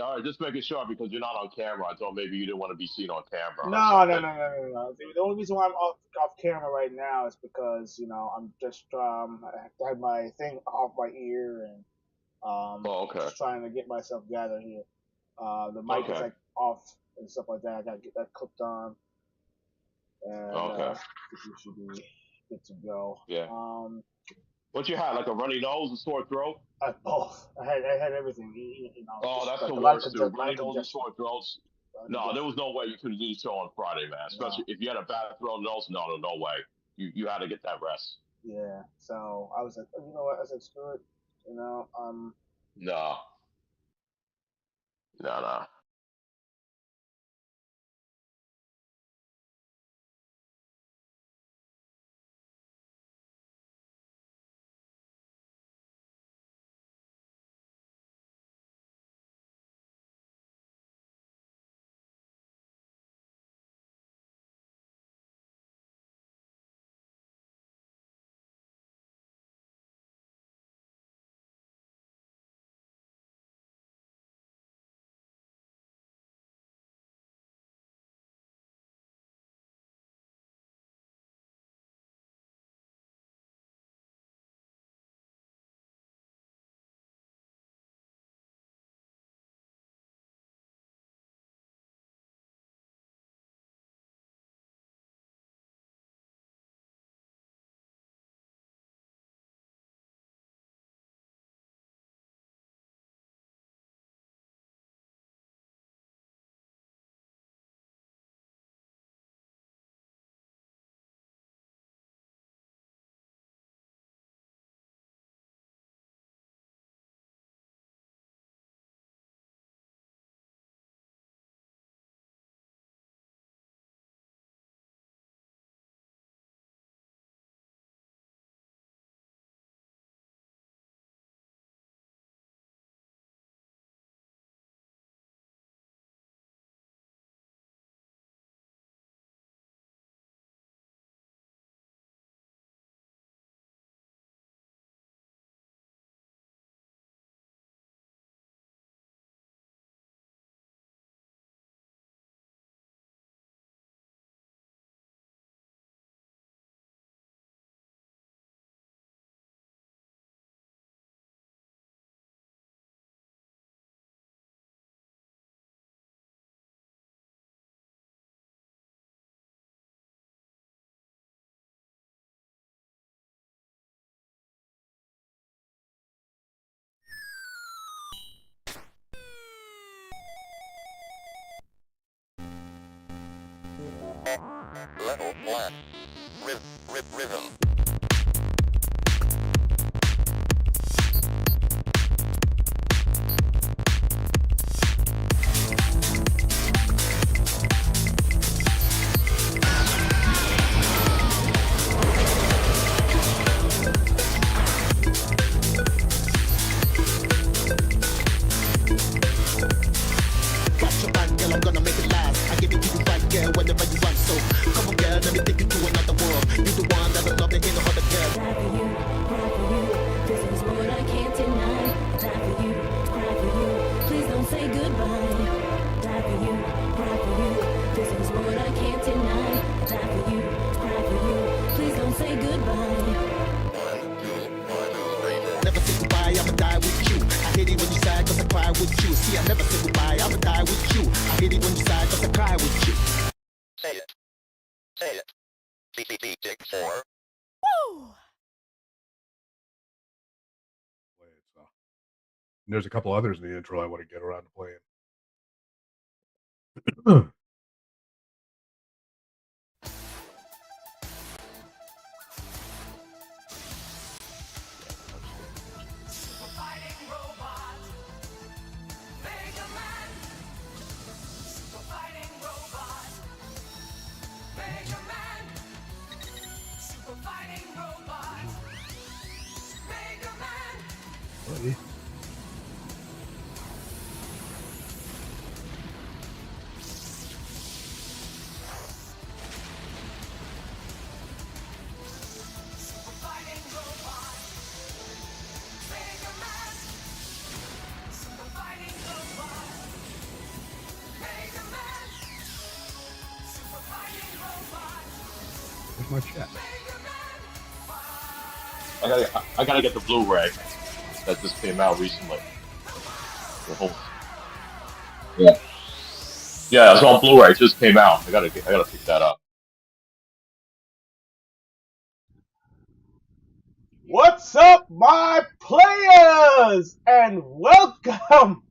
all right, just making sure because you're not on camera. I thought maybe you didn't want to be seen on camera or No, no, something. no, no, no, no. The only reason why I'm off camera right now is because I'm just I had my thing off my ear and Oh, okay, just trying to get myself gathered here. The mic is okay, like off and stuff like that. I gotta get that clipped on, and okay, think we should be good to go. yeah. What you had, like a runny nose, a sore throat? Both. I had everything. Oh, Just that's like the a lot of worst too. lot Runny of nose and congestion. sore throats. A lot of No, there congestion. was no way you could have used show on Friday, man. Especially No. if you had a bad throat nose. No, no, no way. You had to get that rest. Yeah. So I was like, you know what? I said, screw it. You know, No, no, no. Level 1. Rhythm. Got your band, girl, I'm gonna make it last. I give it to you right, girl, whenever you want. So come on, girl, let me take you to another world. You the one that I love, there ain't no other girl. Die for you, cry for you. This is what I can't deny. Die for you, cry for you. Please don't say goodbye. Die for you, cry for you. This is what I can't deny. Die for you, cry for you. Please don't say goodbye. 1, 2, 1, 2, 3, 4. Never say goodbye, I'ma die with you. I hate it when you sigh, cause I cry with you. See, I never say goodbye, I'ma die with you. I hate it when you sigh, cause I cry with you. Say it. Say it. Tick 4. Play it, so. And there's a couple others in the intro I want to get around to playing. Buddy. Where's my check? I gotta get the Blu-ray that just came out recently. The whole yeah, it's on Blu-ray. It just came out. I gotta pick that up. What's up, my players? And welcome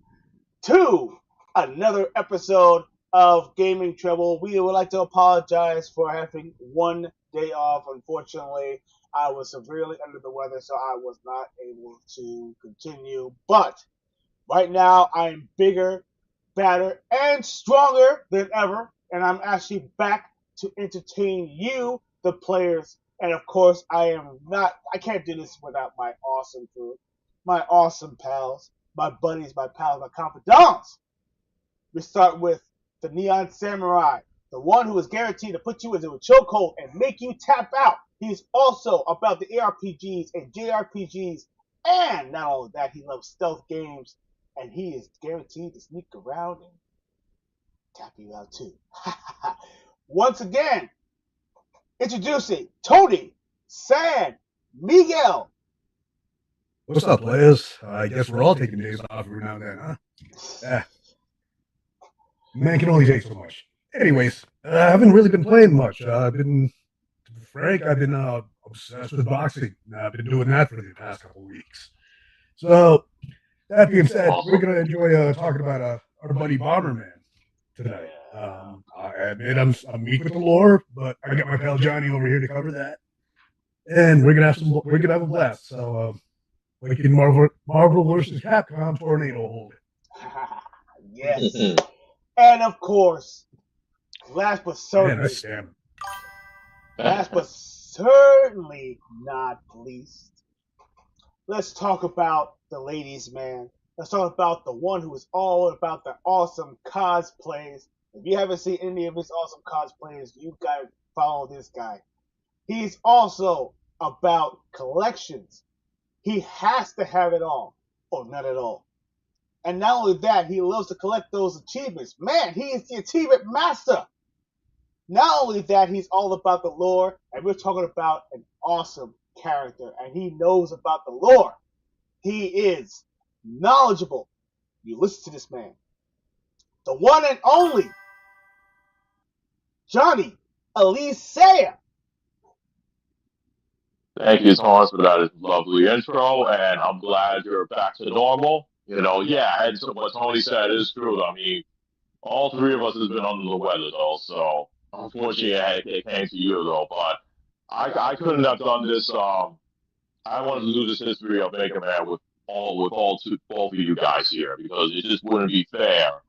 to another episode of Gaming Treble. We would like to apologize for having one day off. Unfortunately, I was severely under the weather, so I was not able to continue. But right now, I am bigger, badder, and stronger than ever, and I'm actually back to entertain you, the players. And of course, I can't do this without my awesome crew, my awesome pals, my buddies, my pals, my confidants. We start with the Neon Samurai, the one who is guaranteed to put you into a chokehold and make you tap out. He's also about the ARPGs and JRPGs, and not only that, he loves stealth games, and he is guaranteed to sneak around and tap you out too. Once again, introducing Tony San Miguel. What's up, players? I guess we're all taking days off every now and then, huh? Yeah. Man can only take so much. Anyways, I haven't really been playing much. I've been obsessed with boxing. I've been doing that for the past couple of weeks. So, that being said, we're going to enjoy talking about our buddy Bomberman today. I admit I'm weak with the lore, but I got my pal Johnny over here to cover that, and we're gonna have a blast. So, like in Marvel versus Capcom, Tornado hold it. Yes, and of course, last but certainly not least, let's talk about the ladies' man. Let's talk about the one who is all about the awesome cosplays. If you haven't seen any of his awesome cosplays, you gotta follow this guy. He's also about collections. He has to have it all, or not at all. And not only that, he loves to collect those achievements. Man, he is the achievement master. Not only that, he's all about the lore, and we're talking about an awesome character, and he knows about the lore. He is knowledgeable. You listen to this man. The one and only Johnny Elisea. Thank you, Thomas, for that lovely intro, and I'm glad you're back to normal. Yeah, and so what Tony said is true. I mean, all three of us has been under the weather, though, so unfortunately it came to you, though. But I couldn't have done this. I wanted to do this history of Mega Man with both of you guys here because it just wouldn't be fair.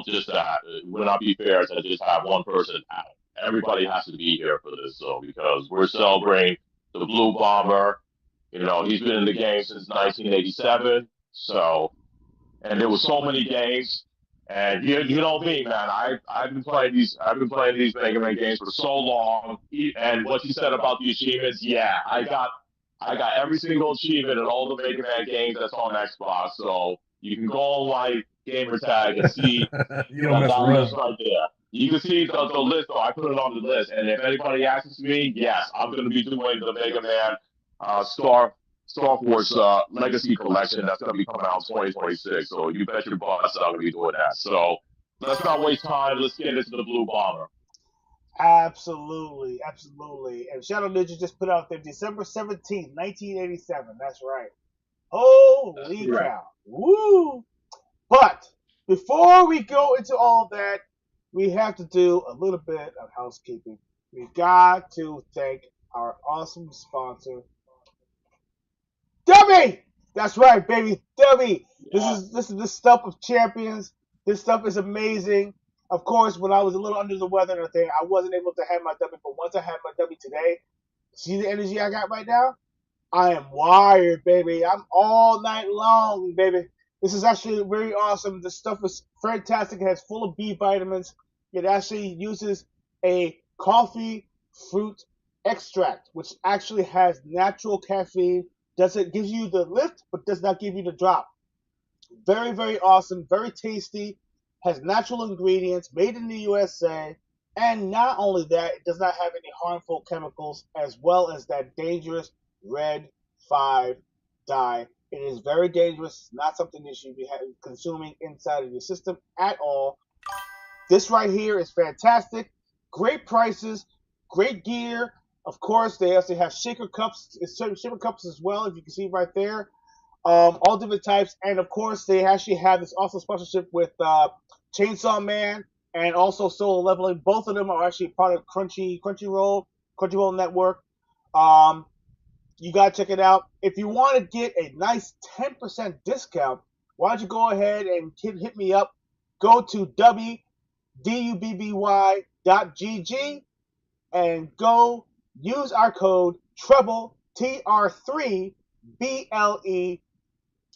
Just that it would not be fair to just have one person out. Everybody has to be here for this, so because we're celebrating the Blue Bomber. He's been in the game since 1987. So, and there were so many games. And you know me, man. I've been playing these Mega Man games for so long. And what you said about the achievements, yeah, I got every single achievement in all the Mega Man games that's on Xbox. So you can go on my gamer tag and see You don't mess around. list right there. You can see the list, though. I put it on the list. And if anybody asks me, yes, I'm going to be doing the Mega Man Star Wars Legacy Collection that's going to be coming out in 2026. So you bet your butts I'm going to be doing that. So let's not waste time. Let's get into the Blue Bomber. Absolutely, absolutely. And Shadow Ninja just put out there December 17th, 1987. That's right. Holy That's cow. Woo! But before we go into all that, we have to do a little bit of housekeeping. We got to thank our awesome sponsor, Debbie! That's right, baby. Debbie. Yeah. This is the stuff of champions. This stuff is amazing. Of course, when I was a little under the weather and everything, I wasn't able to have my W, but once I had my W today, see the energy I got right now? I am wired, baby. I'm all night long, baby. This is actually very awesome. The stuff is fantastic. It has full of B vitamins. It actually uses a coffee fruit extract, which actually has natural caffeine. It gives you the lift, but does not give you the drop. Very, very awesome. Very tasty. Has natural ingredients. Made in the USA. And not only that, it does not have any harmful chemicals, as well as that dangerous red 5 dye. It is very dangerous. It's not something you should be consuming inside of your system at all. This right here is fantastic. Great prices, great gear. Of course, they also have shaker cups, certain shaker cups as well, if you can see right there. All different types, and of course, they actually have this also sponsorship with Chainsaw Man and also Solo Leveling. Both of them are actually part of Crunchyroll Network. You gotta check it out. If you want to get a nice 10% discount, why don't you go ahead and hit me up? Go to wdubby.gg and go use our code Treble TR3BLE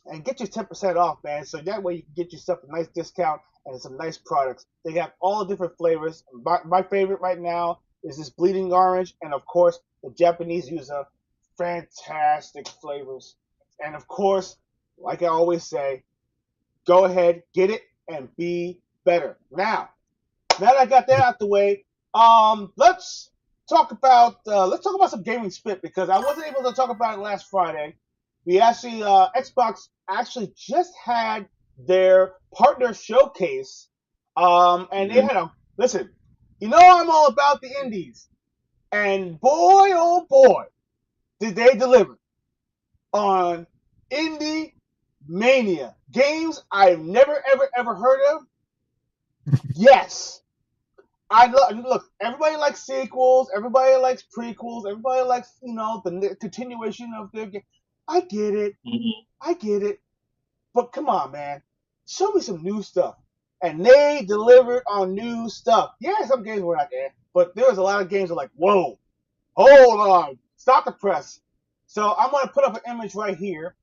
and get your 10% off, man. So that way you can get yourself a nice discount and some nice products. They have all different flavors. My favorite right now is this bleeding orange, and of course the Japanese use fantastic flavors. And of course, like I always say, go ahead, get it, and be better. Now that I got that out the way, let's talk about some gaming spit, because I wasn't able to talk about it last Friday. We actually Xbox actually just had their partner showcase, and they had a listen. You know I'm all about the indies, and boy oh boy, did they deliver on Indie Mania games I've never ever heard of. Yes. Look. Everybody likes sequels. Everybody likes prequels. Everybody likes, the continuation of their game. I get it. I get it. But come on, man. Show me some new stuff. And they delivered on new stuff. Yeah, some games were not there, but there was a lot of games that were like, whoa, hold on, stop the press. So I'm going to put up an image right here,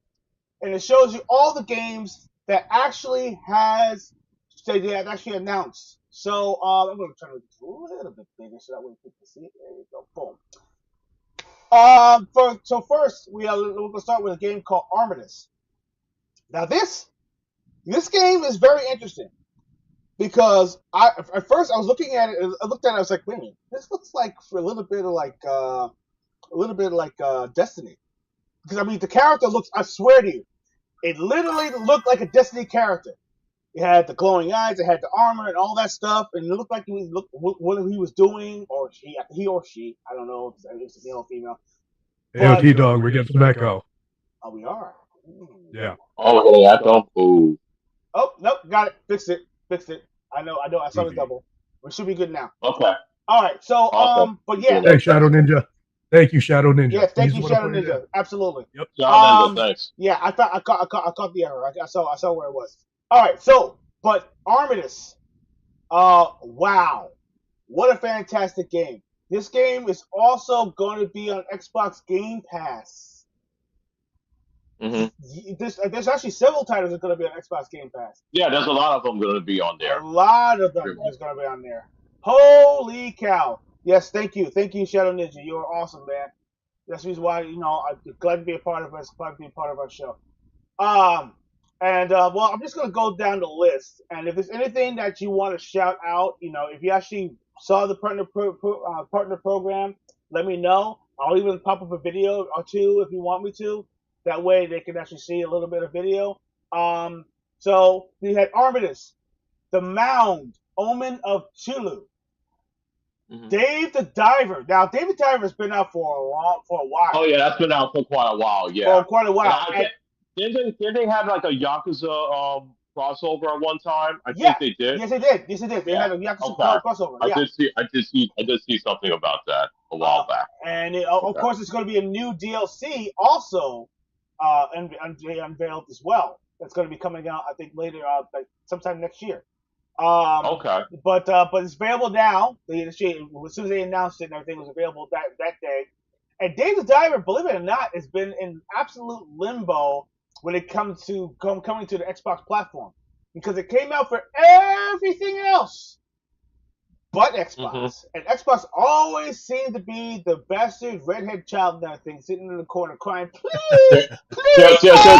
and it shows you all the games that they have actually announced. So I'm going to try to make it a little bit bigger so that way people can see it. There you go. Boom. So first, we're going to start with a game called Armistice. Now this game is very interesting because at first I was looking at it. I looked at it. I was like, wait a minute, this looks like for a little bit like Destiny. Because I mean, the character looks. I swear to you, it literally looked like a Destiny character. It had the glowing eyes, it had the armor and all that stuff, and it looked like what he was doing, or he or she. I don't know if it's male or female. Hey, T-Dog, we're getting some echo. Oh, we are. Yeah. Oh, hey, I don't. Ooh. Oh, nope, got it. Fixed it. I know. I saw the double. We should be good now. Okay. All right. So, awesome. but yeah. Thanks, Shadow Ninja. Thank you, Shadow Ninja. Yeah, thank you, Shadow Ninja. Absolutely. Yep. Shadow Ninja, thanks. Yeah, I caught the error. I saw where it was. All right. So, but Armistice. Wow, what a fantastic game! This game is also going to be on Xbox Game Pass. There's actually several titles that are going to be on Xbox Game Pass. Yeah, there's a lot of them going to be on there. A lot of them is going to be on there. Holy cow! Yes, thank you, Shadow Ninja. You are awesome, man. That's the reason why I'm glad to be a part of us. Glad to be a part of our show. Well, I'm just going to go down the list. And if there's anything that you want to shout out, if you actually saw the partner program, let me know. I'll even pop up a video or two if you want me to. That way they can actually see a little bit of video. So we had Armistice, The Mound, Omen of Chulu, Dave the Diver. Now, Dave the Diver's been out for a while. Oh, yeah, that's been out for quite a while, yeah. For quite a while. Didn't they have like a Yakuza crossover at one time? I think they did. Yes, they did. They had a Yakuza crossover. I did see something about that a while back. And of course, it's going to be a new DLC also unveiled as well. That's going to be coming out, I think, later, like sometime next year. Okay. But it's available now. As soon as they announced it and everything was available that day. And Dave the Diver, believe it or not, has been in absolute limbo when it comes to coming to the Xbox platform, because it came out for everything else but Xbox. And Xbox always seemed to be the bastard redhead child and everything, sitting in the corner crying, please,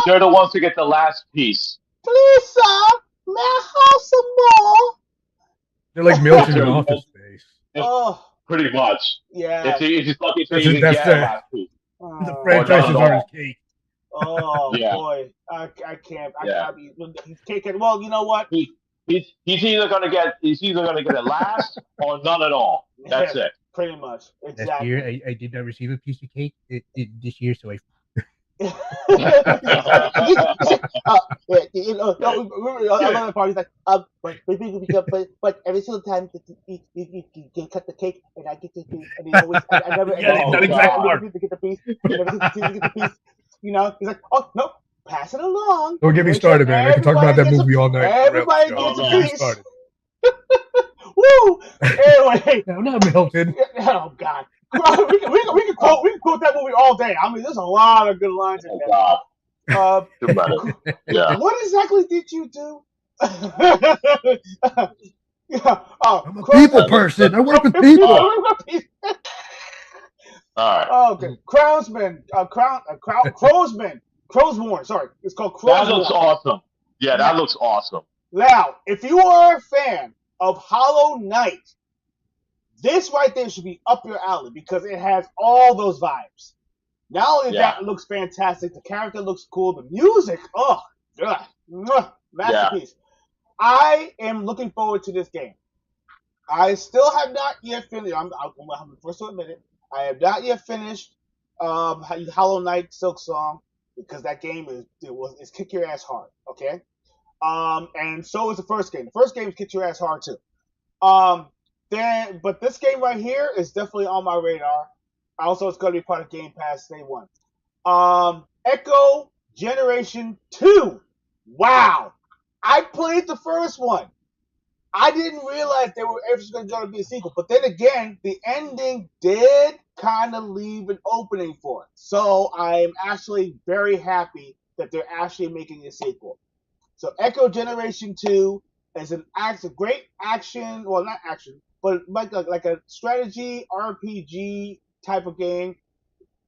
they're the ones to get the last piece. Please, sir, may I have some more? They're like milking in Office Space. Oh, Pretty much. yeah. It's just lucky to even That's get a last piece. the Oh, franchises not at are his all. cake. oh Yeah. boy, I can't. Yeah. I mean, he's taking. Well, you know what? He's either gonna get it last or none at all. That's it. Pretty much, Last year, exactly. I did not receive a piece of cake this year, so I. Yeah, you know, no, I love that part. He's like, but every single time you cut the cake, and I get the piece, and he always, I never, Yeah, Oh, that exact God. part. never get to get the piece, I never get to get the piece. You know, he's like, oh no, pass it along. Don't get me Make sure started, man. I can talk about that everybody gets movie all night. everybody Don't gets a get me piece. started. Woo! Anyway, No, not Milton. oh God. We can quote that movie all day. I mean, there's a lot of good lines in Oh, there. God. Too bad. Yeah. What exactly did you do? Yeah. I'm a people person. I work with people. All right. Oh, okay. Crowsman. Crowsborn. Sorry. It's called That looks Crowsborn. awesome. Yeah, that looks awesome. Now, if you are a fan of Hollow Knight, this right there should be up your alley because it has all those vibes. Not only that, it looks fantastic. The character looks cool. The music, masterpiece. I am looking forward to this game. I still have not yet finished. I'm the first to admit it. I have not yet finished Hollow Knight Silk Song because that game is kick your ass hard. Okay. And so is the first game. The first game is kick your ass hard too. But this game right here is definitely on my radar. Also, it's going to be part of Game Pass Day 1. Echo Generation 2. Wow. I played the first one. I didn't realize there were ever going to be a sequel. But then again, the ending did kind of leave an opening for it. So I'm actually very happy that they're actually making a sequel. So Echo Generation 2 is a great action, well, not action, but like a strategy RPG type of game,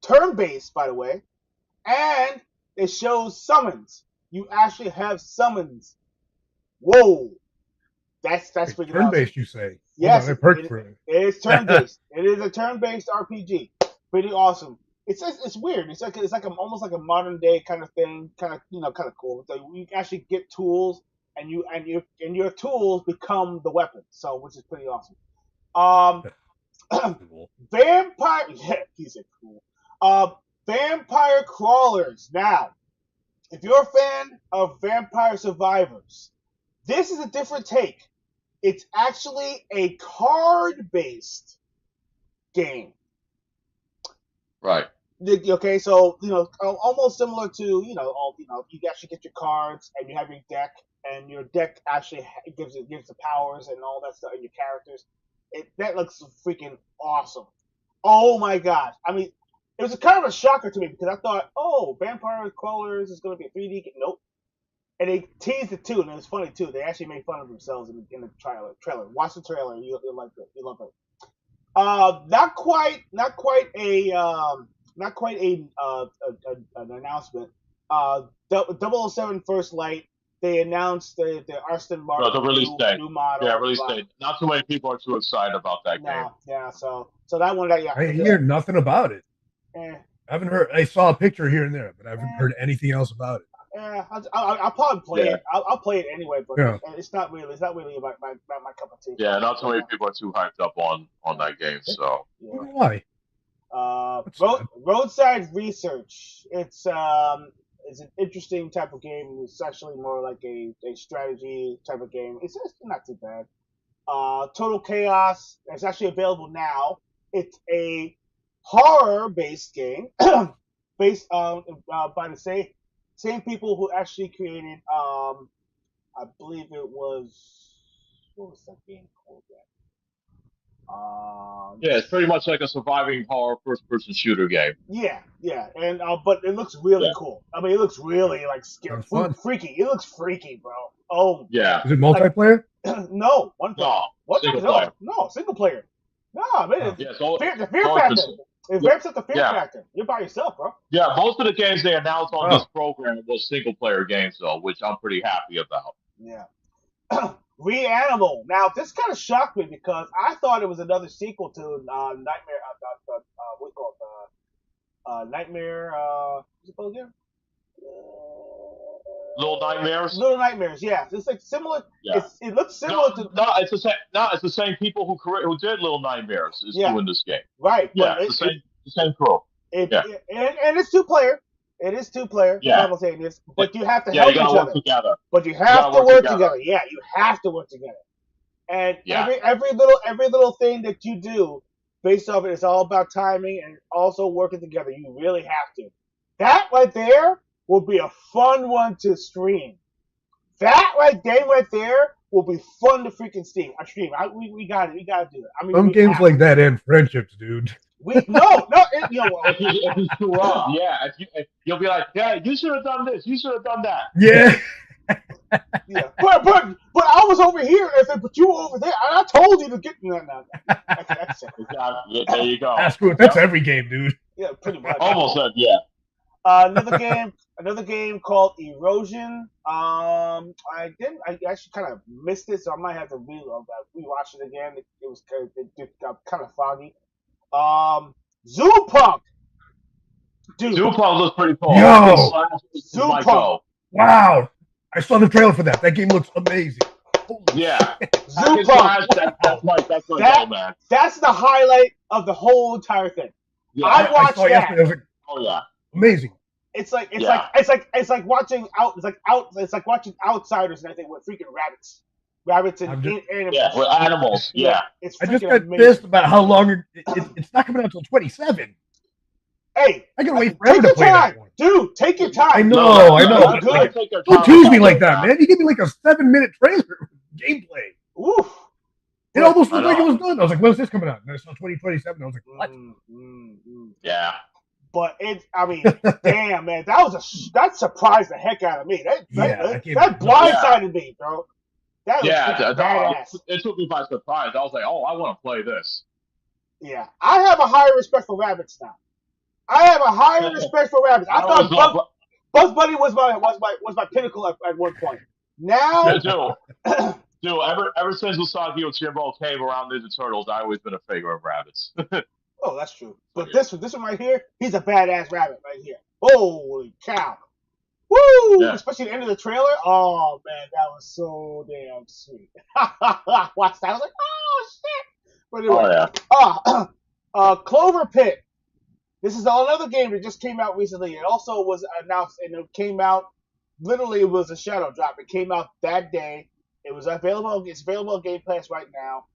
turn-based, by the way, and it shows summons. You actually have summons. Whoa, that's freaking Turn-based, awesome. you say? Yes, it is turn-based. It is a turn-based RPG. Pretty awesome. It's weird. It's like almost like a modern day kind of thing. Kind of cool. So you actually get tools, and your tools become the weapons. So which is pretty awesome. Vampire. Yeah, he said cool. Vampire Crawlers. Now, if you're a fan of Vampire Survivors, this is a different take. It's actually a card-based game. Right. Okay, so almost similar to you actually get your cards and you have your deck, and your deck actually gives the powers and all that stuff and your characters. That looks freaking awesome. Oh my god! I mean, it was kind of a shocker to me because I thought, oh, Vampire Crawlers is going to be a 3D game. Nope. And they teased it too, and it was funny too. They actually made fun of themselves in the trailer. Watch the trailer, you'll like it. You'll love it. Not quite an announcement. 007 First Light. They announced the Aston Martin The release date. new model. Yeah, release date. Not too many people are too excited about that game. Yeah. So that one, I hear nothing about it. Eh. I haven't heard. I saw a picture here and there, but I haven't heard anything else about it. Yeah, I'll probably play it. I'll play it anyway, but it's not really about my cup of tea. Yeah, not too many people are too hyped up on that game. So why? Roadside Research. It's an interesting type of game. It's actually more like a strategy type of game. It's not too bad. Total Chaos. It's actually available now. It's a horror-based game based by the same people who actually created, I believe it was, what was that game called? yeah, it's pretty much like a surviving horror first-person shooter game. Yeah, and but it looks really cool. I mean, it looks really like scary, freaky. It looks freaky, bro. Oh, yeah. Is it multiplayer? No, one player. Single player. No, single player. No, man, the fear factor. It ramps up the fear factor. You're by yourself, bro. Yeah, most of the games they announced on this program was single-player games, though, which I'm pretty happy about. Yeah. Reanimal. Now, this kind of shocked me because I thought it was another sequel to Nightmare. What do you call it? Nightmare. What's it called again? Little Nightmares. Little Nightmares. Yeah, it's like similar. Yeah. It looks similar to. No, it's the same. No, it's the same people who did Little Nightmares is doing this game. Right. Yeah, it's the same crew. And it's 2-player. It is 2-player. Yeah. Simultaneous, but you have to help you gotta each work other. together. But you have to work together. Yeah, you have to work together. And every little thing that you do based off it is all about timing and also working together. You really have to. That right there will be a fun one to stream. That right there will be fun to freaking stream. We got it. We got to do it. I mean, some games like that end friendships, dude. If you screw up, you'll be like, yeah, you should have done this. You should have done that. Yeah. Yeah, but I was over here, but you were over there, and I told you to get no. That's it. Exactly. There you go. That's every game, dude. Yeah, pretty much. Almost said, yeah. Another game called Erosion. I actually kind of missed it, so I might have to rewatch it again. It got kind of foggy. Zoo Punk. Dude, Zoo Punk looks pretty cool. Yo, Zoo Punk. Wow. I saw the trailer for that. That game looks amazing. Yeah. Zoo Punk. That's my goal, man. That's the highlight of the whole entire thing. Yeah, I watched that. Yesterday, I was like, oh yeah. Amazing. It's like watching Outsiders and everything with freaking rabbits and animals. Yeah, with animals. Yeah. It's I just got amazing. pissed about how long it's not coming out until 27. Hey, I gotta wait forever to play that one. Dude, take your time. I know. Good. Don't tease me like that, man. You give me like a 7-minute trailer gameplay. Oof. It almost looked like it was done. I was like, when's this coming out? And I saw 2027. I was like, what? Yeah. But damn, man, that surprised the heck out of me. That blindsided me, bro. That was badass. It took me by surprise. I was like, oh, I want to play this. Yeah, I have a higher respect for rabbits now. I have a higher respect for rabbits. I thought Bugs Bunny was my pinnacle at one point. Now, dude, ever since Usagi Yojimbo came around Ninja Turtles, I've always been a favor of rabbits. Oh, that's true. But this one right here, he's a badass rabbit right here. Holy cow! Woo! Yeah. Especially the end of the trailer. Oh man, that was so damn sweet. Watch that. I was like, oh shit. But anyway, Clover Pit. This is another game that just came out recently. It also was announced, and it came out. Literally, it was a shadow drop. It came out that day. It was available. It's available on Game Pass right now.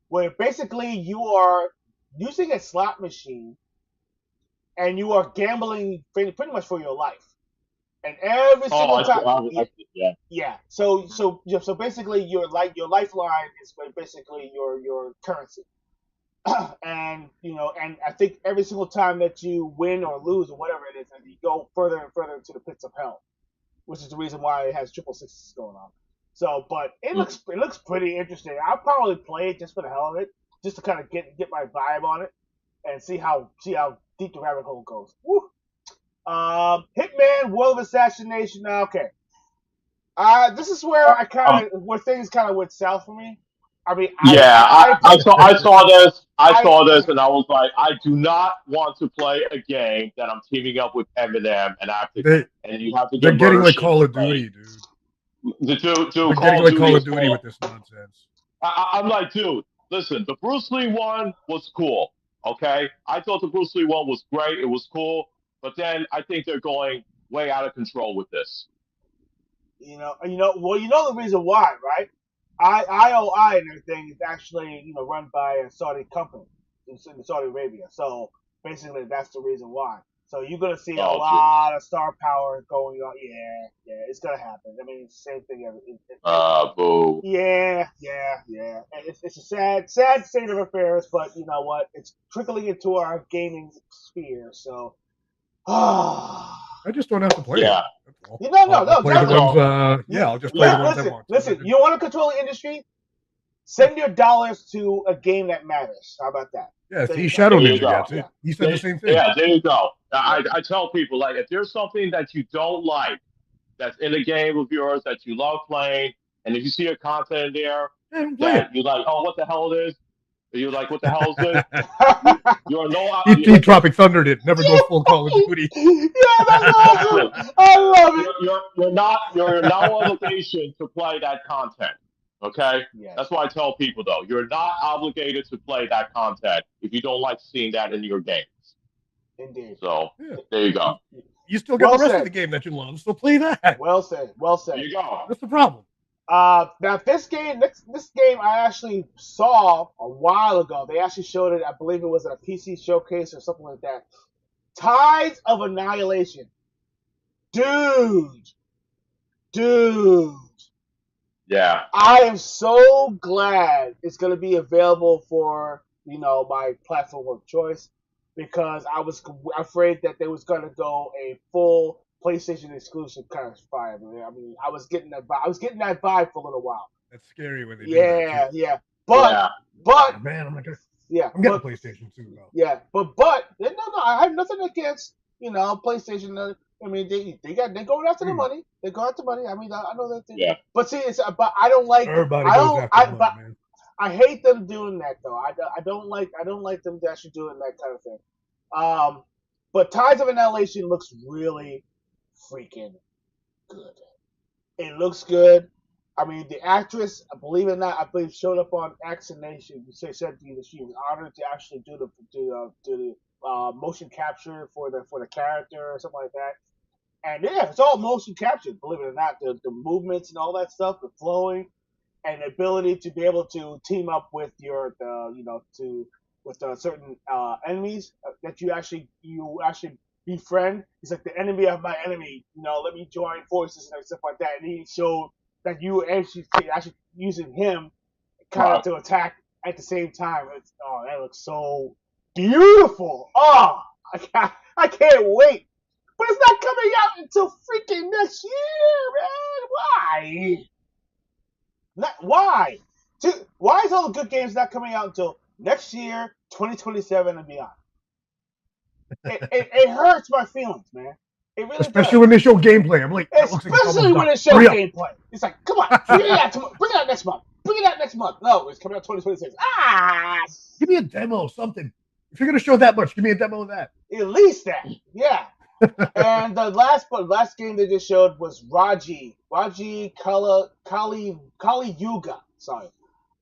Where basically you are using a slot machine, and you are gambling pretty much for your life. And every single time, yeah. So basically, your lifeline is basically your currency. And I think every single time that you win or lose or whatever it is, and you go further and further into the pits of hell, which is the reason why it has 666 going on. So, but it looks pretty interesting. I'll probably play it just for the hell of it, just to kind of get my vibe on it and see how deep the rabbit hole goes. Woo. Hitman World of Assassination. Okay. This is where where things kind of went south for me. I saw this. I saw this, and I was like, I do not want to play a game that I'm teaming up with Eminem, and you have to. They're getting like Call of Duty, dude. They're getting like Call of Duty with this nonsense. I'm like, dude, listen. The Bruce Lee one was cool. Okay, I thought the Bruce Lee one was great. It was cool, but then I think they're going way out of control with this. Well, the reason why, right? IOI and everything is actually, run by a Saudi company in Saudi Arabia. So basically, that's the reason why. So you're gonna see a lot of star power going on. Yeah, it's gonna happen. I mean, it's the same thing. Boo. Yeah. It's a sad state of affairs, but you know what? It's trickling into our gaming sphere. So, I just don't have to play it. No. I'll just play the ones I want. Listen, you want to control the industry? Send your dollars to a game that matters. How about that? Yeah, see, Shadow Ninja gets it. He said the same thing. Yeah, there you go. I tell people, like, if there's something that you don't like that's in a game of yours that you love playing, And if you see a content in there play it. that you're like, oh, what the hell it is? You're like, what the hell is this? You're no, He Tropic Thundered it. Never go full Call of Duty. Yeah, that's awesome. exactly. I love it. You're no obligation to play that content. Okay, Yes, that's why I tell people though, you're not obligated to play that content if you don't like seeing that in your games. indeed. So Yeah. there you go. You still got Well the rest said. of the game that you love, so play that. Well said. Well There said. you go. That's the problem. Now this game I actually saw a while ago. They actually showed it. I believe it was at a PC showcase or something like that. Tides of Annihilation, dude. Yeah. I am so glad it's going to be available for my platform of choice, because I was afraid that they was going to go a full PlayStation exclusive kind of vibe. I mean, I was getting that vibe. I was getting that vibe for a little while. That's scary when they do Yeah, that. yeah. But Yeah. Oh, man, I'm not gonna. yeah, I'm getting but, a PlayStation soon though. yeah, but no, I have nothing against PlayStation. I mean, they're going after the money. They go after money. I mean, I know that. Yeah. But see, but I don't like. Everybody I goes don't. after the money, man. I hate them doing that though. I don't like them actually doing that kind of thing. But Tides of Annihilation looks really freaking good. It looks good. I mean, the actress, believe it or not, I believe showed up on Action Nation. She said that she was honored to actually do the motion capture for the character or something like that. And yeah, it's all motion captured. Believe it or not, the movements and all that stuff, the flowing, and the ability to be able to team up with certain enemies that you actually befriend. He's like, the enemy of my enemy. Let me join forces and stuff like that. And he showed that you actually using him kind of to attack at the same time. That looks so beautiful. Oh, I can't wait. But it's not coming out until freaking next year, man. Why? Why? Why is all the good games not coming out until next year, 2027 and beyond? It hurts my feelings, man. It really Especially does. when they show gameplay. I'm like, Especially when they show gameplay. It's like, come on, bring it out next month. Bring it out next month. No, it's coming out 2026. Give me a demo, something. If you're gonna show that much, give me a demo of that. At least that, yeah. And the last game they just showed was Raji Kali Yuga. Sorry.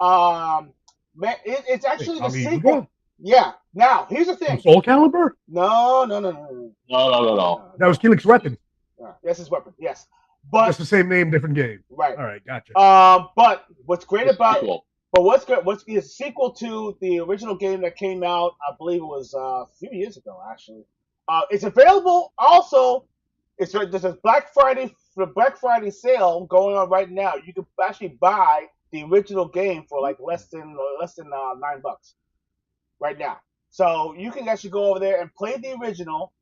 Man, it's actually the sequel. Yuga? Yeah. Now, here's the thing. Soul Calibur? No. No. That was Keelik's weapon. Yes, his weapon. Yes, but that's the same name, different game. Right. All right, gotcha. But what's great about sequel. But what's good? What's is a sequel to the original game that came out? I believe it was a few years ago, actually. It's available. Also, there's a Black Friday sale going on right now. You can actually buy the original game for like less than $9 right now. So you can actually go over there and play the original,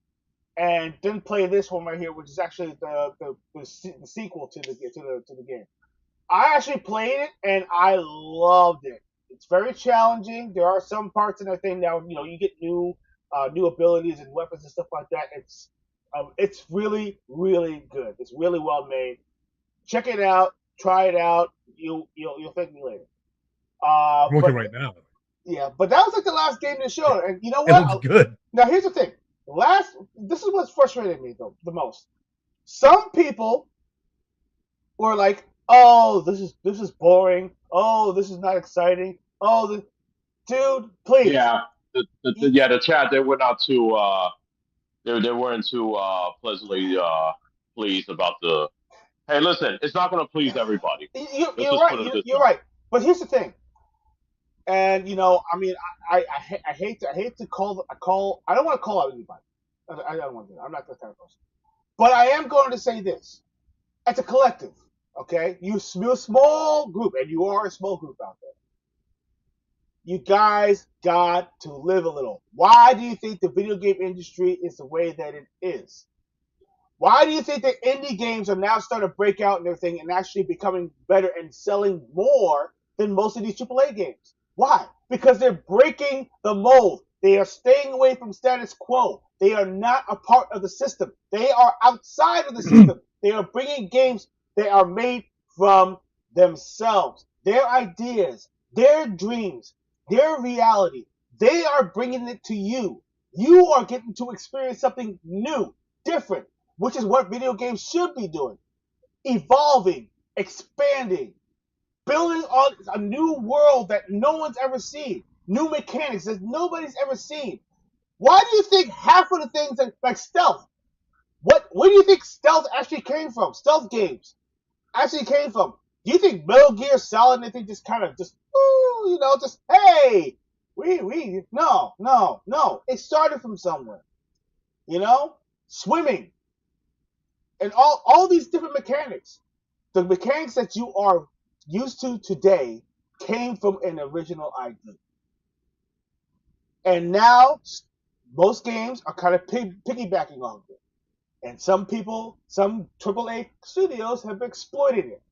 and then play this one right here, which is actually the sequel to the game. I actually played it and I loved it. It's very challenging. There are some parts in the thing now, you get new abilities and weapons and stuff like that. It's really, really good. It's really well made. Check it out. Try it out. You'll thank me later. I'm looking right now. Yeah, but that was like the last game they showed, and you know It what? looks good. Now here's the thing. This is what's frustrated me though the most. Some people were like, "Oh, this is boring. Oh, this is not exciting. Oh, dude, please." Yeah. The chat, they were not too they weren't too pleasantly pleased about the. Hey, listen, it's not going to please everybody. You're right. You're right. But here's the thing. And I mean, I hate to call. I don't want to call out anybody. I don't want to do that. I'm not that kind of person. But I am going to say this. As a collective, okay? You're a small group, and you are a small group out there. You guys got to live a little. Why do you think the video game industry is the way that it is? Why do you think that indie games are now starting to break out and everything and actually becoming better and selling more than most of these AAA games? Why? Because they're breaking the mold. They are staying away from status quo. They are not a part of the system. They are outside of the system. They are bringing games that are made from themselves, their ideas, their dreams, their reality. They are bringing it to you. You are getting to experience something new, different, which is what video games should be doing. Evolving, expanding, building on a new world that no one's ever seen, new mechanics that nobody's ever seen. Why do you think half of the things that, like stealth, where do you think stealth actually came from? Stealth games actually came from. Do you think Metal Gear Solid anything just kind of just just hey, we no. It started from somewhere. Swimming and all these different mechanics. The mechanics that you are used to today came from an original idea. And now most games are kind of piggybacking off of it. And some people, some AAA studios have exploited it,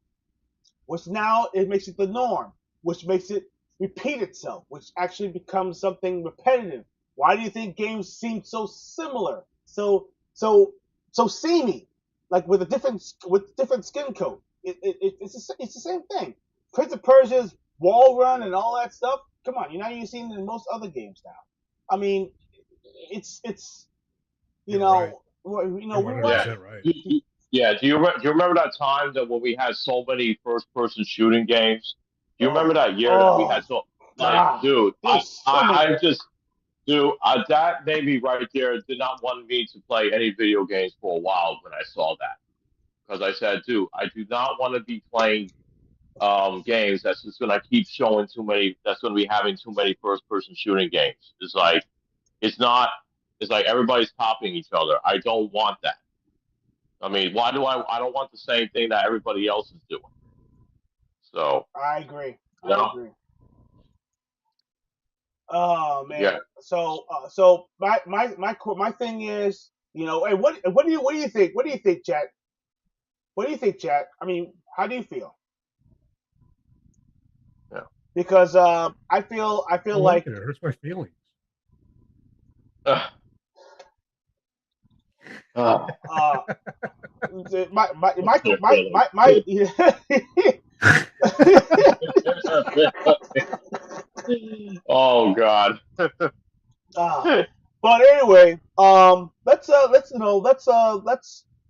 which now it makes it the norm, which makes it repeat itself, which actually becomes something repetitive. Why do you think games seem so similar, so samey, like with different skin coat? It's the same thing. Prince of Persia's wall run and all that stuff. Come on, you're seeing it in most other games now. I mean, it's you You're know right. you know You're we one hundred want percent right. Yeah. Do you remember that time that when we had so many first-person shooting games? Do you remember that year that we had so dude? there's so many. I just dude, that made me right there. Did not want me to play any video games for a while when I saw that because I said, dude, I do not want to be playing games that's just gonna keep showing too many. That's gonna be having too many first-person shooting games. It's not. It's like everybody's copying each other. I don't want that. I mean, why do I don't want the same thing that everybody else is doing. So, I agree. you I know, agree. Oh yeah. man. So my thing is, hey, what do you think? What do you think, Chat? What do you think, Chat? I mean, how do you feel? Yeah. Because I I feel don't like like it. It hurts my feelings. Uh, uh, uh my my my what's your my feeling? my, my Oh God. uh, but anyway,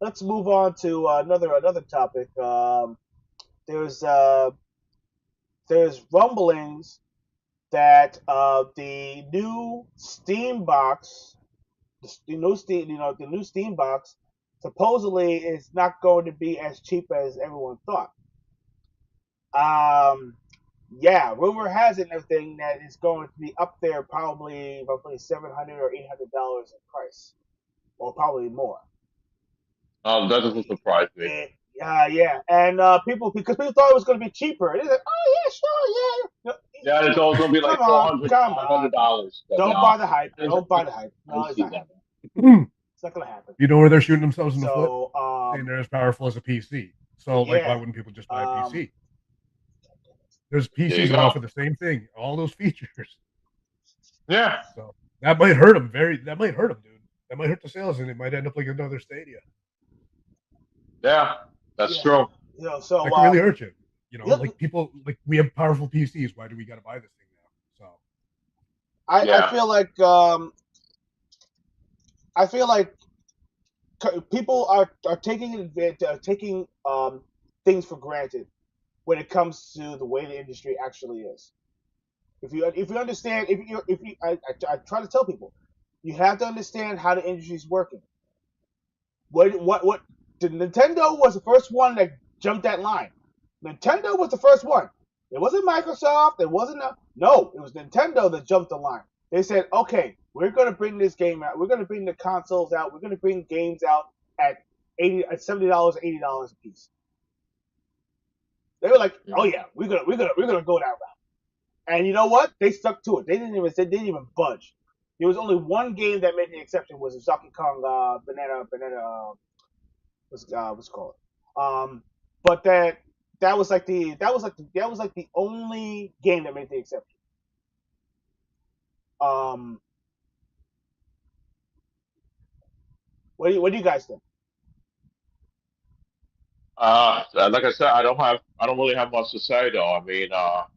let's move on to another topic. There's uh there's rumblings that the new Steam box, the new Steam box, supposedly is not going to be as cheap as everyone thought. Um, yeah, rumor has it and everything that it's going to be up there, probably roughly $700 or $800 in price, or probably more. That doesn't surprise me. Yeah, and because people thought it was going to be cheaper. They said, "Oh yeah, sure, yeah." Yeah, it's always gonna be like Come four on, hundred, come five hundred on. dollars. But Don't no, buy the hype. Don't buy the hype. I No, didn't it's see not that. happening. You It's not going to happen. know where they're shooting themselves in the foot? So, Saying they're as powerful as a PC. So, like, why yeah. wouldn't people just buy a Um, PC? There's There you PCs that go. offer the same thing, all those features. Yeah. So that might hurt them. That might hurt them, dude. That might hurt the sales, and it might end up like another Stadia. Yeah. That's yeah. true. So, That can really hurt you. yep, Like people, like we have powerful PCs. Why do we got to buy this thing now? So I Yeah. feel like people are taking advantage, taking things for granted when it comes to the way the industry actually is. If you understand, if you I try to tell people, you have to understand how the industry is working. What the Nintendo was the first one that jumped that line. Nintendo was the first one. It wasn't Microsoft. It wasn't no. It was Nintendo that jumped the line. They said, okay, we're going to bring this game out. We're going to bring the consoles out. We're going to bring games out at $70, $80 a piece. They were like, oh yeah, we're gonna go that route. And you know what? They stuck to it. They didn't even budge. There was only one game that made the exception was Donkey Kong Banana what's it called? But that was like the only game that made the exception. Um, what do you guys think? Like I said, I don't really have much to say though. I mean, all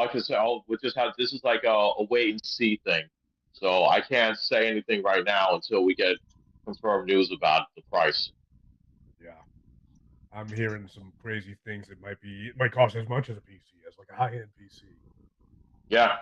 I can say, we just have this is like a wait and see thing. So I can't say anything right now until we get confirmed news about the price. Yeah, I'm hearing some crazy things. It might cost as much as a PC, as like a high end PC. Yeah,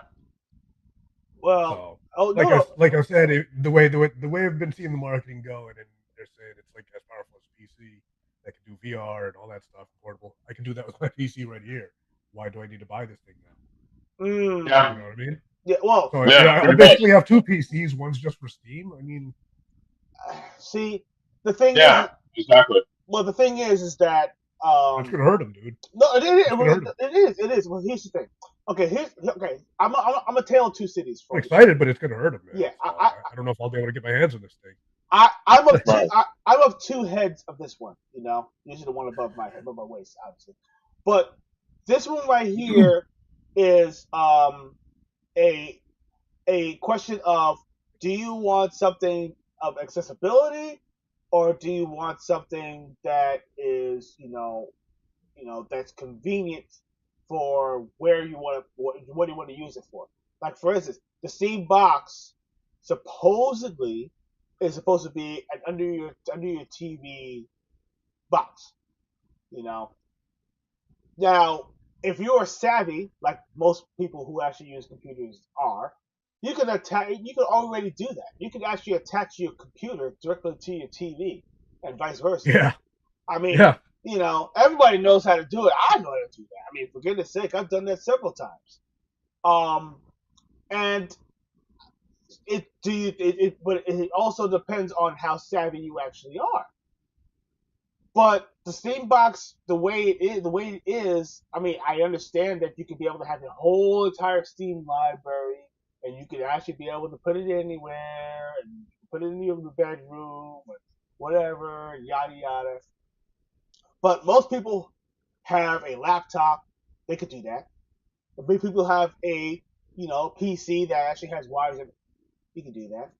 Well, So, oh no, like I said, the way I've been seeing the marketing going, and they're saying it's like as powerful as a PC that can do VR and all that stuff, portable. I can do that with my PC right here. Why do I need to buy this thing now? yeah, You know what I mean? yeah. Well, So yeah, I pretty much. basically have two PCs. One's just for Steam. I mean, see, the thing is, Yeah, exactly. well, the thing is that that's gonna hurt them, dude. no, That's gonna hurt them. it is. Well, here's the thing. Okay. I'm a tale of two cities I'm for you. excited, but it's gonna hurt them, man. Yeah, So I don't know if I'll be able to get my hands on this thing. I'm of two. Right. I'm of two heads of this one. Usually the one above my waist, obviously. But this one right here is a question of, do you want something of accessibility, or do you want something that is that's convenient for where you want to what do you want to use it for? Like, for instance, the Steam box supposedly is supposed to be an under your TV box. You know. Now, if you're savvy, like most people who actually use computers are, you can attach. You can already do that. You can actually attach your computer directly to your TV, and vice versa. Yeah, I mean, yeah. everybody knows how to do it. I know how to do that. I mean, for goodness sake, I've done that several times. Um, and but it also depends on how savvy you actually are. But the Steam box, the way it is, I mean, I understand that you could be able to have your whole entire Steam library, and you could actually be able to put it anywhere, and put it in your bedroom, or whatever, yada yada. But most people have a laptop; they could do that. But many people have a PC that actually has wires in it. You can do that,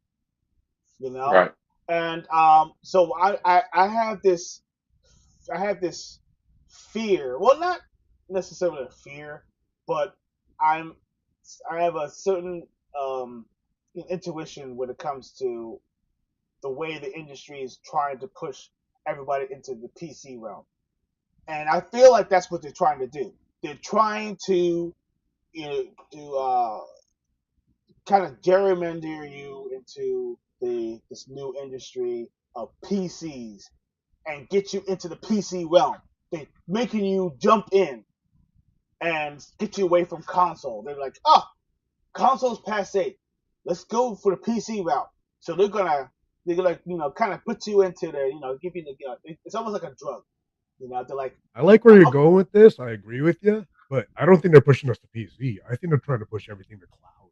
you know. Right. And so I have this fear. Well, not necessarily a fear, but I'm I have a certain intuition when it comes to the way the industry is trying to push everybody into the PC realm, and I feel like that's what they're trying to do. They're trying to to kind of gerrymander you into this new industry of PCs and get you into the PC realm. They're making you jump in and get you away from console. They're like, oh, console's passe. Let's go for the PC route. So they're gonna kind of put you into give you it's almost like a drug. They're like, I like where you're oh, going with this. I agree with you, but I don't think they're pushing us to PC. I think they're trying to push everything to cloud.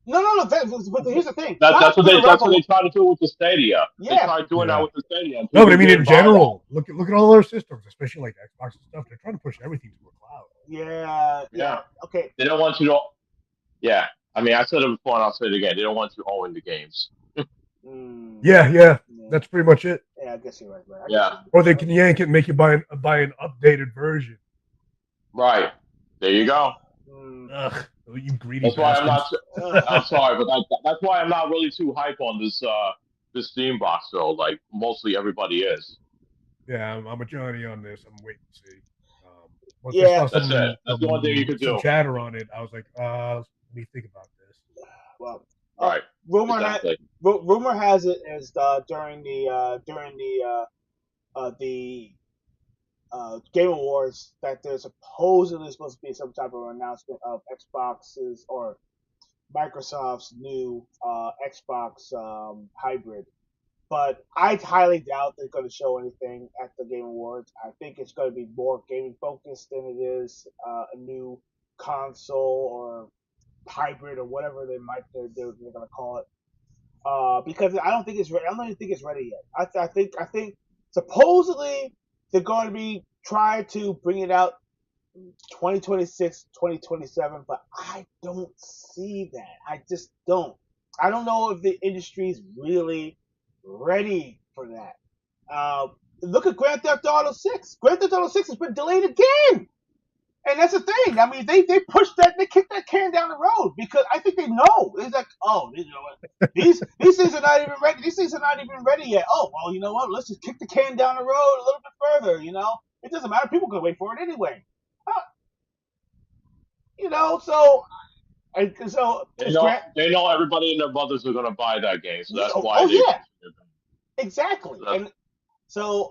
no. But here's the thing. That's what they try to do with the Stadia. They Yeah, tried doing that Yeah. with the Stadia. And No, but I people mean in didn't buy that. general. Look at all our systems, especially like Xbox and stuff. They're trying to push everything to a cloud. yeah. Okay. They don't want you to. Yeah. I mean, I said it before and I'll say it again. They don't want you owning the games. Yeah. That's pretty much it. Yeah, I guess you're right. Yeah. Or they can yank it and make you buy an updated version. Right. There you go. Ugh, you greedy That's why bastards. I'm sorry, but that's why I'm not really too hype on this Steam box though. Like mostly everybody is. Yeah, I'm a Johnny on this. I'm waiting to see. Once Yeah. I saw That's it. That's the one thing you could some do. chatter on it, I was like, let me think about this. Well, Right. Exactly. rumor has it as during the Game Awards that there's supposedly supposed to be some type of announcement of Xbox's or Microsoft's new Xbox hybrid. But I highly doubt they're going to show anything at the Game Awards. I think it's going to be more gaming focused than it is a new console or hybrid or whatever they're going to call it. Because I don't think it's ready. I don't even think it's ready yet. I think supposedly they're going to be trying to bring it out 2026, 2027, but I don't see that. I just don't. I don't know if the industry is really ready for that. look at Grand Theft Auto 6. Grand Theft Auto 6 has been delayed again. And that's the thing. I mean, they pushed that, they kicked that can down the road because I think they know. It's like, oh, you know what? These things are not even ready. These things are not even ready yet. Oh, well, you know what? Let's just kick the can down the road a little bit further. You know, it doesn't matter. People can wait for it anyway. You know, so it's Grant. They know everybody and their mothers are gonna buy that game, so that's why Oh they. yeah, exactly. And so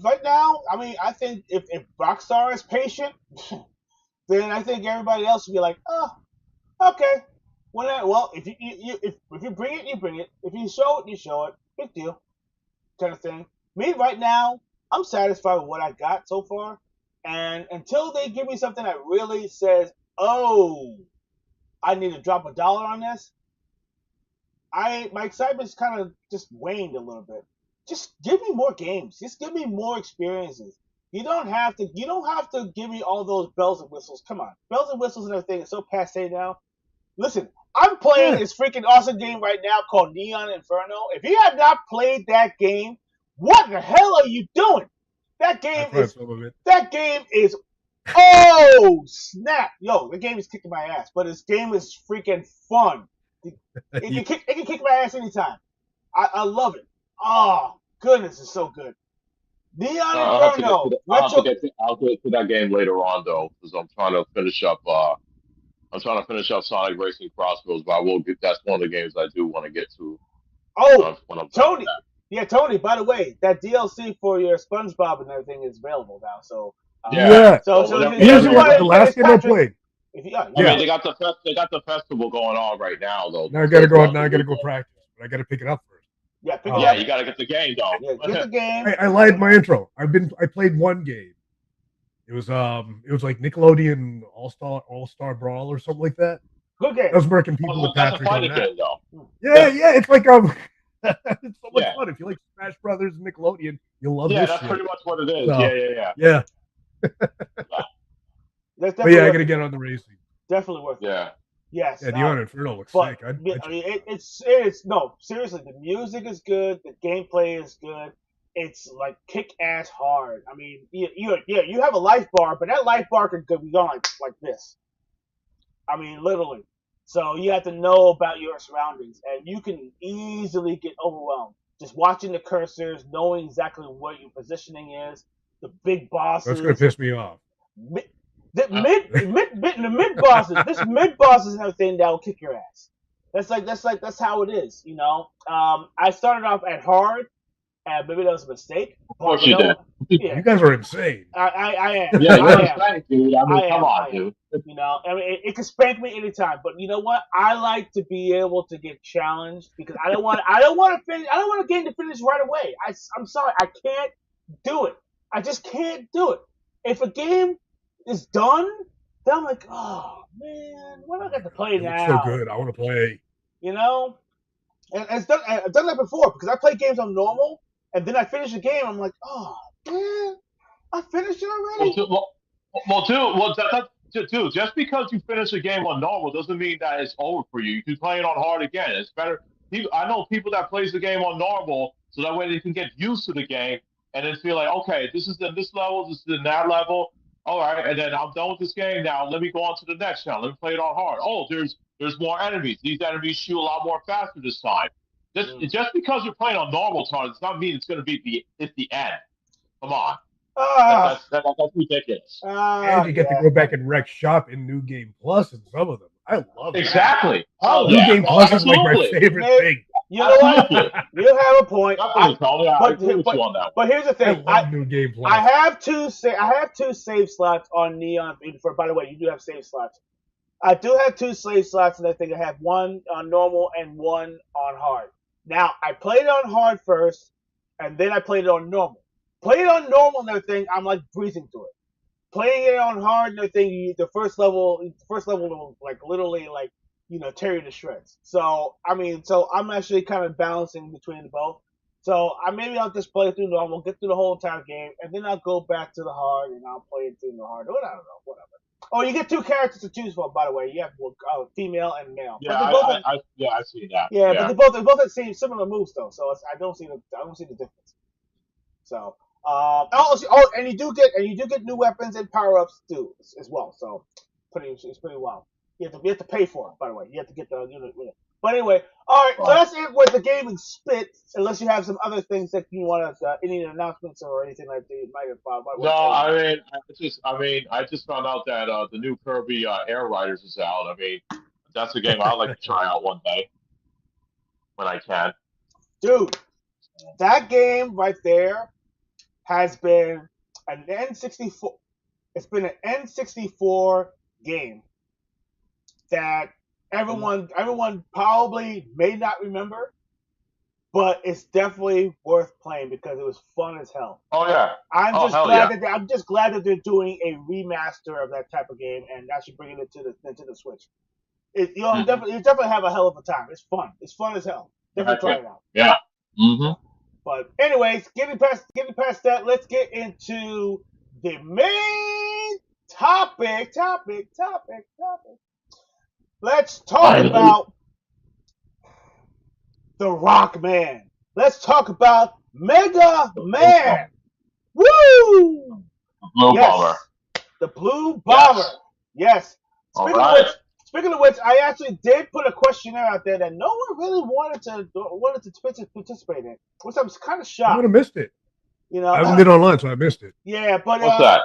right now, I mean, I think if Rockstar is patient, then I think everybody else would be like, oh, okay. Well, if you bring it, you bring it. If you show it, you show it. Big deal, kind of thing. Me right now, I'm satisfied with what I got so far, and until they give me something that really says, "Oh, I need to drop $1 on this," my excitement's kind of just waned a little bit. Just give me more games. Just give me more experiences. You don't have to give me all those bells and whistles. Come on, bells and whistles and everything is so passe now. Listen, I'm playing Yeah. this freaking awesome game right now called Neon Inferno. If you have not played that game, what the hell are you doing? That I game tried is some of it. oh snap. Yo, the game is kicking my ass, but this game is freaking fun. It can kick my ass anytime. I love it. Oh goodness, it's so good. Neon Inferno. I'll get to that game later on though, because I'm trying to finish up. I'm trying to finish up Sonic Racing Crossroads, but I will get. That's one of the games I do want to get to Oh, when I'm done with Tony. Yeah, Tony. By the way, that DLC for your SpongeBob and everything is available now. So Yeah. so whenever, if Here's you whenever want you're the to ready. last finish game I Patrick, played. I Yeah. mean, they got the festival going on right now though. Now I So gotta it's go. about Now the I gotta go weekend. practice, but I gotta pick it up first. yeah, pick it Yeah, up. you got to get the game though. Yeah, get the game. I lied my intro. I played one game. It was like Nickelodeon All Star Brawl or something like that. Good game. I was working people Oh, with that's a Patrick on fighting that. game though. Yeah, it's like it's so much Yeah. fun. If you like Smash Brothers and Nickelodeon, you'll love Yeah, this that's shit. pretty much what it is. So, Yeah. Yeah. That's But yeah, I definitely gotta get on the racing. definitely worth it. Yeah. Yes. Yeah, Neon Inferno looks But sick. I mean, it's no, seriously. The music is good. The gameplay is good. It's like kick ass hard. I mean, you have a life bar, but that life bar could be going like this. I mean, literally. So you have to know about your surroundings, and you can easily get overwhelmed just watching the cursors, knowing exactly what your positioning is. The big That's gonna bosses, piss me off. the mid bosses, this mid bosses and everything that will kick your ass. That's how it is, you know. I started off at hard, and maybe that was a mistake. Of course you did. Yeah, You guys are insane. I am. Yeah, I you're am. insane, dude. I mean, come on, dude. You know, I mean, it can spank me anytime, but you know what? I like to be able to get challenged because I don't want to finish. I don't want a game to finish right away. I'm sorry, I can't do it. I just can't do it. If a game is done, then I'm like, oh man, what do I got to play It looks now? so good. I want to play. You know, and I've done that before because I play games on normal, and then I finish the game. I'm like, oh man, I finished it already. Dude, just because you finish a game on normal doesn't mean that it's over for you. You can play it on hard again. It's better. I know people that plays the game on normal, so that way they can get used to the game and then feel like, okay, this is in this level, this is in that level. All right, and then I'm done with this game now. Let me go on to the next now. Let me play it on hard. Oh, there's more enemies. These enemies shoot a lot more faster this time. Just because you're playing on normal time does not mean it's going to be the end. Come on. That's ridiculous. And you get to go back and wreck shop in New Game Plus and some of them. I love that. Exactly. Oh, New yeah. Game Plus is like my Absolutely. favorite thing. You know what? Absolutely. You have a point. Definitely, Tony. I agree with you on that. But here's the I thing. love New Game Plus. I have two save slots on Neon. By the way, you do have save slots. I do have two save slots, and I think I have one on normal and one on hard. Now, I played it on hard first, and then I played it on normal. Playing it on normal and everything, I'm like breezing through it. Playing it on hard and everything, the first level will like literally like tear you to shreds. So I'm actually kind of balancing between the both. So maybe I'll just play through normal, get through the whole entire game, and then I'll go back to the hard and I'll play it through the hard. Or I don't know, whatever. Oh, you get two characters to choose from, by the way. You have female and male. Yeah, I see that. Yeah, but they both have similar moves though, so I don't see the difference. So And you do get new weapons and power ups too as well. So it's pretty wild. You have to pay for it, by the way. You have to get the unit. But anyway, all right. So that's it with the gaming spit. Unless you have some other things that you want to, any announcements or anything like that you might have. No, I just found out that the new Kirby Air Riders is out. I mean, that's a game I'd like to try out one day when I can. Dude, that game right there has been an N64. It's been an N64 game that everyone probably may not remember, but it's definitely worth playing because it was fun as hell. Oh yeah. I'm hell just glad that they're doing a remaster of that type of game and actually bringing it to the Switch. You definitely have a hell of a time. It's fun. It's fun as hell. Definitely try it out. Yeah. Mm-hmm. But anyways, getting past that, let's get into the main topic. Let's talk about the Rock Man. Let's talk about Mega Man. Woo! Blue Bomber. The Blue Bomber. Yes. Speaking of which, I actually did put a questionnaire out there that no one really wanted to participate in, which I was kind of shocked. I would have missed it. You know, I haven't been online, so I missed it. Yeah, but what's that?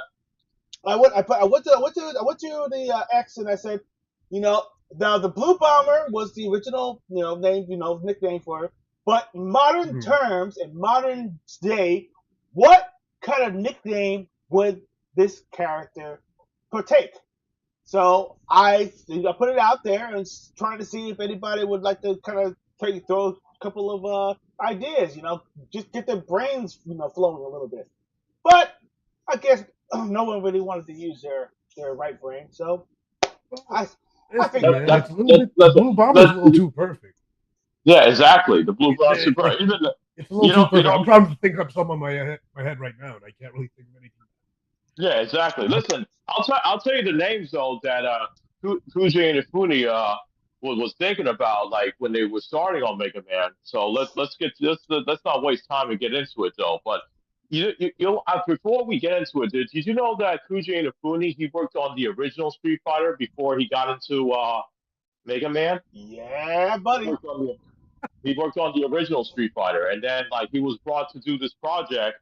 I went to the X and I said, the Blue Bomber was the original, name, nickname for it. But modern terms and modern day, what kind of nickname would this character partake? So I put it out there and trying to see if anybody would like to kind of throw a couple of ideas, just get their brains, flowing a little bit. But I guess no one really wanted to use their right brain, so I think the Blue Bomber's a little too perfect. Yeah, exactly. The Blue Bomber's super. It's a little too perfect. I'm trying to think of some on my head right now, and I can't really think of anything. Yeah, exactly. Listen, I'll tell you the names though that Kuji and Ifune was thinking about, like when they were starting on Mega Man. So let's not waste time and get into it though. But before we get into it, did you know that Kuji and Ifune, he worked on the original Street Fighter before he got into Mega Man? Yeah, buddy. He worked on the original Street Fighter, and then like he was brought to do this project,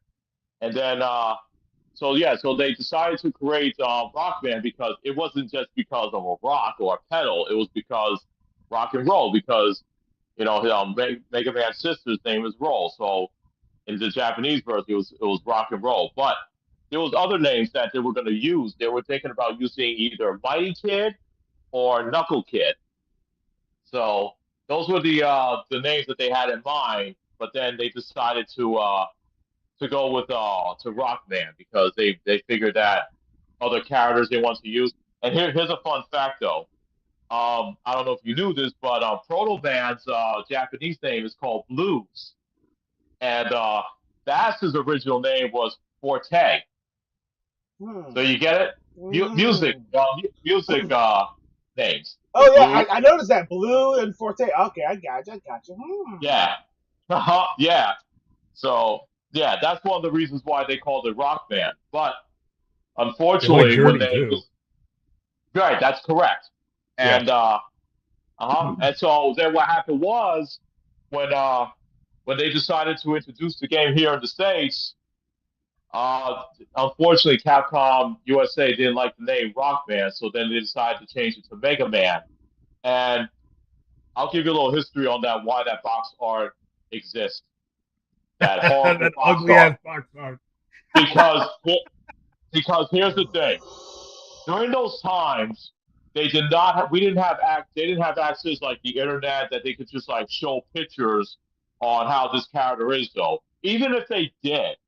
and then so they decided to create Rockman because it wasn't just because of a rock or a pedal. It was because rock and roll. Because Mega Man's sister's name is Roll. So in the Japanese version, it was rock and roll. But there was other names that they were going to use. They were thinking about using either Mighty Kid or Knuckle Kid. So those were the names that they had in mind. But then they decided to go with to Rockman because they figured that other characters they want to use. And here's a fun fact though. I don't know if you knew this, but Proto Man's Japanese name is called Blues, and Bass's original name was Forte. So you get it? Music names. Oh yeah, I noticed that Blue and Forte. Okay, I got you. Yeah, yeah. So yeah, that's one of the reasons why they called it Rock Band. But unfortunately, right, that's correct. And and so then what happened was when they decided to introduce the game here in the States, unfortunately Capcom USA didn't like the name Rock Band, so then they decided to change it to Mega Man. And I'll give you a little history on that, why that box art exists. That horrible that ugly ass box art. Because here's the thing. During those times, they didn't have access like the internet that they could just like show pictures on how this character is though. Even if they did,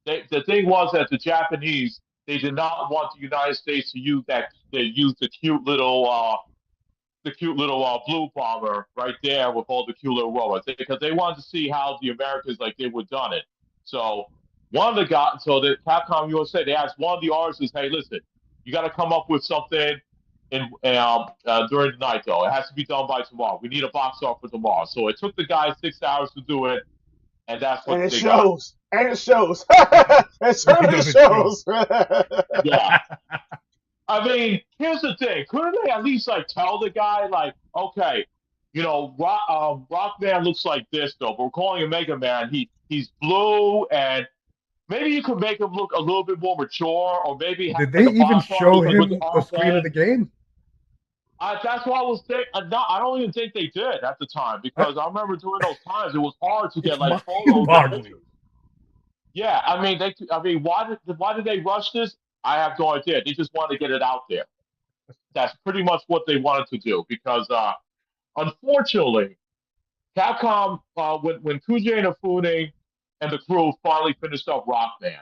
the thing was that the Japanese, they did not want the United States to use that. They used the cute little Blue Bomber right there with all the cute little robots because they wanted to see how the Americans like they would done it. So the Capcom USA, they asked one of the artists, "Hey, listen, you got to come up with something during the night though. It has to be done by tomorrow. We need a box art for tomorrow." So it took the guy 6 hours to do it, and that's And what it they got. shows. And it shows. It certainly doesn't shows. Yeah. I mean, here's the thing. Couldn't they at least like tell the guy like, okay, Rockman looks like this though, but we're calling him Mega Man. He's blue, and maybe you could make him look a little bit more mature, or maybe have Did they like a even boss show like with the him a arm screen of band. the game? That's what I was thinking. No, I don't even think they did at the time That, because I remember during those times it was hard to it's get like photos and mind-boggling. pictures. Yeah, I mean, why did they rush this? I have no idea. They just wanted to get it out there. That's pretty much what they wanted to do because, unfortunately, Capcom when Kujay Inafune and the crew finally finished up Rockman,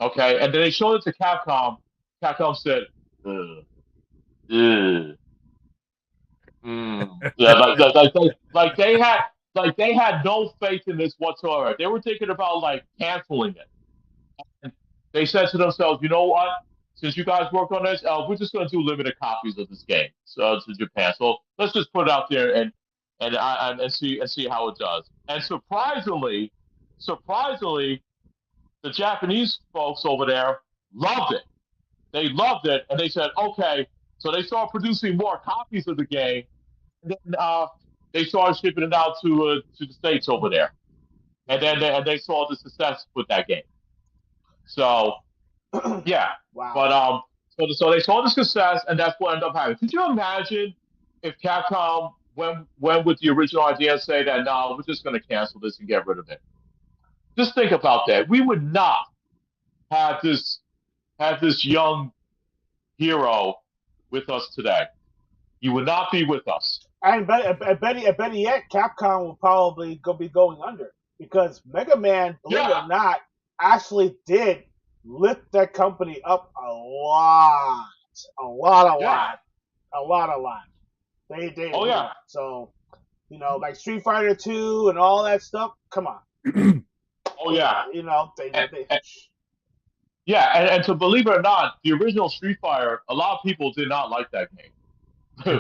okay, and then they showed it to Capcom. Capcom said, ugh, ugh, yeah, like they had no faith in this whatsoever. They were thinking about like canceling it. They said to themselves, you know what? Since you guys worked on this, we're just going to do limited copies of this game to Japan. So let's just put it out there and see how it does. And surprisingly, the Japanese folks over there loved it. They loved it, and they said, okay. So they started producing more copies of the game, and then they started shipping it out to the states over there. And then they saw the success with that game. So yeah, Wow. but so they saw the success, and that's what ended up happening. Could you imagine if Capcom went with the original idea and say that no, we're just going to cancel this and get rid of it? Just think about that. We would not have this young hero with us today. He would not be with us. And better yet, Capcom will probably be going under because Mega Man, believe it Yeah, or not, actually did lift that company up a lot, a lot, a yeah, lot, a lot, a lot. They oh really, yeah, so like Street Fighter 2 and all that stuff. Come on, oh yeah. And, they and, yeah, and to believe it or not, the original Street Fighter, a lot of people did not like that game.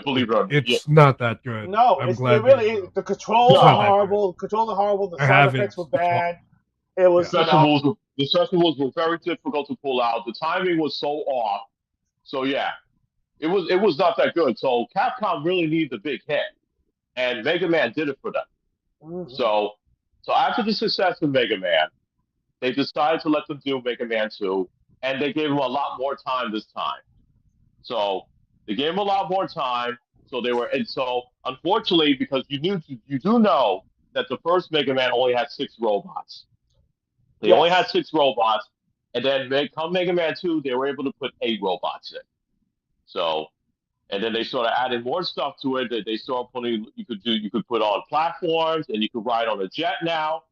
Believe it or not. Yeah. It's not that good. no, I'm it glad really is. The controls it's are not No. that good. horrible. The controls are horrible. The I sound have effects it. were bad. It was, Yeah. The special were very difficult to pull out. The timing was so off. So yeah, it was not that good. So Capcom really needs a big hit, and Mega Man did it for them. mhm. So after the success of Mega Man, they decided to let them do Mega Man 2, and they gave them a lot more time this time. So they gave them a lot more time. And so unfortunately, because you do know that the first Mega Man only had 6 robots. They only had Yes. 6 robots, and then come Mega Man 2, they were able to put 8 robots in. So, and then they started adding more stuff to it. They started putting you could put on platforms, and you could ride on a jet now.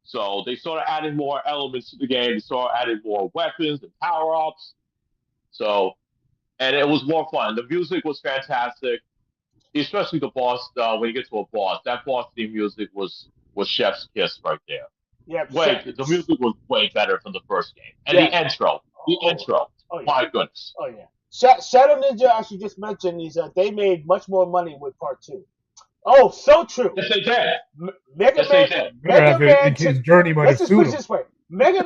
So they started adding more elements to the game. They started adding more weapons and power ups. So, and it was more fun. The music was fantastic, especially the boss. When you get to a boss, that boss theme music was Chef's Kiss right there. Yeah. The music was way better from the first game, and Yeah. the Oh. intro, Oh yeah. my goodness, Oh yeah. Shadow Ninja actually just mentioned they made much more money with Part 2. Oh, so true. yes they did, Mega yes they Man, did. Better Mega have it. Man 2. His journey might Let's have just put suited it him. this way: Mega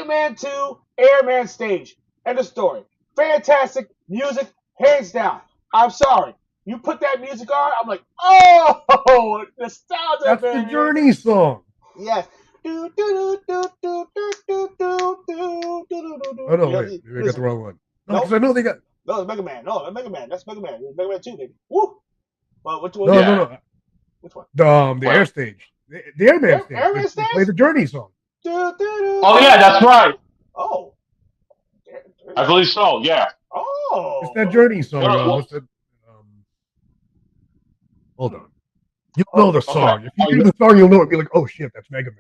Man 2, Airman stage, end of story. Fantastic music, hands down. I'm sorry, you put that music on, I'm like, oh, nostalgia, That's the baby. Journey song. Yes. Do, do, do, do, do, do, do, do, do, do, Oh no, do. wait, maybe I got the wrong one. No, Nope. because I know they got No, it's Mega Man. No, that's Mega Man. That's Mega Man. It's Mega Man 2, baby. Woo! But which one? no, Yeah. no. Which one? The What? air stage, the airman stage. Airman They stage? play the Journey song. Oh yeah, that's right. Oh. I believe so. Yeah. Oh. It's that Journey song. What's that? Hold on. You know the song. If you hear the song, you'll know it. Be like, oh shit, that's Mega Man.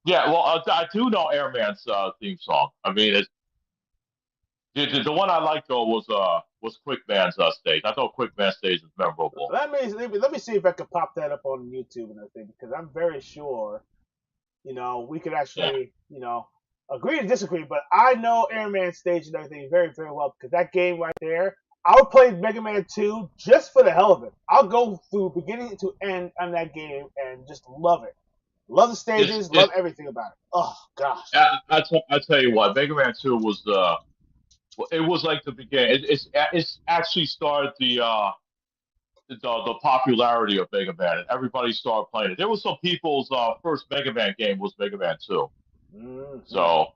Yeah. Well, I do know Airman's theme song. I mean, the one I liked though was Quickman's stage. I thought Quickman's stage was memorable. Let me see if I can pop that up on YouTube and everything because I'm very sure, we could actually, agree to disagree. But I know Airman stage and everything very, very well because that game right there, I would play Mega Man 2 just for the hell of it. I'll go through beginning to end on that game and just love it. Love the stages, This love everything about it. Oh gosh. I tell you what, Mega Man 2 was it was like the beginning. It's actually started the popularity of Mega Man, and everybody started playing it. There was some people's first Mega Man game was Mega Man 2. Mm-hmm. So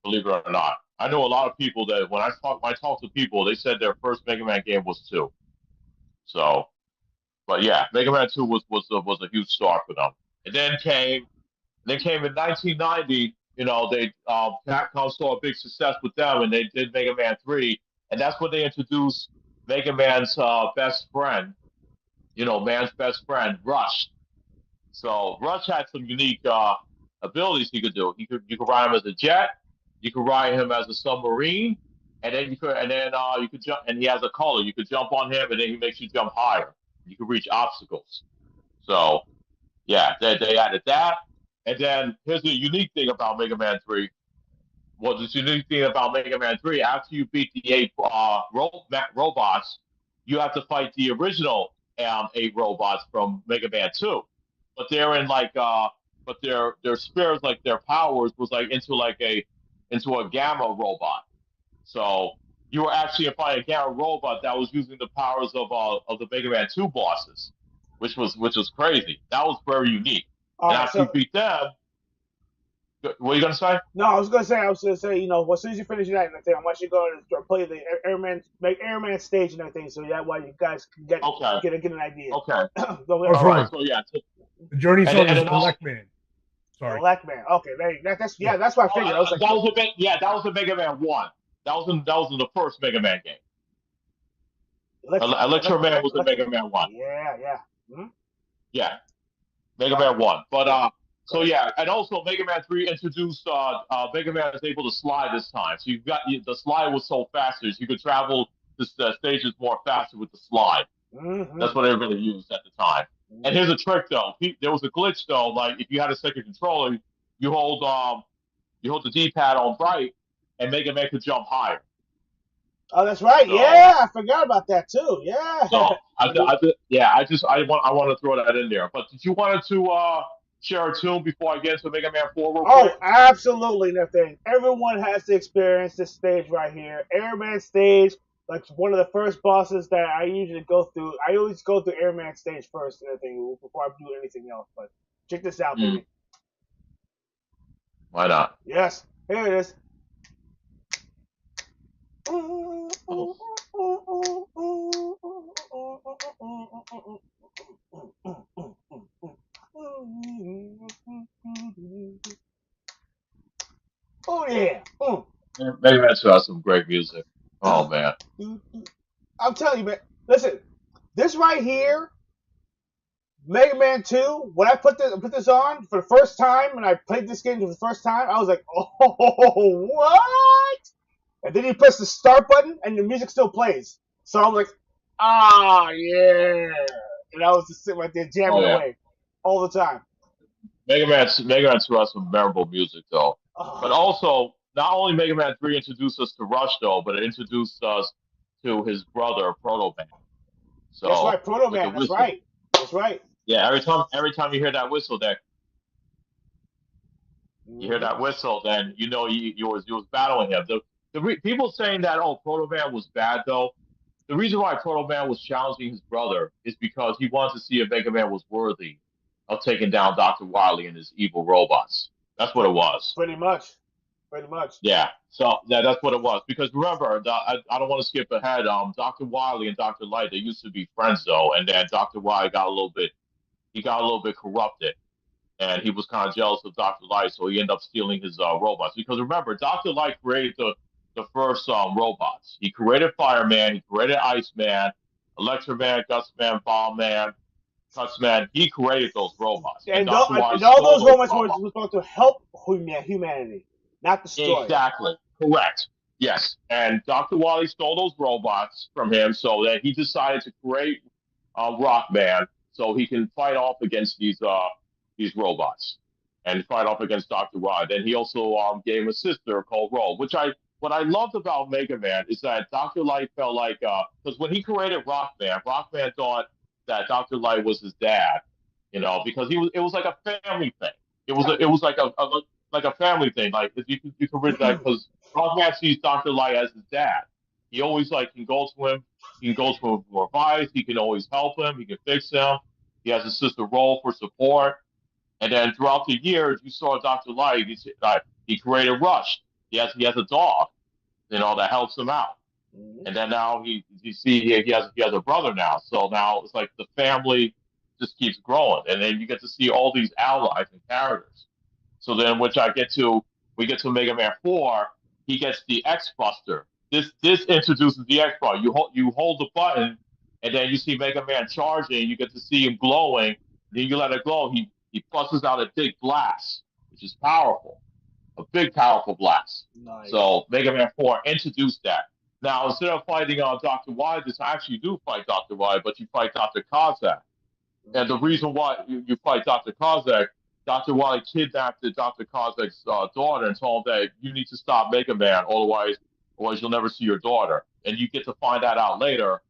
believe it or not, I know a lot of people that when I talk to people, they said their first Mega Man game was 2. So, but yeah, Mega Man 2 was a huge start for them. And then came in 1990. You know, they Capcom saw a big success with them, and they did Mega Man 3, and that's when they introduced Mega Man's best friend. You know, man's best friend, Rush. So Rush had some unique abilities he could do. You could ride him as a jet, you could ride him as a submarine, and then you could jump. And he has a color. You could jump on him, and then he makes you jump higher. You could reach obstacles. So yeah, they added that. And then here's the unique thing about Mega Man 3. Well, the unique thing about Mega Man 3, after you beat the eight robots, you have to fight the original eight robots from Mega Man 2. But they're in like, but their spirits, like their powers, was like into a gamma robot. So you were actually fighting a gamma robot that was using the powers of the Mega Man 2 bosses, which was crazy. That was very unique. All And right, after you so beat them, what are you gonna say? no, I was gonna say, as soon as you finish that and everything, I'm actually going to play the Airman stage and everything, so that way you guys can Okay, get an idea. okay. Go Oh, All hold right. on. So yeah. The journey And song and is then also, Elect Man. Sorry. Elect Man. Okay, Yeah. that's what I figured. I was like, that was that was a Mega Man 1. That was in the first Mega Man game. Electro Man was in Mega Man 1. yeah, yeah. Mm-hmm. Yeah, Mega All right. Man 1. But Go so ahead. yeah, and also Mega Man 3 introduced Mega Man is able to slide this time. So the slide was so faster, so you could travel the stages more faster with the slide. Mm-hmm. That's what everybody used at the time. And here's a trick though. There was a glitch though. Like if you had a second controller, you hold you hold the D-pad on right, and Mega Man could jump higher. Oh, that's right. So, Yeah, I forgot about that too. Yeah. so yeah, I want to throw that in there. But did you want to share a tune before I get into Mega Man 4 real Oh, quick? absolutely nothing. Everyone has to experience this stage right here. Airman stage, like one of the first bosses that I usually go through. I always go through Airman stage first and everything before I do anything else. But check this out, Mm, baby. why not? Yes, here it is. Oh, Oh yeah. Mega Man 2 has some great music. Oh man. I'm telling you, man. Listen, this right here, Mega Man 2. When I put this on for the first time, and I played this game for the first time, I was like, oh, what? And then you press the start button, and the music still plays. So I was like, ah, yeah. And I was just sitting right there Oh jamming yeah. away all the time. Mega Man 2 has some memorable music though. But Oh, also, not only Mega Man 3 introduced us to Rush though, but it introduced us to his brother Proto Man. that's So right, Proto with the Man. That's whistle. right. That's right. Yeah, every time you hear that whistle, you hear Hmm. that whistle, then you know you was battling him. People saying that Proto Man was bad though. The reason why Proto Man was challenging his brother is because he wanted to see if Mega Man was worthy of taking down Dr. Wily and his evil robots. That's what it was. Pretty much. Pretty much. Yeah. So that's what it was. Because remember, I don't want to skip ahead. Dr. Wily and Dr. Light, they used to be friends though, and then Dr. Wily got a little bit corrupted, and he was kind of jealous of Dr. Light, so he ended up stealing his robots. Because remember, Dr. Light created the first robots. He created Fireman, he created Iceman, Electroman, Gustman, Bombman, Cutsman. He created those robots, and Dr. Wily And all stole those those robots robots. were supposed to help humanity, not destroy it. Exactly. Correct. Yes. And Dr. Wily stole those robots from him so that he decided to create Rockman so he can fight off against these robots and fight off against Dr. Wily. Then he also gave him a sister called Ro, which I what I loved about Mega Man is that Dr. Light felt like because when he created Rockman, Rockman thought that Dr. Light was his dad, because it was like a family thing. it was like a family thing. Like you can read that because Rockman sees Doctor Light as his dad. He always like can go to him. He can go to him for advice. He can always help him. He can fix him. He has a sister role for support. And then throughout the years, you saw Doctor Light. He created Rush. He has a dog, that helps him out. And then now you see he has a brother now. So now it's like the family just keeps growing, and then you get to see all these allies and characters. So then, we get to Mega Man 4. He gets the X Buster. This introduces the X Buster. You hold the button, and then you see Mega Man charging. You get to see him glowing. Then you let it glow. He busts out a big blast, which is powerful, a big powerful blast. Nice. So Mega Man 4 introduced that. Now instead of fighting Dr. Wily, this actually you do fight Dr. Wily, but you fight Dr. Kozak. And the reason why you fight Dr. Kozak, Dr. Wily kidnapped Dr. Kozak's daughter and told him that you need to stop Mega Man, otherwise you'll never see your daughter. And you get to find that out later.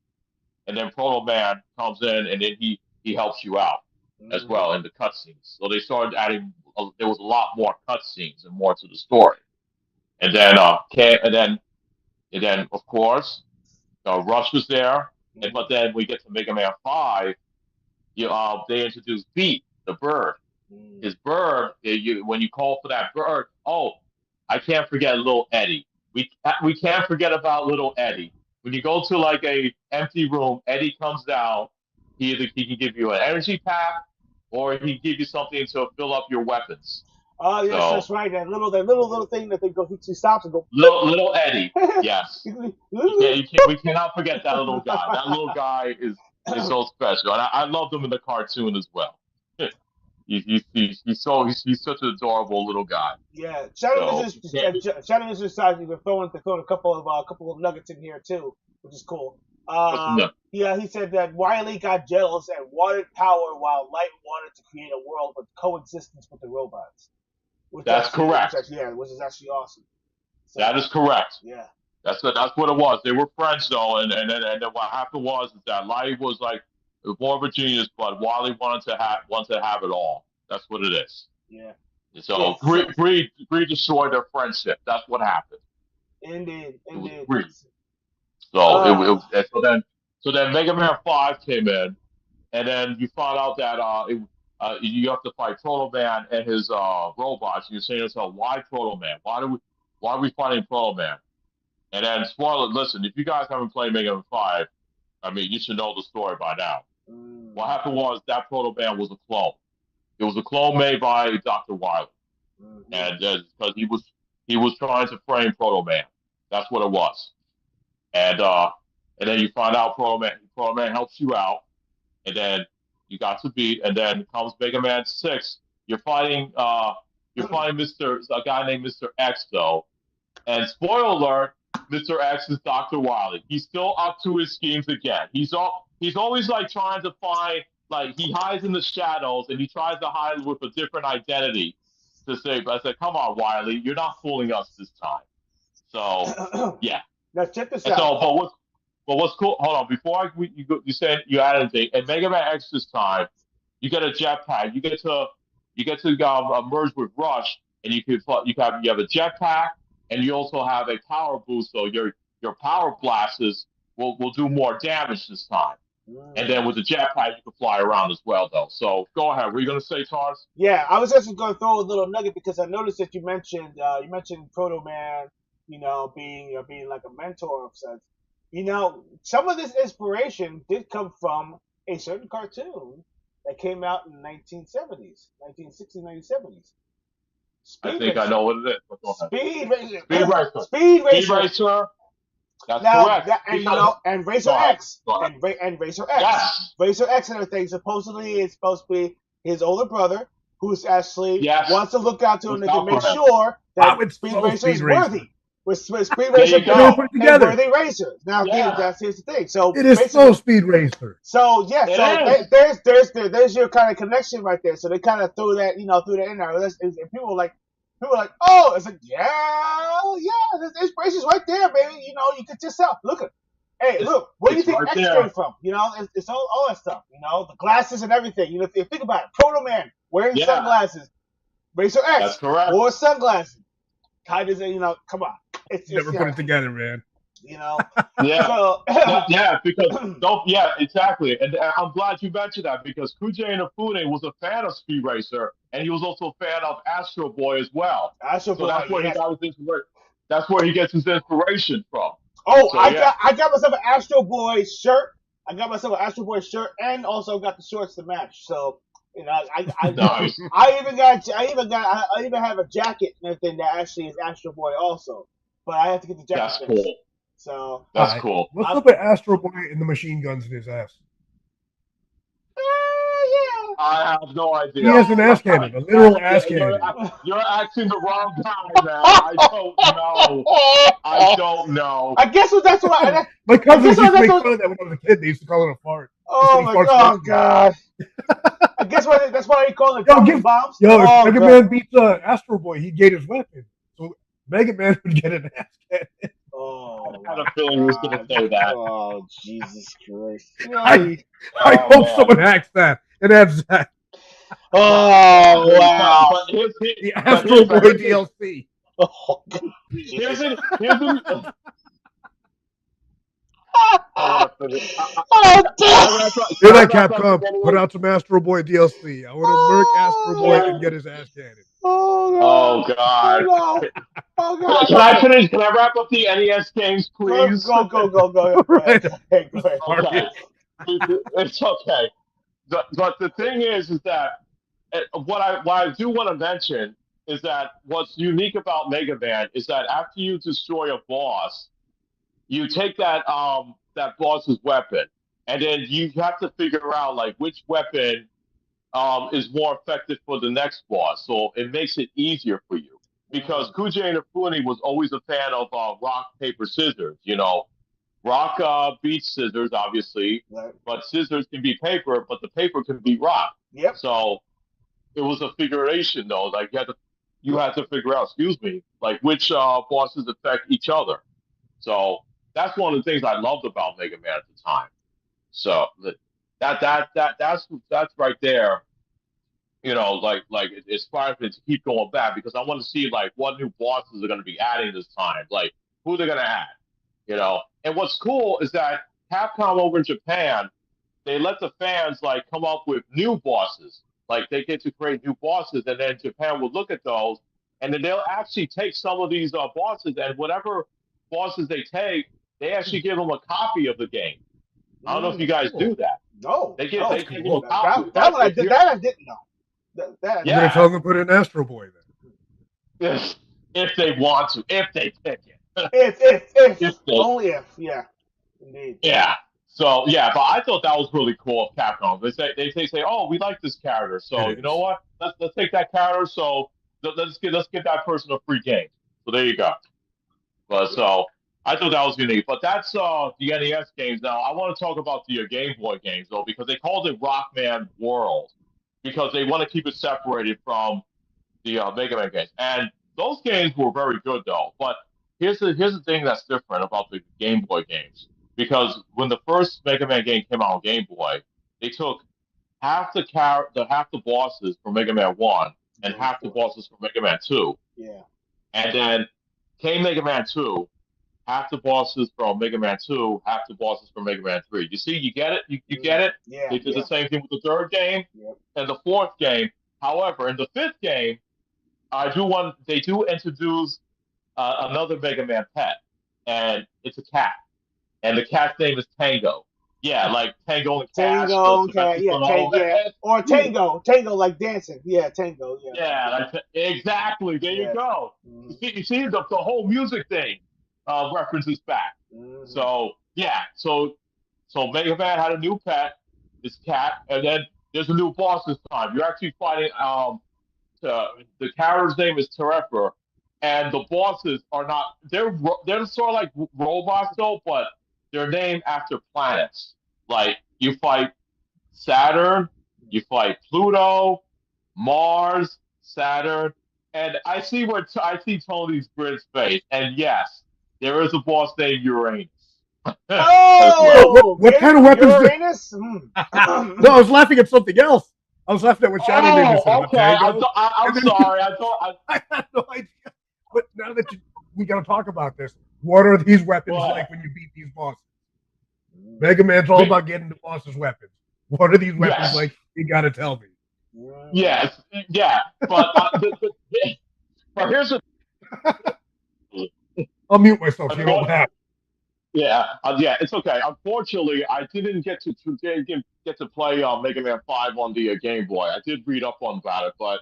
And then Proto Man comes in, and then he helps you out as well in the cutscenes. So they started adding. There was a lot more cutscenes and more to the story. And then of course, Rush was there. But then we get to Mega Man 5. They introduced Beat, the bird. His bird, when you call for that bird, I can't forget little Eddie. We can't forget about little Eddie. When you go to like a empty room, Eddie comes down. He can give you an energy pack, or he can give you something to fill up your weapons. Oh yes, So, that's right. That little thing that they go. He stops and go. Little Eddie, yes. We cannot forget that little guy. That little guy is so special, and I loved him in the cartoon as well. He's such an adorable little guy. Yeah, Shadow Ninja decided to throw a couple of nuggets in here too, which is cool. Yeah, he said that Wily got jealous and wanted power, while Light wanted to create a world with coexistence with the robots. That's correct. Which is actually awesome. So, that is correct. Yeah. That's what it was. They were friends though, and then what happened was that Light was like more of a genius, but Wily wanted to have it all. That's what it is. Yeah. So Greed destroyed their friendship. That's what happened. Indeed. It was Greed. So then Mega Man 5 came in, and then you found out that you have to fight Proto Man and his robots. You're saying to yourself, why Proto Man? Why are we fighting Proto Man? And then spoiler, listen, if you guys haven't played Mega Man 5, I mean, you should know the story by now. What happened was that Proto Man was a clone. It was a clone made by Dr. Wily. And because he was trying to frame Proto Man. That's what it was. And then you find out Proto Man helps you out, and then you got to beat, and then comes Mega Man 6. You're fighting a guy named Mr. X though. And spoiler alert, Mr. X is Dr. Wily. He's still up to his schemes again. He's always like trying to find, like, he hides in the shadows and he tries to hide with a different identity to say, but I said, come on, Wily, you're not fooling us this time. So yeah. Now check this out. So, but what's cool? Hold on, before you said you added anything. In Mega Man X this time, you get a jetpack. You get to merge with Rush, and you have a jetpack, and you also have a power boost. So your power blasters will do more damage this time. And then with the jetpack, you can fly around as well, though. So go ahead. Were you going to say, Tars? Yeah, I was actually going to throw a little nugget because I noticed that you mentioned Proto Man, being like a mentor of such. Some of this inspiration did come from a certain cartoon that came out in the 1970s, 1960s, 1970s. I think I know what it is. Speed Racer. Speed Racer. That's correct. And Racer X. And Racer X. Yes. Racer X and everything. Supposedly it's supposed to be his older brother who's actually wants to look out to him to make sure that Speed Racer is worthy. With Speed Racer and worthy racers. Now here's the thing. So it is so Speed Racer. So there's your kind of connection right there. So they kind of threw that in there. And people were like, oh, it's like, there's inspiration's right there, baby. You could just tell. Look, where do you think X came from? It's all that stuff. The glasses and everything. If you think about it, Proto Man wearing sunglasses. Racer X. That's correct. Or sunglasses. Kind of, come on. It's Never put it together, man. Yeah. So, Because exactly, and I'm glad you mentioned that because Kujay Inafune was a fan of Speed Racer, and he was also a fan of Astro Boy as well. Astro So Boy, that's where yes. he got his inspiration. That's where he gets his inspiration from. Oh, So, I got myself an Astro Boy shirt. I got myself an Astro Boy shirt, and also got the shorts to match. So, Nice. I even have a jacket and everything that actually is Astro Boy also. But I have to get the jacket. That's fixed. cool. So That's cool. What's up with Astro Boy and the machine guns in his ass? yeah. I have no idea. He has an ass cannon, a literal ass cannon. You're asking the wrong guy, man. I don't know. I guess that's what My cousins used to make fun of that when I was a kid. They used to call it a fart. Oh my god! I guess that's why they call it bombs. If Mega Man beats Astro Boy, he'd get his weapon. So Mega Man would get an ass cannon. I had a feeling he was going to say that. Oh, Jesus Christ. I hope someone hacks that and adds that. Oh, wow. But the Astro Boy DLC. Oh, here's it. Hear that, Capcom? Put out some Astro Boy DLC. I want to murk Astro Boy and get his ass cannon. Oh God! Oh God! Can I finish? Can I wrap up the NES games, please? Go. Right. Go ahead. Okay. It's okay. But the thing is that what I do want to mention is that what's unique about Mega Man is that after you destroy a boss, you take that boss's weapon, and then you have to figure out like which weapon is more effective for the next boss. So it makes it easier for you. Because Kujay Inafune was always a fan of rock, paper, scissors. Rock beats scissors, obviously, but scissors can be paper, but the paper can be rock. Yep. So it was a figuration, though. Like you had to figure out, like which bosses affect each other. So that's one of the things I loved about Mega Man at the time. So that's right there. Like it inspires me to keep going back because I want to see like what new bosses are going to be adding this time. Like who they're going to add. And what's cool is that Capcom over in Japan, they let the fans like come up with new bosses. Like they get to create new bosses, and then Japan will look at those, and then they'll actually take some of these bosses, and whatever bosses they take, they actually give them a copy of the game. I don't know if you guys do that. No, they give them a copy. That I didn't know. You're gonna tell them to put in Astro Boy then. If they want to, if they pick it. If only if, yeah, indeed. Yeah. So yeah, but I thought that was really cool of Capcom. They say, oh, we like this character, so you know what? Let's take that character. So let's give that person a free game. So there you go. But so I thought that was unique. But that's the NES games. Now I want to talk about the Game Boy games though, because they called it Rockman World because they want to keep it separated from the Mega Man games. And those games were very good though. But here's the thing that's different about the Game Boy games. Because when the first Mega Man game came out on Game Boy, they took half the bosses from Mega Man 1 and half the bosses from Mega Man 2. Yeah. And then came Mega Man 2, half the bosses from Mega Man 2, half the bosses from Mega Man 3. You see, you get it? You get it? Yeah. They did the same thing with the third game and the fourth game. However, in the fifth game, they do introduce another Mega Man pet, and it's a cat. And the cat's name is Tango. Yeah, like Tango and Cash. Tango, or Tango like dancing. Yeah, Tango. Yeah. Yeah, exactly. There you go. You see the whole music thing references back. So yeah, so Mega Man had a new pet, this cat, and then there's a new boss this time. You're actually fighting. The character's name is Treble, and the bosses are not. They're sort of like robots though, but they're named after planets. Like you fight Saturn, you fight Pluto, Mars, Saturn, and I see Tony's Grid's face, and yes, there is a boss named Uranus. Oh, what kind of weapons? Uranus? No, I was laughing at something else. I was left there with Shadow Ninja Oh, Cinema okay. Tango. I'm sorry. I thought. I had no idea. But now that we got to talk about this, what are these weapons What? like when you beat these bosses? Mega Man's all about getting the boss's weapons. What are these weapons Yes. like? You got to tell me. Yes. Yeah. But but here's the. I'll mute myself so you don't laugh. Yeah, it's okay. Unfortunately, I didn't get to play Mega Man 5 on the Game Boy. I did read up on about it, but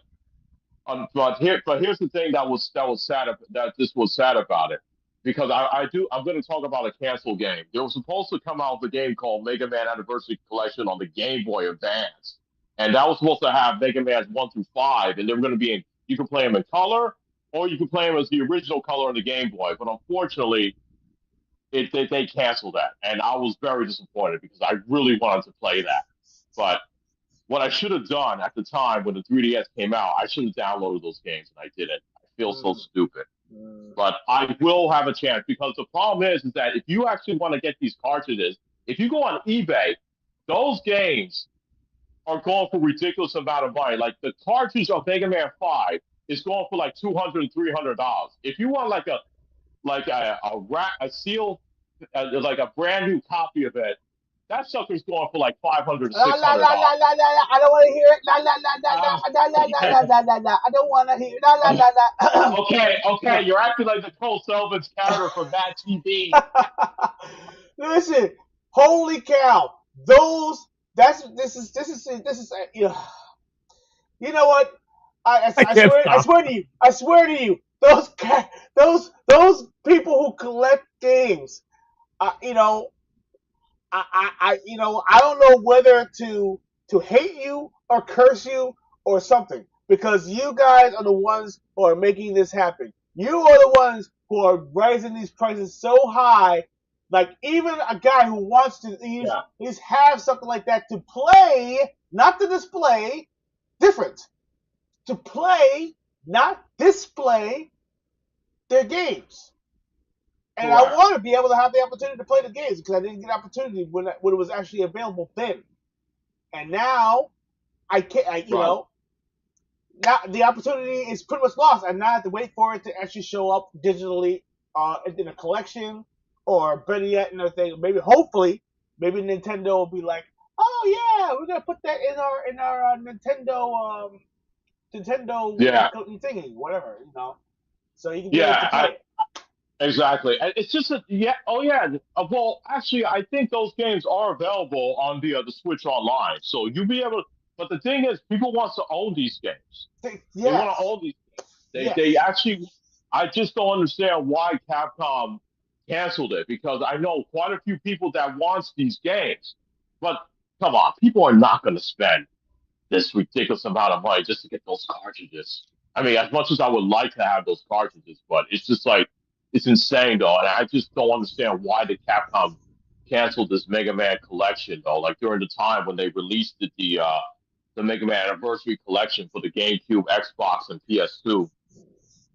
here's the thing that was sad that this was sad about it because I'm going to talk about a canceled game. There was supposed to come out a game called Mega Man Anniversary Collection on the Game Boy Advance, and that was supposed to have Mega Man's 1 through 5, and they were going to be in. You can play them in color, or you can play them as the original color on the Game Boy. But unfortunately, they canceled that, and I was very disappointed because I really wanted to play that. But what I should have done at the time when the 3DS came out, I should have downloaded those games, and I didn't. I feel so stupid. But I will have a chance because the problem is that if you actually want to get these cartridges, if you go on eBay, those games are going for ridiculous amount of money. Like the cartridge of Mega Man 5 is going for like $200, $300. If you want like a seal, like a brand new copy of it, that sucker's going for like $500 to La la $600. la la la la la. I don't want to hear it. La la la la la la la la la la la. I don't want to hear it. La la la la. Okay, you're acting like the Cole Selvins character from Mad TV. Listen, holy cow! Those. This is. You know what? I swear to you. I swear to you. Those people who collect games. You know. I don't know whether to hate you or curse you or something because you guys are the ones who are making this happen. You are the ones who are raising these prices so high. Like even a guy who wants to he's have something like that to play, not to display, different. To play, not display their games. And I want to be able to have the opportunity to play the games because I didn't get opportunity when it was actually available then. And now I can't. Now the opportunity is pretty much lost. And now I have to wait for it to actually show up digitally in a collection, or better yet, in a thing. Maybe, hopefully, maybe Nintendo will be like, "Oh yeah, we're gonna put that in our Nintendo thingy, whatever, so you can get it to play it." Exactly. It's just well, actually, I think those games are available on the Switch Online, so you'll be able. But the thing is, people want to own these games. They want to own these. They actually. I just don't understand why Capcom canceled it because I know quite a few people that wants these games, but come on, people are not going to spend this ridiculous amount of money just to get those cartridges. I mean, as much as I would like to have those cartridges, but it's just like it's insane though, and I just don't understand why the Capcom canceled this Mega Man collection though. Like during the time when they released the Mega Man Anniversary Collection for the GameCube, Xbox, and PS2.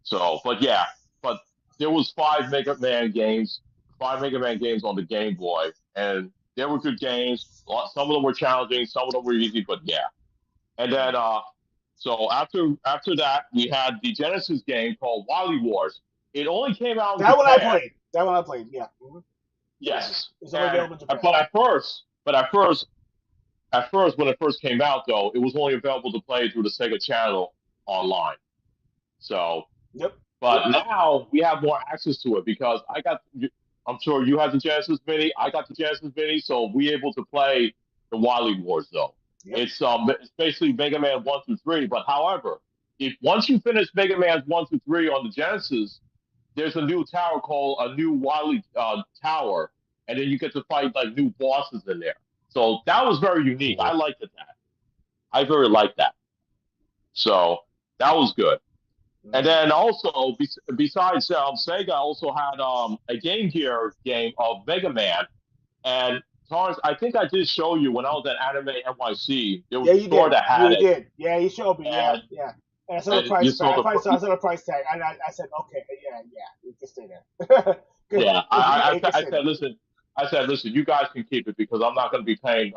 So, but there was five Mega Man games on the Game Boy, and they were good games. Some of them were challenging, some of them were easy, but yeah. And then, so after that, we had the Genesis game called Wily Wars. It only came out in That one I Japan. played. That one I played. Yeah. Mm-hmm. Yes. It's only available in Japan. At first, when it first came out, though, it was only available to play through the Sega Channel online. So, but now we have more access to it because I'm sure you had the Genesis Mini. I got the Genesis Mini, so we able to play the Wily Wars though. It's basically Mega Man 1 through 3. But however, if once you finish Mega Man 1 through 3 on the Genesis, there's a new tower called a new Wily Tower, and then you get to fight like new bosses in there. So that was very unique. I liked that. I very liked that. So that was good. And then also, besides Sega, also had a Game Gear game of Mega Man. And Torrance, I think I did show you when I was at Anime NYC. There was a store that had it. You did. Yeah, you showed me. And I saw the price tag. I saw the price tag, and I said, okay, you can stay there. I said, listen, you guys can keep it because I'm not going to be paying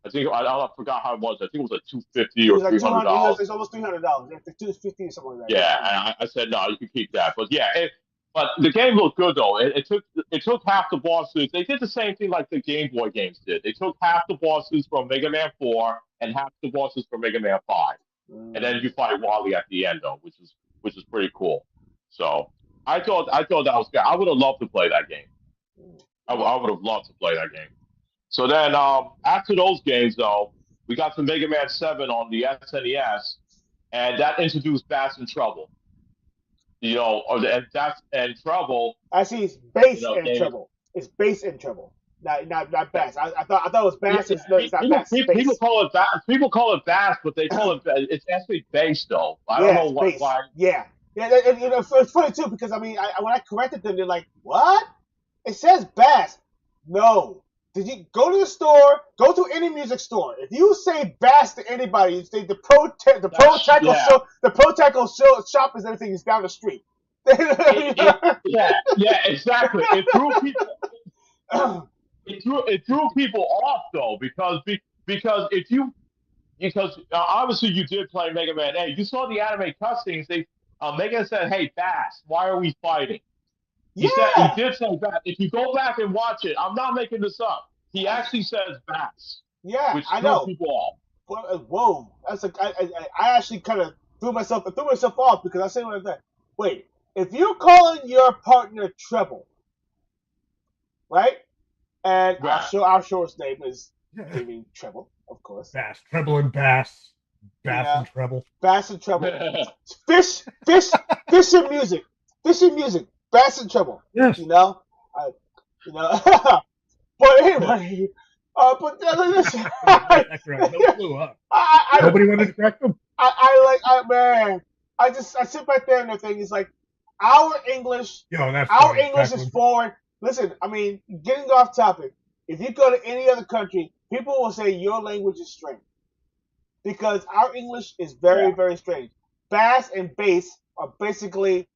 I think I forgot how much. I think it was like $250 It or was like $300. It's almost $300. It's like $250 or something like that. Yeah, and I said no, you can keep that. But yeah, but the game looked good though. It took half the bosses. They did the same thing like the Game Boy games did. They took half the bosses from Mega Man 4 and half the bosses from Mega Man 5, and then you fight Wily at the end though, which is pretty cool. So I thought that was good. I would have loved to play that game. I would have loved to play that game. So then after those games though, we got to Mega Man 7 on the SNES, and that introduced Bass and Trouble. And that's and Treble. Actually, it's bass and They, treble. It's bass and treble. Not bass. I thought it was yeah, bass. It's not bass. It's people bass. call it bass. People call it bass, but they call it it's actually bass though. I don't Yeah, know it's bass. why. Yeah. Yeah, and, it's funny too because I mean, when I corrected them, they're like, "What? It says bass." No. Did you go to the store? Go to any music store. If you say bass to anybody, you say the pro tackle shop is everything is down the street. Yeah, exactly. It threw people off though because if you because obviously you did play Mega Man 8. You saw the anime cutscenes. Mega Man said, "Hey, Bass, why are we fighting?" He Yeah, did say Bass. If you go back and watch it, I'm not making this up. He actually says Bass, yeah, which I threw know. people off. Whoa, that's like I actually kind of threw myself off because I said what I said. Wait, if you're calling your partner Treble, right? And Right. our show's name is Gaming Treble, of course. Bass, treble and bass, bass Yeah. and treble. Bass and Treble. Fish and music. Fish and music. Bass and Treble. Yes. You know? But anyway, but listen, That's right. No clue, huh? Nobody wanted to correct them. man, I sit back there and the thing is like, our English Yo, that's Our funny. English is forward. Listen, I mean, getting off topic. If you go to any other country, people will say your language is strange because our English is very, very strange. Bass and bass are basically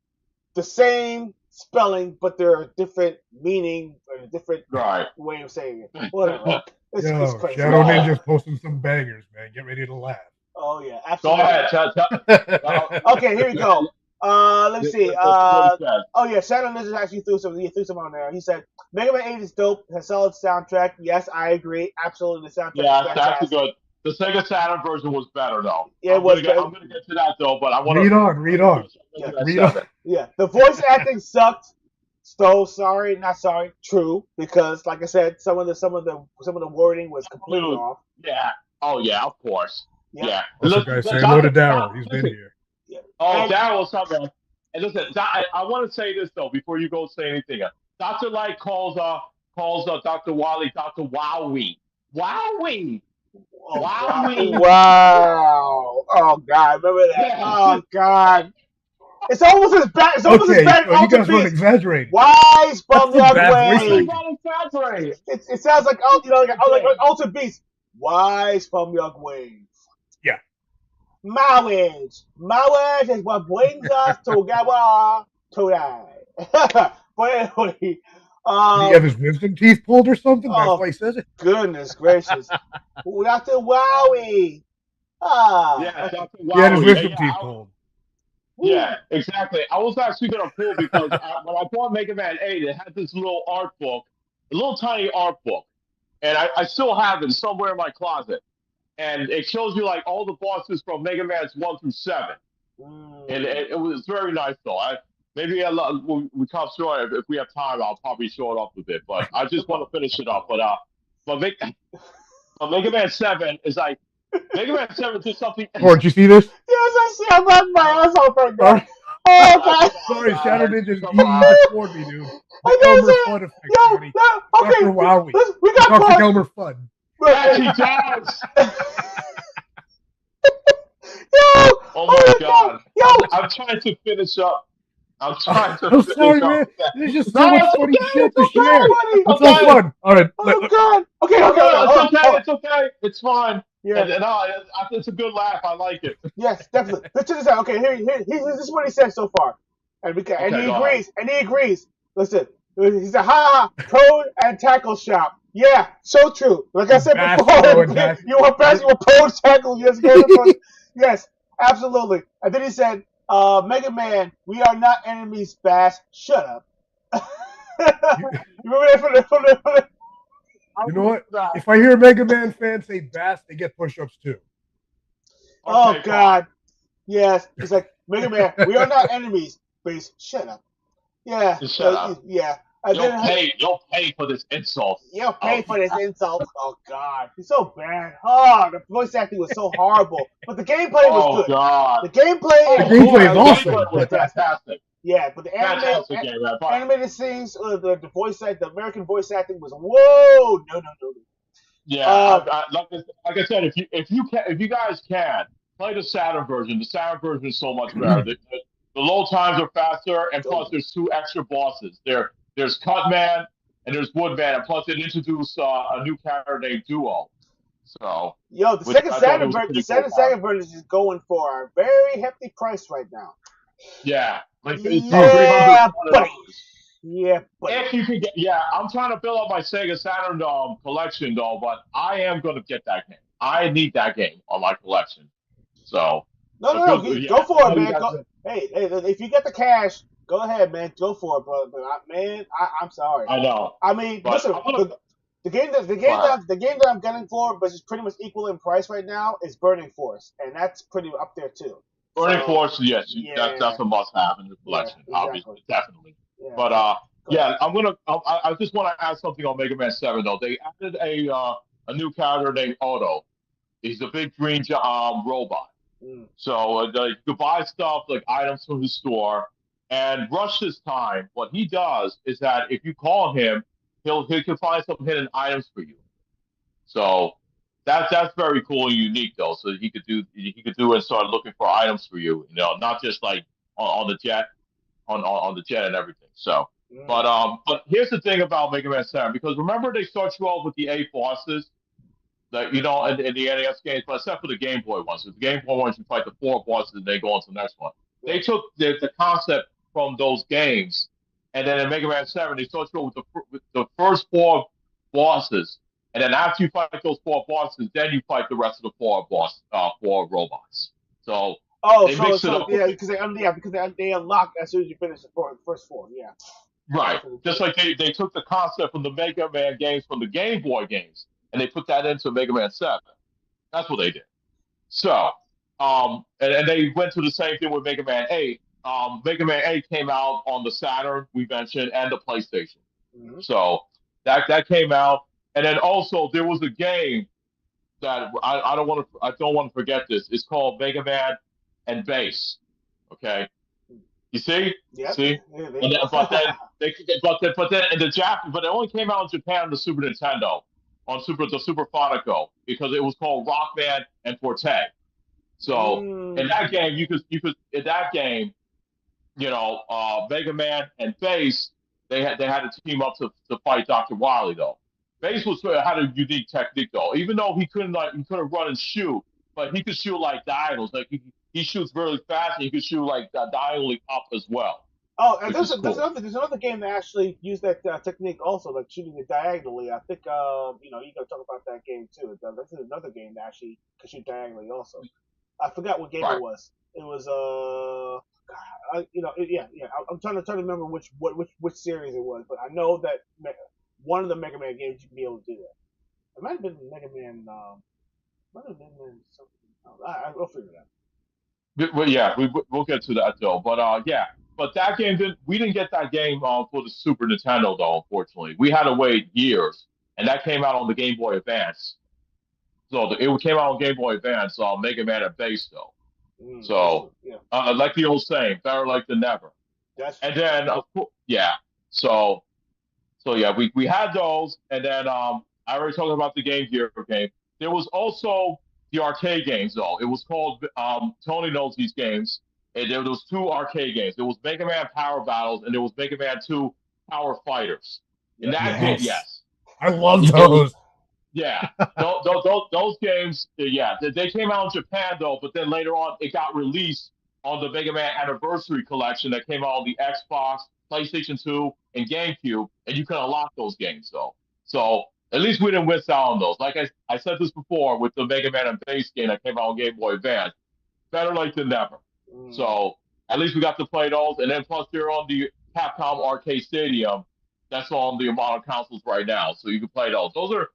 the same spelling, but they're a different meaning or a different Right. way of saying it. Whatever. It's Yo, crazy. Shadow Ninja's posting some bangers, man. Get ready to laugh. Oh yeah, Go absolutely. ahead. Okay, here we go. Let's see. Oh yeah, Shadow Ninja actually threw some on there. He said Mega Man 8 is dope, has solid soundtrack. Yes, I agree. Absolutely, the soundtrack Yeah, is that's fantastic. good. The Sega Saturn version was better though. Yeah, I'm gonna get to that though, but I want to read on. Yeah, the voice acting sucked. So sorry, not sorry. True, because like I said, some of the wording was completely off. Yeah. Oh yeah, of course. Yeah. Also, guys, say hello to Daryl. He's been here. Yeah. Oh, Daryl's something. And listen, I want to say this though before you go say anything. Dr. Light calls Dr. Wily Dr. Wowie. Wowie. Wowie. Wow. Oh God, remember that? Yeah. Oh God. It's almost as bad. It's almost as bad as you guys weren't exaggerating. Wise from your way. Exaggerate. It sounds like like Ultra Beast. Wise from your ways. Yeah. Marriage is what brings us together today. But anyway, Did he have his wisdom teeth pulled or something? That's why he says it. Goodness gracious, Dr. Wowie. Yeah, Dr. Wowie. He had his wisdom teeth pulled. Yeah, exactly. I was actually gonna pull because when I bought Mega Man 8, it had this little art book, a little tiny art book, and I still have it somewhere in my closet. And it shows you like all the bosses from Mega Man's 1 through 7, and it was very nice though. Maybe we come short if we have time. I'll probably show it up a bit, but I just want to finish it up. But Mega Man 7 is like Mega Man 7 did something. Oh, did you see this? Yes, I see. I'm on my asshole right now. Oh God! Sorry, Shadow Ninja. You just floored me, dude. The Elmer Fudd effect, buddy. Okay, Dr. Wowie. We got Dr. Elmer Fudd. Yes, he does. Yo! Oh my God! Yo! I'm trying to finish up. I'm sorry, man. There's just so much funny shit to share. Funny. It's so fun. All right. Oh God! Okay. It's okay. It's fine. Yeah. It's a good laugh. I like it. Yes, definitely. Let's check this out. Okay, this is what he said so far, and he agrees. And he agrees. Listen, he said, "Ha! Code and tackle shop. Yeah, so true. Like I said Bash before, throw and tackle. you were bash, you were pose tackle. Yes, yes, absolutely. And then he said, "Mega Man, we are not enemies. Bash, shut up." You, You remember that from the you know what? If I hear a Mega Man fan say Bass, they get push-ups too. Oh Okay, fine. God, yes. He's like, "Mega Man, we are not enemies. Base, shut up." Yeah, Just shut up. yeah. And then You'll pay for this insult. you'll pay Oh, for this insult. Oh God, he's so bad. Oh, the voice acting was so horrible, but the gameplay was oh good. God. The gameplay The and Oh, gameplay is the awesome, gameplay was but fantastic. fantastic. Yeah, but the Fantastic game, man. But animated scenes, the voice act, the American voice acting was whoa, no. yeah, Uh, like I said, if you guys can play the Saturn version, the Saturn version is so much better. The load times are faster, and plus there's two extra bosses. There's Cutman and there's Woodman, and plus it introduced a new character named Duo. So, yo, the which second I thought it Saturn was a version, the pretty cool second character. Saturn version is going for a very hefty price right now. Yeah, like it's Hmm. Yeah, buddy. $300. Yeah, buddy. If you can get, yeah, I'm trying to build up my Sega Saturn collection though, but I am going to get that game. I need that game on my collection. So, No. because yeah, Go I for know it, you man. guys. Go. Hey, if you get the cash, go ahead, man. Go for it, brother. But I'm sorry. I know, I mean, but listen, I'm gonna. the game that I'm getting for, but it's pretty much equal in price right now, is Burning Force, and that's pretty up there too. Burning So Force, yes, yeah, that's a must-have in your yeah, collection, exactly. obviously, definitely. Yeah, But but go ahead. yeah, I just want to add something on Mega Man 7 though. They added a new character named Otto. He's a big green robot. Mm. So like, you buy stuff like items from his store, and rush this time. What he does is that if you call him, he can find some hidden items for you. So that's very cool and unique though. So he could do and start looking for items for you. You know, not just like on the jet on the jet and everything. So, Mm. but here's the thing about Mega Man 7 because remember they start you off with the eight bosses that you know in the NES games, but except for the Game Boy ones. So the Game Boy ones, you fight the four bosses, and they go on to the next one. Yeah. They took the concept from those games, and then in Mega Man 7, they start you with the first four bosses, and then after you fight those four bosses, then you fight the rest of the four robots. So Oh, they mix it up a yeah, bit. because they unlock as soon as you finish the first four. Yeah. Right. Just like they took the concept from the Mega Man games from the Game Boy games and they put that into Mega Man 7. That's what they did. So, and they went to the same thing with Mega Man 8. Mega Man 8 came out on the Saturn, we mentioned, and the PlayStation. Mm-hmm. So that came out. And then also there was a game that I don't want to forget this. It's called Mega Man and Bass. Okay. You see? Yep. See? Yeah, there And you then, go. but then in the Jap, but it only came out in Japan on the Super Nintendo, on the Super Fonico, because it was called Rockman and Forte. So in Mm. that game, you could in that game, you know, Mega Man and Bass, they had to team up to fight Dr. Wily though. Bass had a unique technique though. Even though he couldn't run and shoot, but he could shoot like diagonals. Like he shoots really fast and he could shoot like diagonally up as well, Oh, and which is cool. there's another game that actually used that technique also, like shooting it diagonally. I think you gotta talk about that game too. This is another game that actually can shoot diagonally also. I forgot what game it Right. was. It was yeah. I'm trying to remember which series it was, but I know that one of the Mega Man games you can be able to do that. It might have been Mega Man. Might have been something. I'll figure it out. Well, yeah, we'll get to that though. But yeah, but that game we didn't get that game for the Super Nintendo though. Unfortunately, we had to wait years, and that came out on the Game Boy Advance. So it came out on Game Boy Advance, Mega Man and Bass though. So Yeah, like the old saying, better late than never. that's And true. then yeah, so yeah, we had those, and then I already talked about the Game Gear game. There was also the arcade games though. It was called Tony knows these games. And there was two arcade games. There was Mega Man Power Battles, and there was Mega Man 2 Power Fighters. And Yep. that Yes. yes, I love it was those. yeah. Those games, yeah, they came out in Japan though, but then later on it got released on the Mega Man Anniversary Collection that came out on the Xbox, PlayStation 2, and GameCube, and you can unlock those games though. So At least we didn't miss out on those. Like I said this before with the Mega Man and Base game that came out on Game Boy Advance. Better late than never. So at least we got to play those, and then plus they're on the Capcom Arcade Stadium. That's on the modern consoles right now, so you can play those. Those are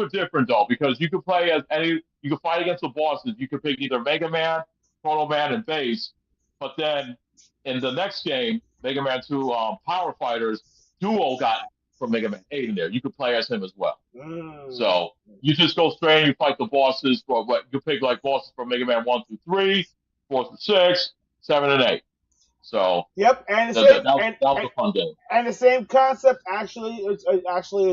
different though because you can play as any. You can fight against the bosses. You can pick either Mega Man, Proto Man, and Base. But then in the next game, Mega Man 2 Power Fighters, Duo got from Mega Man 8 in there. You could play as him as well. So you just go straight and you fight the bosses for what you pick like bosses from Mega Man 1 through 3, 4 through 6, 7, and 8. So yep, and that was a fun game. And the same concept actually is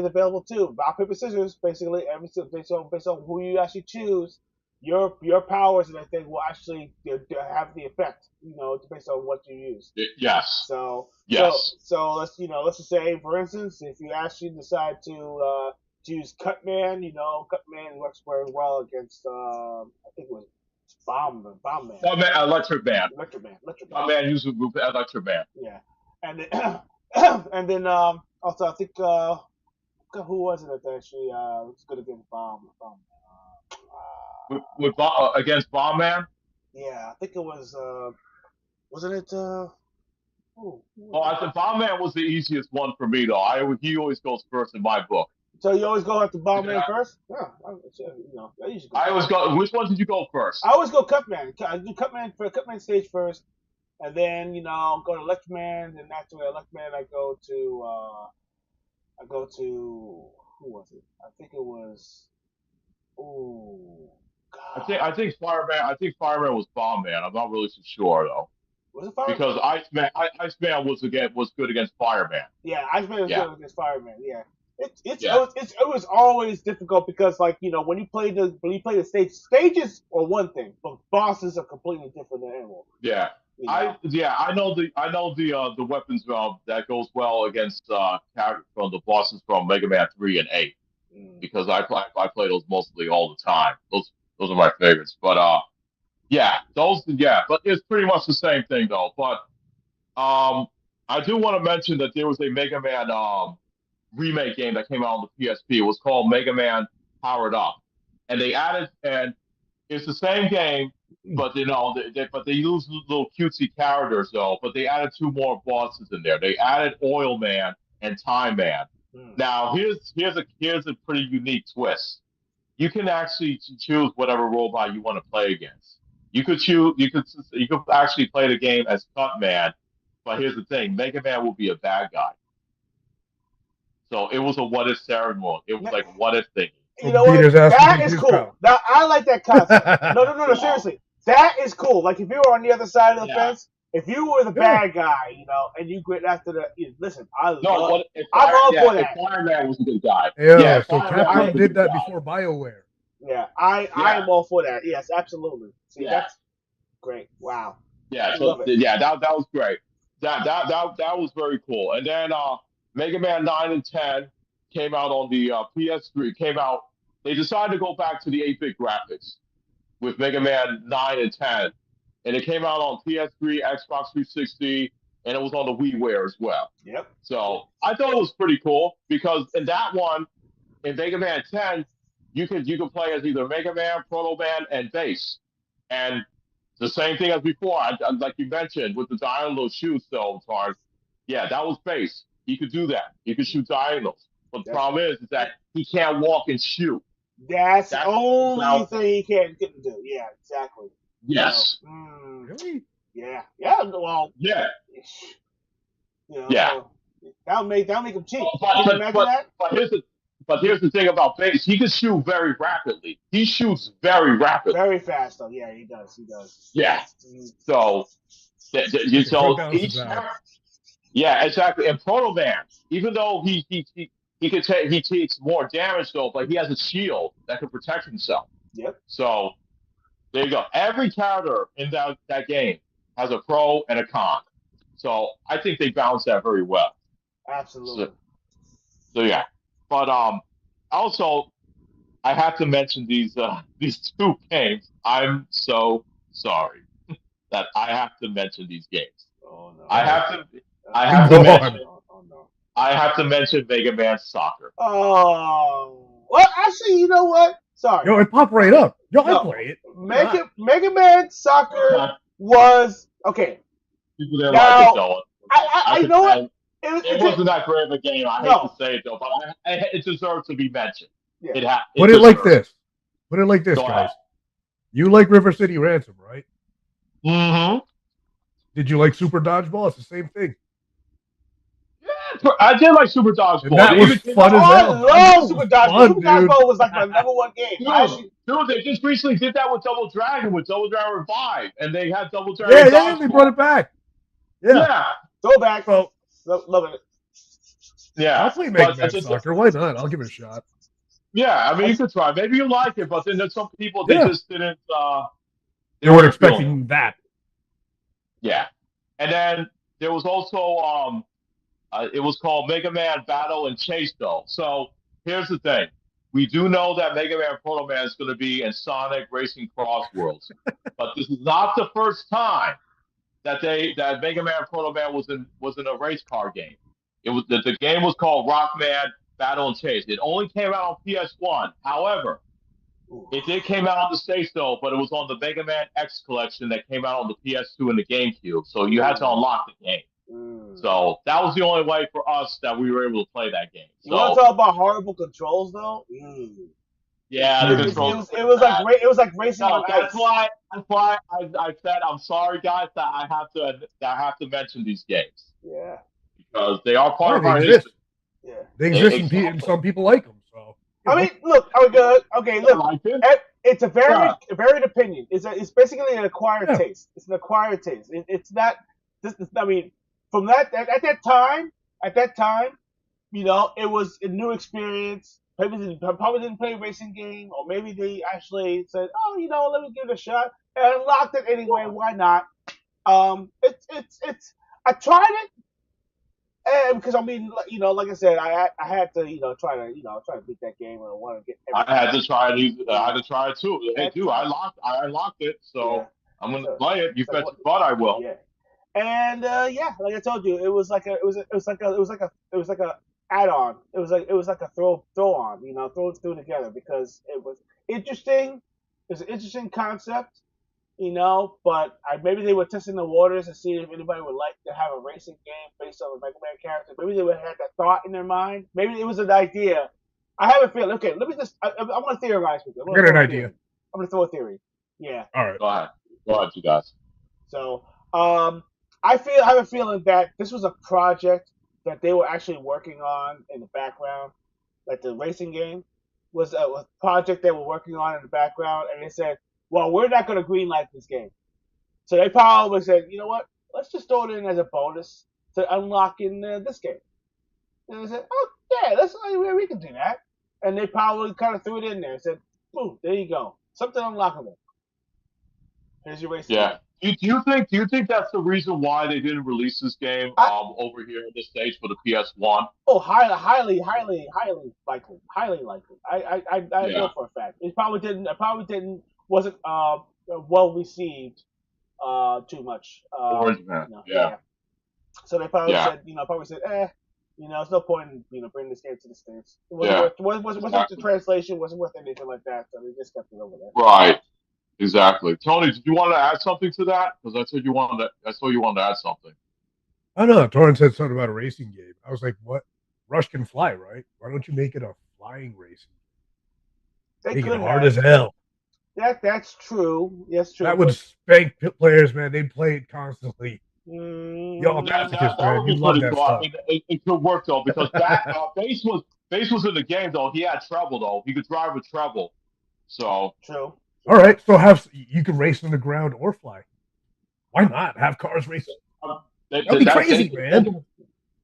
available too. Rock paper scissors, basically, based on who you actually choose, your powers and everything will actually have the effect. Based on what you use. Yes. So yes. So let's just say, for instance, if you actually decide to use Cutman, Cutman works very well against I think it was Bomb Man. Electric Man. Bomb Man uses Electric Man. Yeah, and then and then also I think who was it that actually was good against Bomb against Bomb Man? Yeah, I think it was. Wasn't it? I think Bomb Man was the easiest one for me though. He always goes first in my book. So you always go after Bomb Man first? Yeah, I usually go. I always go. Which one did you go first? I always go Cutman. I do Cutman stage first, and then go to Electric Man. Then after Electric Man, I go to who was it? I think it was. Oh God. I think Fireman. I think Fireman was Bomb Man. I'm not really so sure though. Was it Fireman? Because Iceman was good against Fireman. Yeah, Iceman was good against Fireman. Yeah. It was always difficult because when you play the stages are one thing, but bosses are completely different than animals. Yeah. I know the weapons that goes well against characters from the bosses from Mega Man 3 and 8 because I play those mostly all the time. Those are my favorites. But but it's pretty much the same thing though. But I do want to mention that there was a Mega Man remake game that came out on the PSP. It was called Mega Man Powered Up, and it's the same game, but they use little cutesy characters though. But they added 2 more bosses in there. They added Oil Man and Time Man. Now here's a pretty unique twist. You can actually choose whatever robot you want to play against. You could actually play the game as Cut Man, but here's the thing: Mega Man will be a bad guy. So it was a what if ceremony. It was like what if thing. You know what? That is cool. Now I like that concept. No, seriously. That is cool. Like if you were on the other side of the fence, if you were the bad guy, and you went after listen, I'm all for that. Fireman was a good guy. Yeah, so Capcom did that before BioWare. Yeah, I am all for that. Yes, absolutely. See, that's great. Wow. Yeah, so that was great. That was very cool. And then Mega Man 9 and 10 came out on the PS3. They decided to go back to the 8-bit graphics with Mega Man 9 and 10. And it came out on PS3, Xbox 360, and it was on the WiiWare as well. Yep. So I thought it was pretty cool because in that one, in Mega Man 10, you can play as either Mega Man, Proto Man, and Base. And the same thing as before, like you mentioned, with the diagonal shoots, though, Tarn. Yeah, that was Base. He could do that. He could shoot diagonals. But the problem is that he can't walk and shoot. That's the only thing he couldn't do. Yeah, exactly. Yes. Really? Yeah. Yeah. Well. Yeah. That'll make him cheap. But here's the thing about Base. He can shoot very rapidly. He shoots very rapidly. Very fast, though. Yeah, he does. Yeah. So yeah, exactly. And Proto Man, even though he takes more damage though, but he has a shield that can protect himself. Yep. So there you go. Every character in that game has a pro and a con. So I think they balance that very well. Absolutely. So yeah. But also I have to mention these 2 games. I'm so sorry that I have to mention these games. Oh no. I have to mention Mega Man Soccer. Oh. Well, actually, you know what? Sorry. Yo, it popped right up. Yo, I No. play it. Mega Man Soccer was okay. People didn't like it Now, though. I could know what tell it it wasn't that great of a game. I hate to no. say it though, but it deserves to be mentioned. Yeah. Put it like this. Put it like this, Go guys. ahead. You like River City Ransom, right? Mm-hmm. Did you like Super Dodgeball? It's the same thing. Yeah, I did like Super Dodgeball. And that was fun as Oh, hell. I love Super Dodgeball. Fun, Super dude. Dodgeball was like my #1 game. Dude, they just recently did that with Double Dragon Revive, and they had Double Dragon Yeah, they brought it back. Yeah. Throwback. So, loving it. Yeah. I'll play Mega Man Soccer. Why not? I'll give it a shot. Yeah, I mean, you could try. Maybe you like it, but then there's some people, they just didn't. They weren't expecting that. Yeah. And then there was also, it was called Mega Man Battle and Chase, though. So here's the thing. We do know that Mega Man Proto Man is going to be in Sonic Racing Cross Worlds. But this is not the first time that Mega Man Proto Man was in a race car game. It was the game was called Rockman Battle and Chase. It only came out on PS1. However, it did came out on the States though, but it was on the Mega Man X collection that came out on the PS2 and the GameCube. So you had to unlock the game. So that was the only way for us that we were able to play that game. So, you want to talk about horrible controls though? Yeah, the controls. It was like racing on ice. That's why I said I'm sorry, guys, that I have to mention these games. Yeah. Because they are part of our history. Yeah. They exist, and some people like them. So I mean, look. Okay, look. It's a varied opinion. It's basically an acquired taste. It's an acquired taste. It's not. I mean, from at that time, you know, it was a new experience. Probably didn't play a racing game, or maybe they actually said, "Oh, you know, let me give it a shot," and unlocked it anyway. Why not? It's. I tried it, and because I mean, you know, like I said, I had to, you know, try to beat that game, and I want to get. I had to try it. I had to try it too. Hey, dude, I unlocked it, so I'm gonna play it. You bet your butt I will. Yeah. And like I told you, it was like a add-on. It was like a throw on, you know, throw together because it was interesting. It was an interesting concept, you know, but maybe they were testing the waters to see if anybody would like to have a racing game based on a Mega Man character. Maybe they would have had that thought in their mind. Maybe it was an idea. I have a feeling. Okay, let me just. I want to theorize with you. I got an idea. I'm gonna throw a theory. Yeah. All right. Go ahead, you guys. So, I have a feeling that this was a project that they were actually working on in the background, like the racing game was a project they were working on in the background, and they said, "Well, we're not going to greenlight this game," so they probably said, "You know what? Let's just throw it in as a bonus to unlocking this game." And they said, "Oh yeah, we can do that," and they probably kind of threw it in there and said, "Boom, there you go, something unlockable. Here's your racing game." Do you think that's the reason why they didn't release this game over here in the States for the PS1? Oh, highly likely. Highly likely. I know for a fact. It probably didn't. Wasn't well received. Too much. Orange Man. You know, So they probably said, you know, it's no point in, you know, bringing this game to the States. It wasn't worth the translation. Wasn't worth anything like that. So they just kept it over there. Right. Exactly. Tony, did you want to add something to that? Because I saw you wanted to add something. I know. Torrance said something about a racing game. I was like, what? Rush can fly, right? Why don't you make it a flying racing? Make it hard as hell. That's true. Yes, true. That would spank players, man. They'd play it constantly. Y'all masochists, man. You love that stuff. It could work though because Base was in the game though. He had Treble though. He could drive with Treble. So true. All right, so you can race on the ground or fly. Why not have cars race? That'd be crazy, man.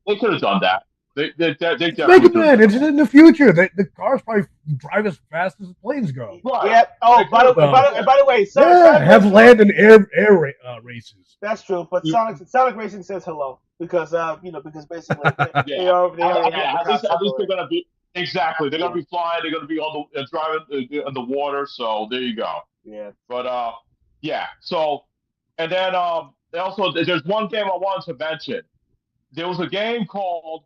They could have done that. They Mega Man, it's in the future. The cars probably drive as fast as the planes go. Right. Yeah. Oh, by the way, have land and air races. That's true, but Sonic Racing says hello because because basically they already at least they're gonna be. Exactly. They're going to be flying. They're going to be on the driving in the water. So there you go. Yeah. But yeah. So and then also there's one game I wanted to mention. There was a game called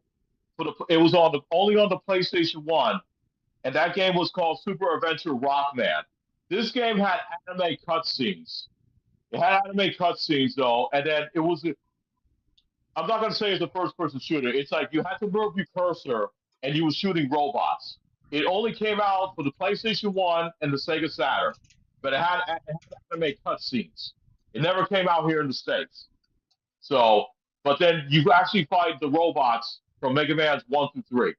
it was only on the PlayStation 1, and that game was called Super Adventure Rockman. This game had anime cutscenes. It had anime cutscenes though, and then it was. I'm not gonna say it's a first-person shooter. It's like you had to move your cursor, and you were shooting robots. It only came out for the PlayStation One and the Sega Saturn, but it had anime cutscenes. It never came out here in the States. So, but then you actually fight the robots from Mega Man's 1 through 3.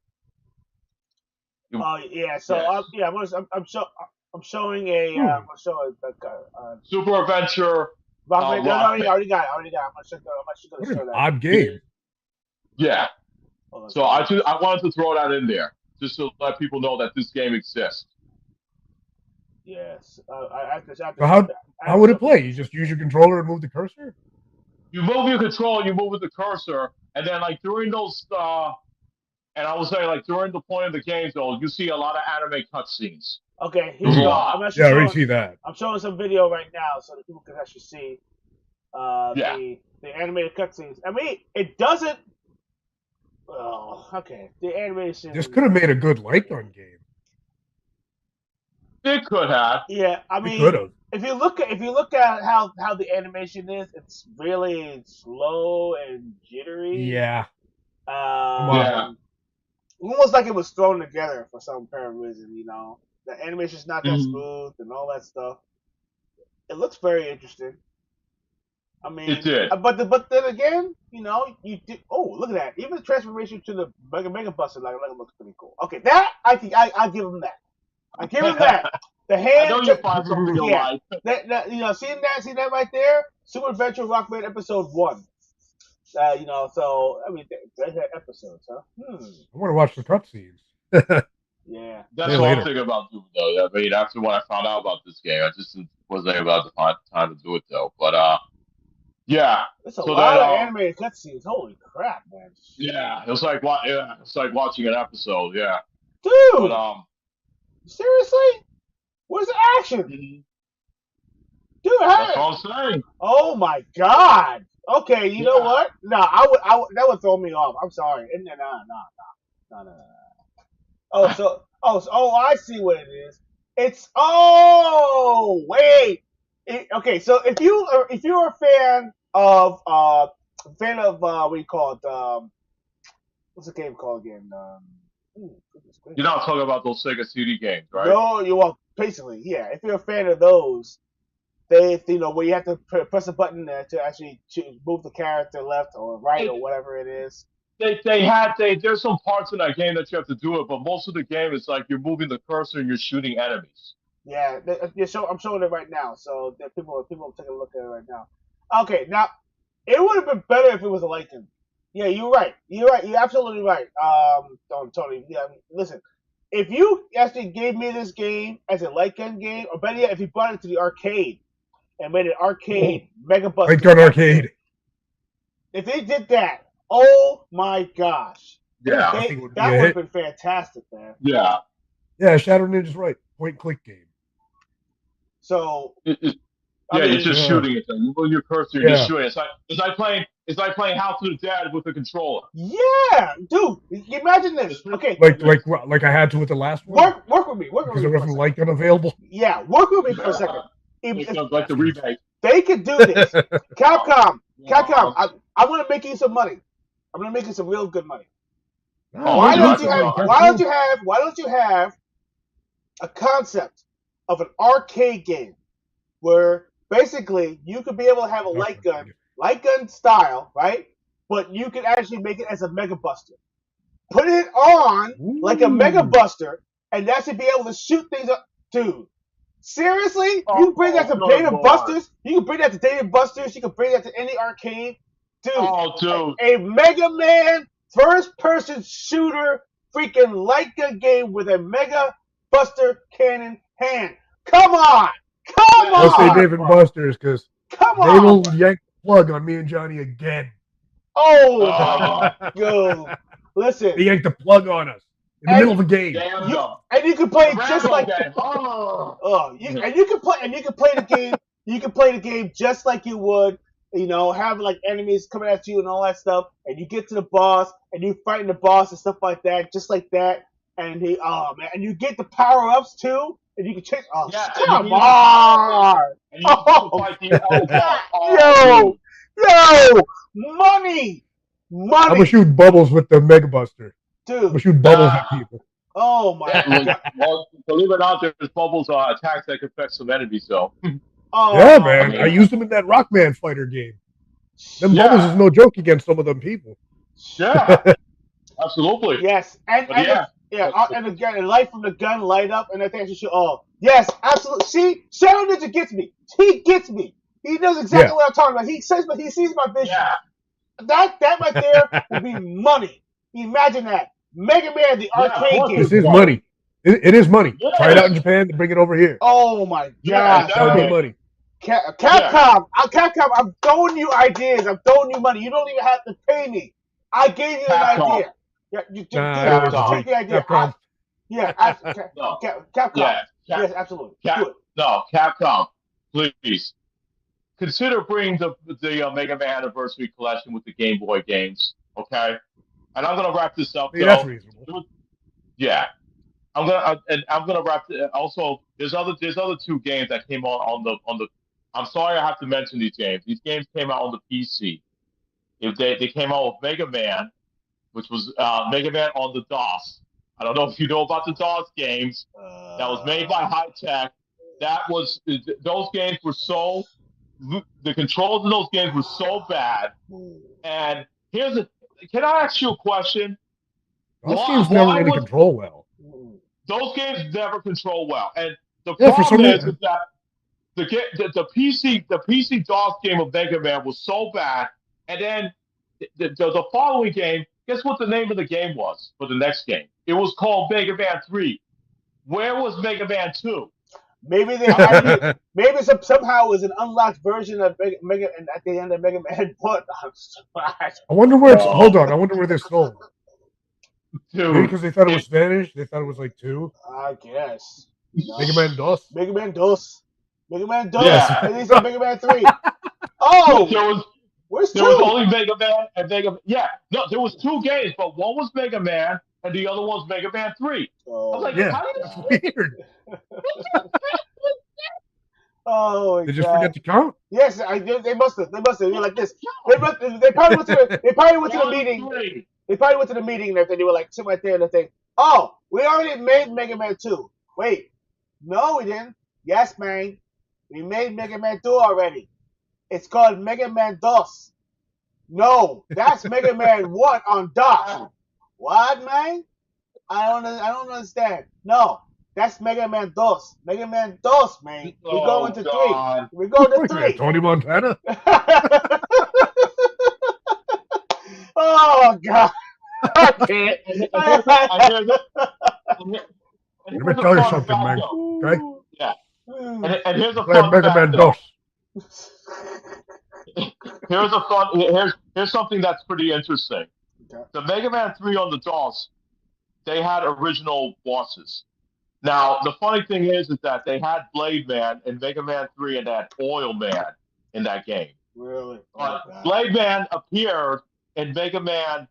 Oh yeah, so Yes. I'm showing a I'm showing Super Adventure. Rockman. No, I Rockman. already got it. I'm What gonna an show that. odd game. Yeah. Hold on. So I wanted to throw that in there just to let people know that this game exists. Yes, I have to So how would it play? You just use your controller and move the cursor? You move your control, you move with the cursor, and then like during those, and I would say like during the point of the game, though, you see a lot of anime cutscenes. Okay, here There's we a go. lot. I'm actually Yeah, I already showing, see that. I'm showing some video right now so that people can actually see Yeah. the animated cutscenes. I mean, it doesn't. Oh, okay. The animation. This could have made a good light gun game. It could have. Yeah, I It mean, could have. if you look at how the animation is, it's really slow and jittery. Yeah. Yeah. Almost like it was thrown together for some apparent reason. You know, the animation's not that Mhm. smooth and all that stuff. It looks very interesting. I mean, It did. But then again, you know, you did. Oh, look at that! Even the transformation to the Mega Buster like looks pretty cool. Okay, that I give him that. I give him that. The I hand. know you'll find something you'll Yeah. like. That you know, seeing that right there, Super Adventure Rockman Episode 1. You know, so I mean, they had episodes, huh? I want to watch the cutscenes. Yeah. That's Play what later. I'm thinking about doing, though. I mean, after when I found out about this game, I just wasn't able to find time to do it, though. But yeah. It's a So lot then, of animated cutscenes. Holy crap, man! yeah, it's like watching an episode. Yeah. Dude, But seriously, where's the action? mhm. Dude, That's what I'm saying. oh my god. Okay, you know Yeah. what? No, I would that would throw me off. I'm sorry. No. Oh, I see what it is. It's wait. Okay, so if you're a fan of what do you call it? What's the game called again? Goodness You're gracious. not talking about those Sega CD games, right? No, basically, yeah. If you're a fan of those, they where you have to press a button to actually move the character left or right or whatever it is. There's some parts in that game that you have to do it, but most of the game is like you're moving the cursor and you're shooting enemies. Yeah, I'm showing it right now, so that people are taking a look at it right now. Okay, now it would have been better if it was a light gun. Yeah, you're right. You're absolutely right. Tony. Yeah, listen. If you actually gave me this game as a light gun game, or better yet, if you brought it to the arcade and made an arcade Mega Buster. Light gun arcade. If they did that, oh my gosh. Yeah. That would have been fantastic, man. Yeah. Yeah, Shadow Ninja's right. Point and click game. So you're just shooting it. You move your cursor, you're just shooting. It's like playing House of the Dead with a controller. Yeah, dude. Imagine this. Okay. Like I had to with the last one. Work with me. Because there wasn't light gun available. Yeah, work with me for a second. Like the remake. They could do this. Capcom. I'm gonna make you some money. I'm gonna make you some real good money. Why don't you have a concept of an arcade game where basically you could be able to have a light gun style, right? But you could actually make it as a Mega Buster. Put it on like a Mega Buster, and that should be able to shoot things up, dude. Seriously? You can bring that to Dave and Buster's? You can bring that to Dave and Buster's? You can bring that to any arcade? Dude. Oh, dude. A Mega Man first-person shooter freaking light gun game with a Mega Buster cannon hand. Come on! Come on! I'll say Dave and Buster's because they will yank the plug on me and Johnny again. Oh, go. Listen. They yanked the plug on us in the middle of a game. And you can play it just like and you can play the game. You can play the game just like you would, have like enemies coming at you and all that stuff, and you get to the boss and you fighting the boss and stuff like that, just like that. and and you get the power ups too, and you can change. Oh, Yeah, and you can come use the power on! and use it to Oh, fight the L boss. yo, Oh, yo, money, I'm gonna money, shoot bubbles with the Mega Buster. I'm gonna dude. shoot dude. bubbles at people. Oh my god. Well, believe it or not, there's bubbles attacks that can affect some enemies. So, Yeah, Oh, man. I mean, used them in that Rockman fighter game. Them bubbles yeah, is no joke against some of them people. yeah, absolutely. yes, But yeah, and again, the light from the gun light up, and I think I should shoot. Oh, yes, absolutely. See, Shadow Ninja gets me. He gets me. He knows exactly Yeah. what I'm talking about. He sees my vision. yeah, That right there will be money. Imagine that. Mega Man, the yeah. Of arcade course, game. This it's is money. It is money. Try it out in Yes, Japan and bring it over here. Oh my yeah, gosh, That would be man. exactly. money. Yeah, Capcom, I'm throwing you ideas. I'm throwing you money. You don't even have to pay me. I gave you an Capcom, idea. Yeah, dude, Nah, I don't work just for Capcom. free. take the idea. Capcom. No, Capcom. yeah, Yes, absolutely. Cap, Do it. no, Capcom. Please consider bringing the Mega Man Anniversary Collection with the Game Boy games. Okay, and I'm gonna wrap this up Hey, that's though. reasonable. Yeah, I'm gonna wrap it. Also, there's other two games that came on the. I'm sorry I have to mention these games. These games came out on the PC. If they came out with Mega Man, which was Mega Man on the DOS. I don't know if you know about the DOS games. That was made by High Tech. Those games were so the controls in those games were so bad. And here's a can I ask you a question? Those games never Why really was control well. those games never control well? And the Yeah, for some problem is reason. that the PC DOS game of Mega Man was so bad, and then the following game, guess what the name of the game was for the next game? It was called Mega Man 3. Where was Mega Man 2? Maybe they I added mean, it. Maybe somehow it was an unlocked version of Mega and at the end of Mega Man. But I wonder where it's. Hold on. I wonder where they're sold. Maybe dude, because they thought it was Spanish. They thought it was like 2. I guess. Mega Man DOS. Mega Man Dos. Mega Man Dos. Yeah. And they said Mega Man 3. Oh! Where's there was 2? only Mega Man and Mega. Yeah, no, there was two games, but one was Mega Man and the other one's Mega Man 3. I was like, Yeah, how do you? that's weird. Oh my They just god. forget to count. Yes, they must have. They must have. You're like this. They probably went to the. They probably went to the meeting. They probably went to the meeting and everything. They were like sitting right there and they think, oh, we already made Mega Man 2. Wait, no, we didn't. Yes, man, we made Mega Man 2 already. It's called Mega Man DOS. No, that's Mega Man 1 on DOS. What, man? I don't understand. No, that's Mega Man DOS. Mega Man DOS, man. We're going to 3. God. We're going to Wait a minute, 3. Tony Montana. Oh god. I can't. Let me tell you something, man. Okay? Yeah. And here's a Play fun Mega fact, Man though. DOS. Here's something that's pretty interesting. Okay. The Mega Man 3 on the DOS, they had original bosses. Now the funny thing is that they had Blade Man in Mega Man 3 and they had Oil Man in that game. Really? But Blade Man appeared in Mega Man,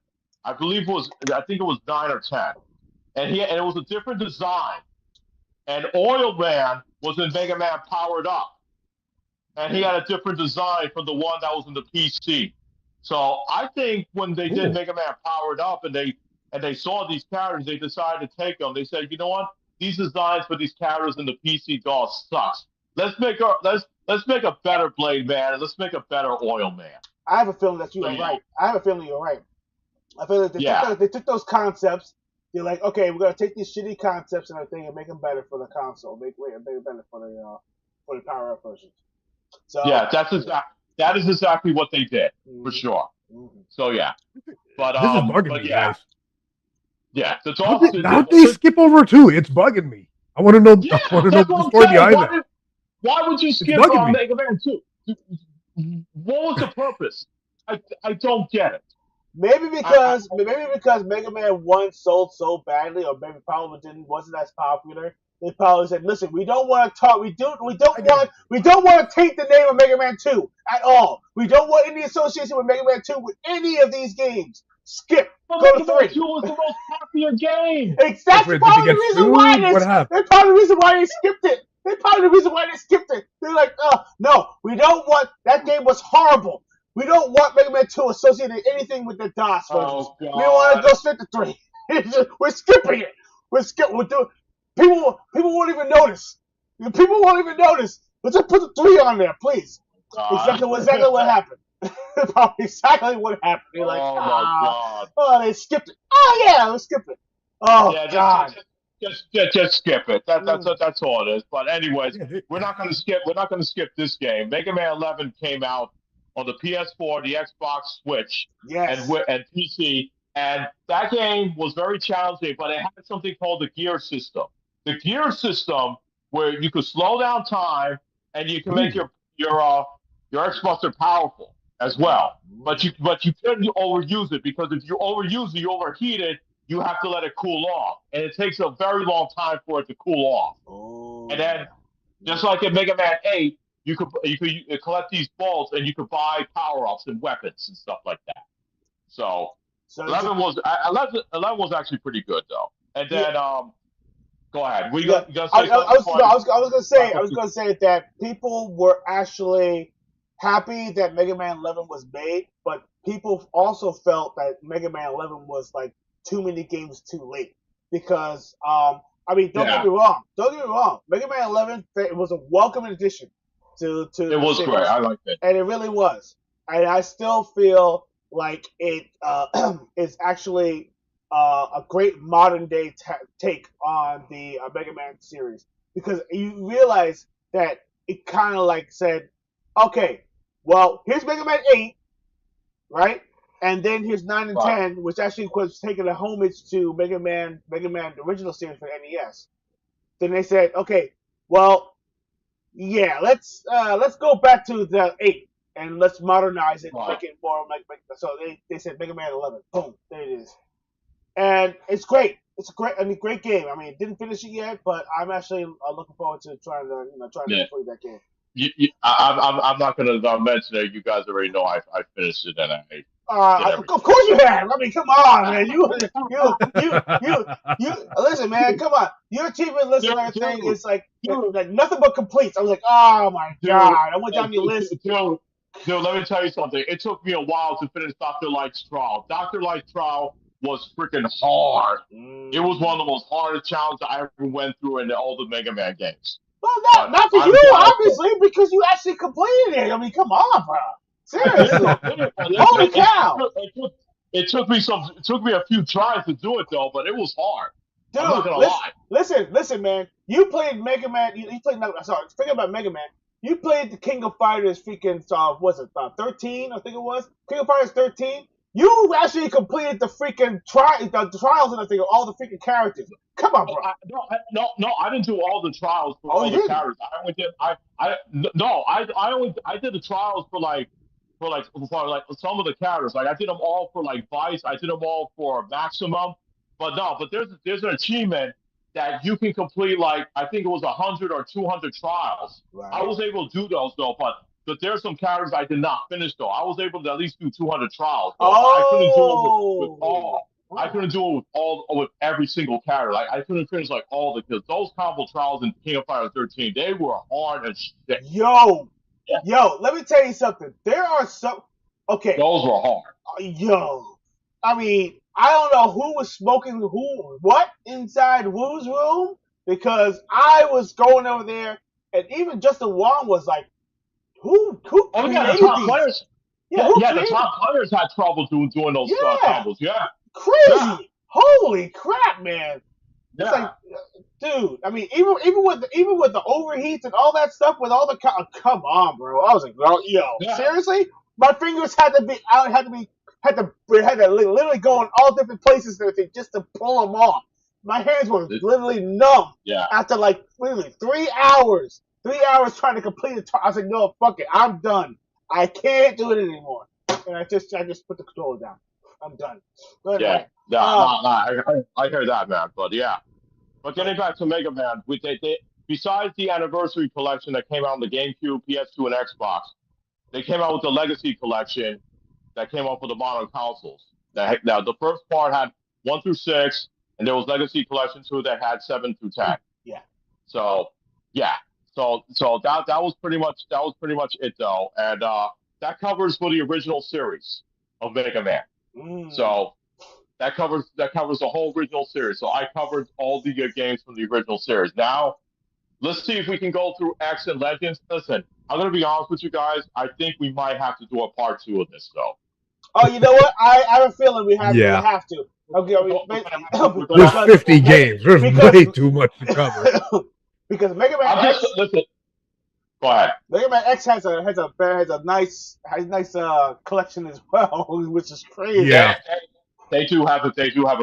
I think it was 9 or 10. And it was a different design. And Oil Man was in Mega Man Powered Up. And he had a different design from the one that was in the PC. So I think when they did Mega Man Powered Up and they saw these characters, they decided to take them. They said, you know what? These designs for these characters in the PC DOS sucks. Let's make a better Blade Man and let's make a better Oil Man. I have a feeling that you are right. I have a feeling you're right. I feel like they took those concepts. They're like, okay, we're gonna take these shitty concepts and everything and make them better for the console. Make it better for the power up versions. So yeah, that is exactly what they did for sure. Mm-hmm. So yeah, but This is bugging me, yeah, guys. yeah. The How'd they skip over 2? It's bugging me. I want to know. Yeah, I want to know that's the what I'm story saying. behind that. Why would you skip bugging me. Mega Man 2? What was the purpose? I don't get it. maybe because Mega Man 1 sold so badly, or maybe probably wasn't as popular. They probably said, "Listen, we don't want to talk. We don't want to take the name of Mega Man 2 at all. We don't want any association with Mega Man 2 with any of these games. skip, But go to Mega Man 3. 2 was the most popular game. That's Wait, did they probably the get reason why sued? What happened? that's probably the reason why they skipped it. That's probably the reason why they skipped it. They're like, no, we don't want that game was horrible. We don't want Mega Man 2 associated anything with the DOS versions. Oh We want to God. go straight to 3. We're skipping it. We're doing. People won't even notice. People won't even notice. Let's just put the 3 on there, please. Exactly what happened. Probably exactly what happened. They're like, Oh my God. they skipped it. Oh yeah, let's skip it. Oh Yeah, God. just skip it. Mm. That's all it is. But anyways, Yeah, we're not gonna skip. We're not gonna skip this game. Mega Man 11 came out on the PS4, the Xbox Switch, Yes. and PC, and that game was very challenging. But it had something called the gear system. The gear system where you could slow down time and you can make Ooh. your Xbox powerful as well. But you couldn't overuse it because if you overuse it, you overheat it, you have to let it cool off, and it takes a very long time for it to cool off. Oh. And then, just like in Mega Man 8, you collect these balls, and you could buy power ups and weapons and stuff like that. So So 11 was actually pretty good though. And yeah, then go ahead. yeah. You gonna I, say I, I something was before no, I wrap was up? gonna say that people were actually happy that Mega Man 11 was made, but people also felt that Mega Man 11 was like too many games too late because I mean don't get Yeah, me wrong, Mega Man 11 it was a welcome addition to it the was great. series, I liked it. and it really was, and I still feel like it is actually a great modern day take on the Mega Man series because you realize that it kind of like said, okay, well here's Mega Man 8, right? And then here's 9 and Right, 10, which actually was taking a homage to Mega Man, the original series for NES. Then they said, okay, well, yeah, let's go back to the 8 and let's modernize it and right. make it more like so they said Mega Man 11. Boom, there it is. And it's great. It's a great game. I mean, didn't finish it yet, but I'm actually looking forward to trying to Yeah. complete that game. I'm not gonna mention it. You guys already know I finished it and I did Of everything. course you have. I mean, come on, man. You. Listen, man. Come on. Your achievement list and dude, everything dude, is dude, like nothing but completes. I was like, oh my dude, god. I went down your list. let me tell you something. It took me a while to finish Dr. Light's trial. Dr. Light's trial was freaking hard. It was one of the most hardest challenges I ever went through in all the Mega Man games. Well, But not for I'm you, glad I finished. obviously, because you actually completed it. I mean, come on, bro. I did, Seriously. but listen, Holy cow. it took me a few tries to do it though, but it was hard. I'm not Dude, gonna lie. listen, man. You played Mega Man. You played. No, sorry, forget about Mega Man. You played the King of Fighters freaking. Was it 13? I think it was King of Fighters 13. You actually completed the freaking the trials and everything of all the freaking characters. Come on, bro. No, I didn't do all the trials for Oh, all you the didn't. characters. I only did I did the trials for like some of the characters. Like I did them all for like Vice. I did them all for Maximum. But no, but there's an achievement that you can complete like I think it was 100 or 200 trials. I Right. was able to do those though, but there's some characters I did not finish though. I was able to at least do 200 trials though, but I couldn't do it with Oh. all. I couldn't do it with every single character. Like I couldn't finish like all the kills. Those combo trials in King of Fighters 13, they were hard as shit. Yo, Yeah, yo. Let me tell you something. There are some. Okay. those were hard. Yo, I mean, I don't know who was smoking what inside Wu's room because I was going over there, and even Justin Wong was like, "Who Oh yeah, the created top these? players. Yeah, Yeah, who yeah, the created? top players had trouble doing those Yeah, combos. Yeah, yeah, crazy! Holy crap, man! It's like, yeah, dude. I mean, even with the overheats and all that stuff, with all the come on, bro. I was like, bro, yo, yeah. seriously? My fingers had to be out, had to literally go in all different places and everything just to pull them off. My hands were literally numb Yeah. after like literally 3 hours. 3 hours trying to complete it. I was like, no, fuck it, I'm done. I can't do it anymore. And I just put the controller down. I'm done. But Yeah, anyway, yeah, no, I hear that, man. But yeah, but getting back to Mega Man, besides the anniversary collection that came out on the GameCube, PS2, and Xbox, they came out with the Legacy collection that came out for the modern consoles. Now the first part had 1 through 6, and there was Legacy Collection 2 that had 7 through 10. Yeah. So yeah, that was pretty much it though, and that covers for the original series of Mega Man. So that covers the whole original series. So I covered all the games from the original series. Now let's see if we can go through X and Legends. Listen, I'm gonna be honest with you guys. I think we might have to do a part 2 of this though. Oh, you know what? I have a feeling we have Yeah. to. Okay, We're There's gonna- 50 games. There's way too much to cover. because Mega Man I'm X, just listen. Go ahead. Mega Man X has a nice collection as well, which is crazy. Yeah. They do have a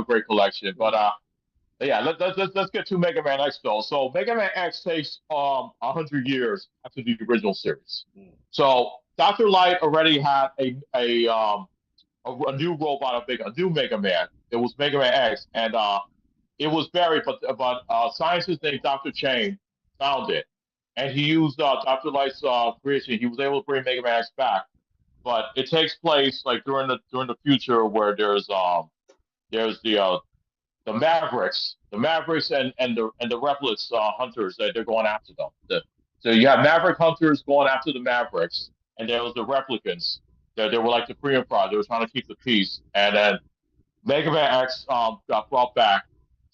great collection, but yeah, let's get to Mega Man X though. So Mega Man X takes 100 years after the original series. So Dr. Light already had a new robot, a new Mega Man. It was Mega Man X, and it was buried, but scientist named Dr. Chain found it, and he used Dr. Light's creation. He was able to bring Mega Man X back, but it takes place like during the future where there's the Mavericks and the Replicants hunters that they're going after them. So you have Maverick hunters going after the Mavericks, and there was the Replicants. They were like the Korean Pride. They were trying to keep the peace, and then Mega Man X got brought back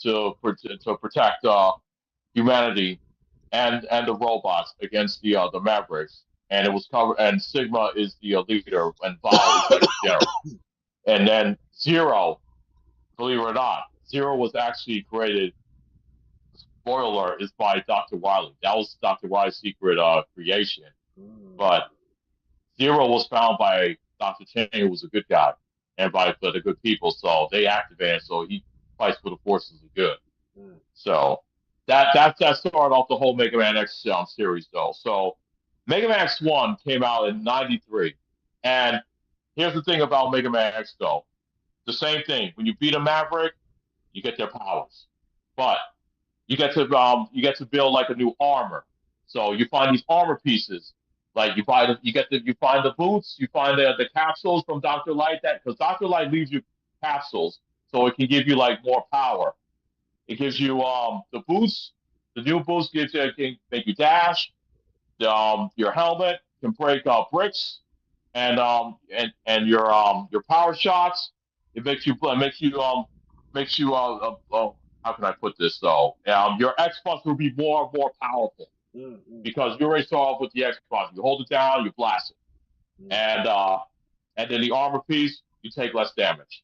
to protect humanity and the robots against the Mavericks, and it was covered. And Sigma is the leader, and Val is like the general, and then Zero. Believe it or not, Zero was actually created. Spoiler alert, is by Dr. Wily. That was Dr. Wily's secret creation. But Zero was found by Dr. Chen, who was a good guy, and by the good people. So they activated. So he fights for the forces of good. So that started off the whole Mega Man X series, though. So Mega Man X1 came out in '93, and here's the thing about Mega Man X, though. The same thing. When you beat a Maverick, you get their powers, but you get to build like a new armor. So you find these armor pieces. Like you find the boots, you find the capsules from Dr. Light, that because Dr. Light leaves you capsules so it can give you like more power. It gives you the boots. The new boots can make you dash. Your helmet can break bricks, and your power shots. It makes you how can I put this though? Your X Plus will be more powerful because you already saw off with the X Plus. You hold it down, you blast it, and then the armor piece you take less damage,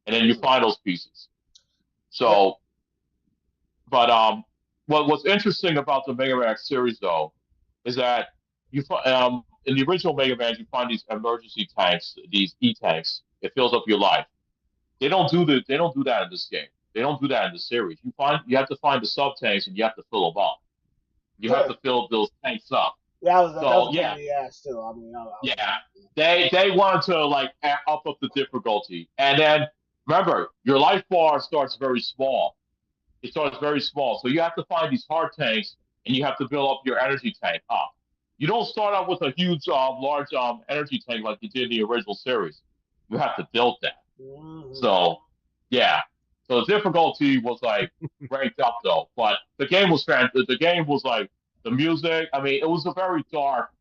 and then you find those pieces. So, but what's interesting about the Mega Man X series though is that in the original Mega Man you find these emergency tanks, these E tanks. It fills up your life. They don't do that in this game. They don't do that in the series. You have to find the sub tanks and you have to fill them up. You have to fill those tanks up. Yeah, still. Yeah. They wanted to like up the difficulty, and then remember your life bar starts very small. It starts very small, so you have to find these hard tanks and you have to build up your energy tank up. You don't start out with a huge, large energy tank like you did in the original series. You have to build that. So, yeah. So the difficulty was like ranked up though, but the game was fantastic. The game was like the music. I mean, it was a very dark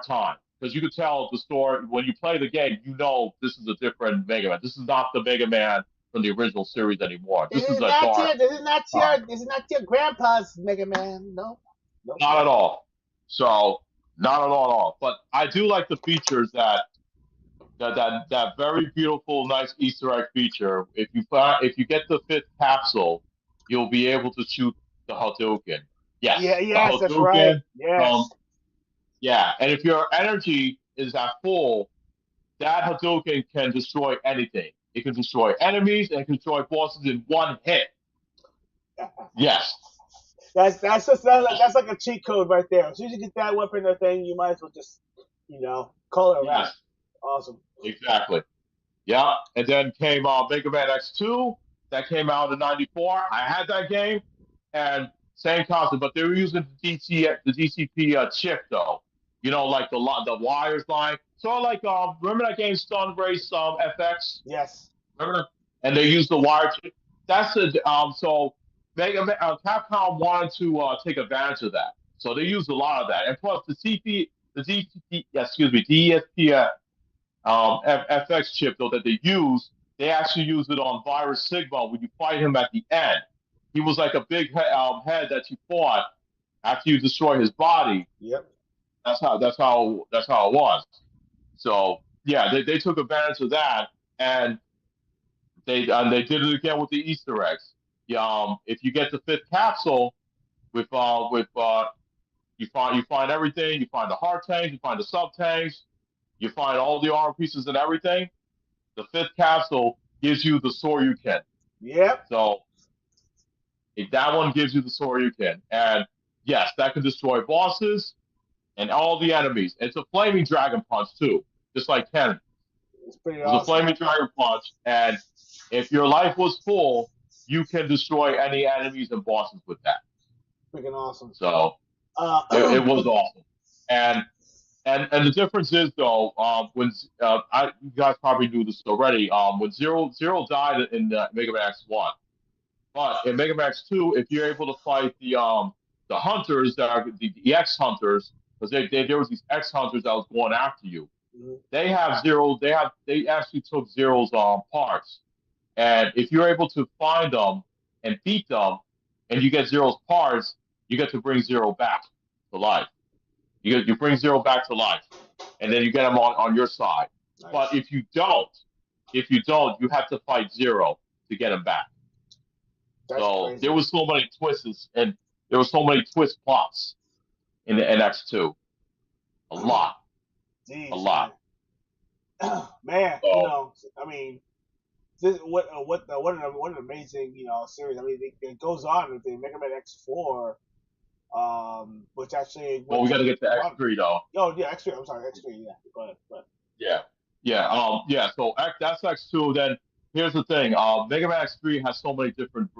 time because you could tell the story when you play the game. You know, this is a different Mega Man. This is not the Mega Man from the original series anymore. This is a dark. This is not your grandpa's Mega Man. No. Not at all. So not at all. But I do like the features that very beautiful, nice Easter egg feature. If you get the fifth capsule, you'll be able to shoot the Hadouken. Yes. Yes, that's right. Yes. Yeah, and if your energy is at full, that Hadouken can destroy anything. It can destroy enemies and it can destroy bosses in one hit. Yes. That's like a cheat code right there. As soon as you get that weapon or thing, you might as well just call it a wrap. Awesome. Exactly. Yeah, and then came Mega Man X2 that came out in '94. I had that game, and same concept, but they were using the DCP chip though. like the wires line. So like remember that game Stun Race FX? Yes. Remember that? And they use the wire. That's the so Capcom wanted to take advantage of that. So they used a lot of that, and plus the DCP, excuse me, DSP FX chip though that they use, they actually use it on Virus Sigma when you fight him at the end. He was like a big head that you fought after you destroy his body. Yep. That's how it was. So yeah, they took advantage of that, and they did it again with the Easter eggs. If you get the fifth capsule with you find everything. You find the heart tanks, you find the sub tanks, you find all the armor pieces and everything. The fifth capsule gives you the Soryuken. Yep. So if that one gives you the Soryuken, and yes, that can destroy bosses and all the enemies. It's a flaming dragon punch too, just like Ken. It's pretty It's a awesome. flaming dragon punch, and if your life was full, you can destroy any enemies and bosses with that. Freaking awesome. So it was awesome, and the difference is though, when you guys probably knew this already. When Zero died in Mega Man X1, but in Mega Man X2, if you're able to fight the hunters that are the X hunters, because there was these X hunters that was going after you. Mm-hmm. They have Zero. They actually took Zero's parts, and if you're able to find them and beat them, and you get Zero's parts, you get to bring Zero back to life. You bring Zero back to life, and then you get him on your side. Nice. But if you don't, you have to fight Zero to get him back. That's so crazy. there was so many twists, and there were so many twist plots in the NX2. A lot. Jeez, a lot. Man, I mean, what an amazing series. I mean, it goes on with the Mega Man X4, which actually. Well, we got to get to X3 though. Oh yeah, X3. I'm sorry, X3. Yeah, go ahead. Yeah. So that's X2. Then here's the thing. Mega Man X3 has so many different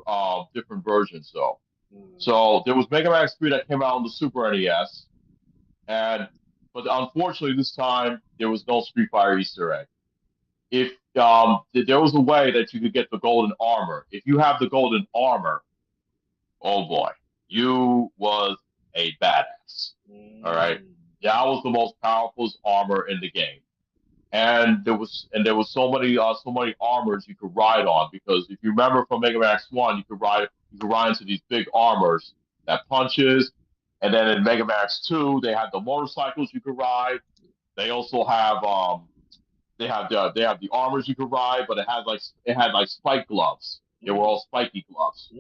versions though. So there was Mega Man X3 that came out on the Super NES, but unfortunately this time there was no Street Fighter Easter egg. If there was a way that you could get the golden armor. If you have the golden armor, oh boy, you was a badass. All right, that was the most powerful armor in the game, and there was so many armors you could ride on, because if you remember from Mega Man X1, you could ride into these big armors that punches, and then in Mega Man X2 they had the motorcycles you could ride. They also have they have the armors you could ride, but it had like spike gloves. They were all spiky gloves.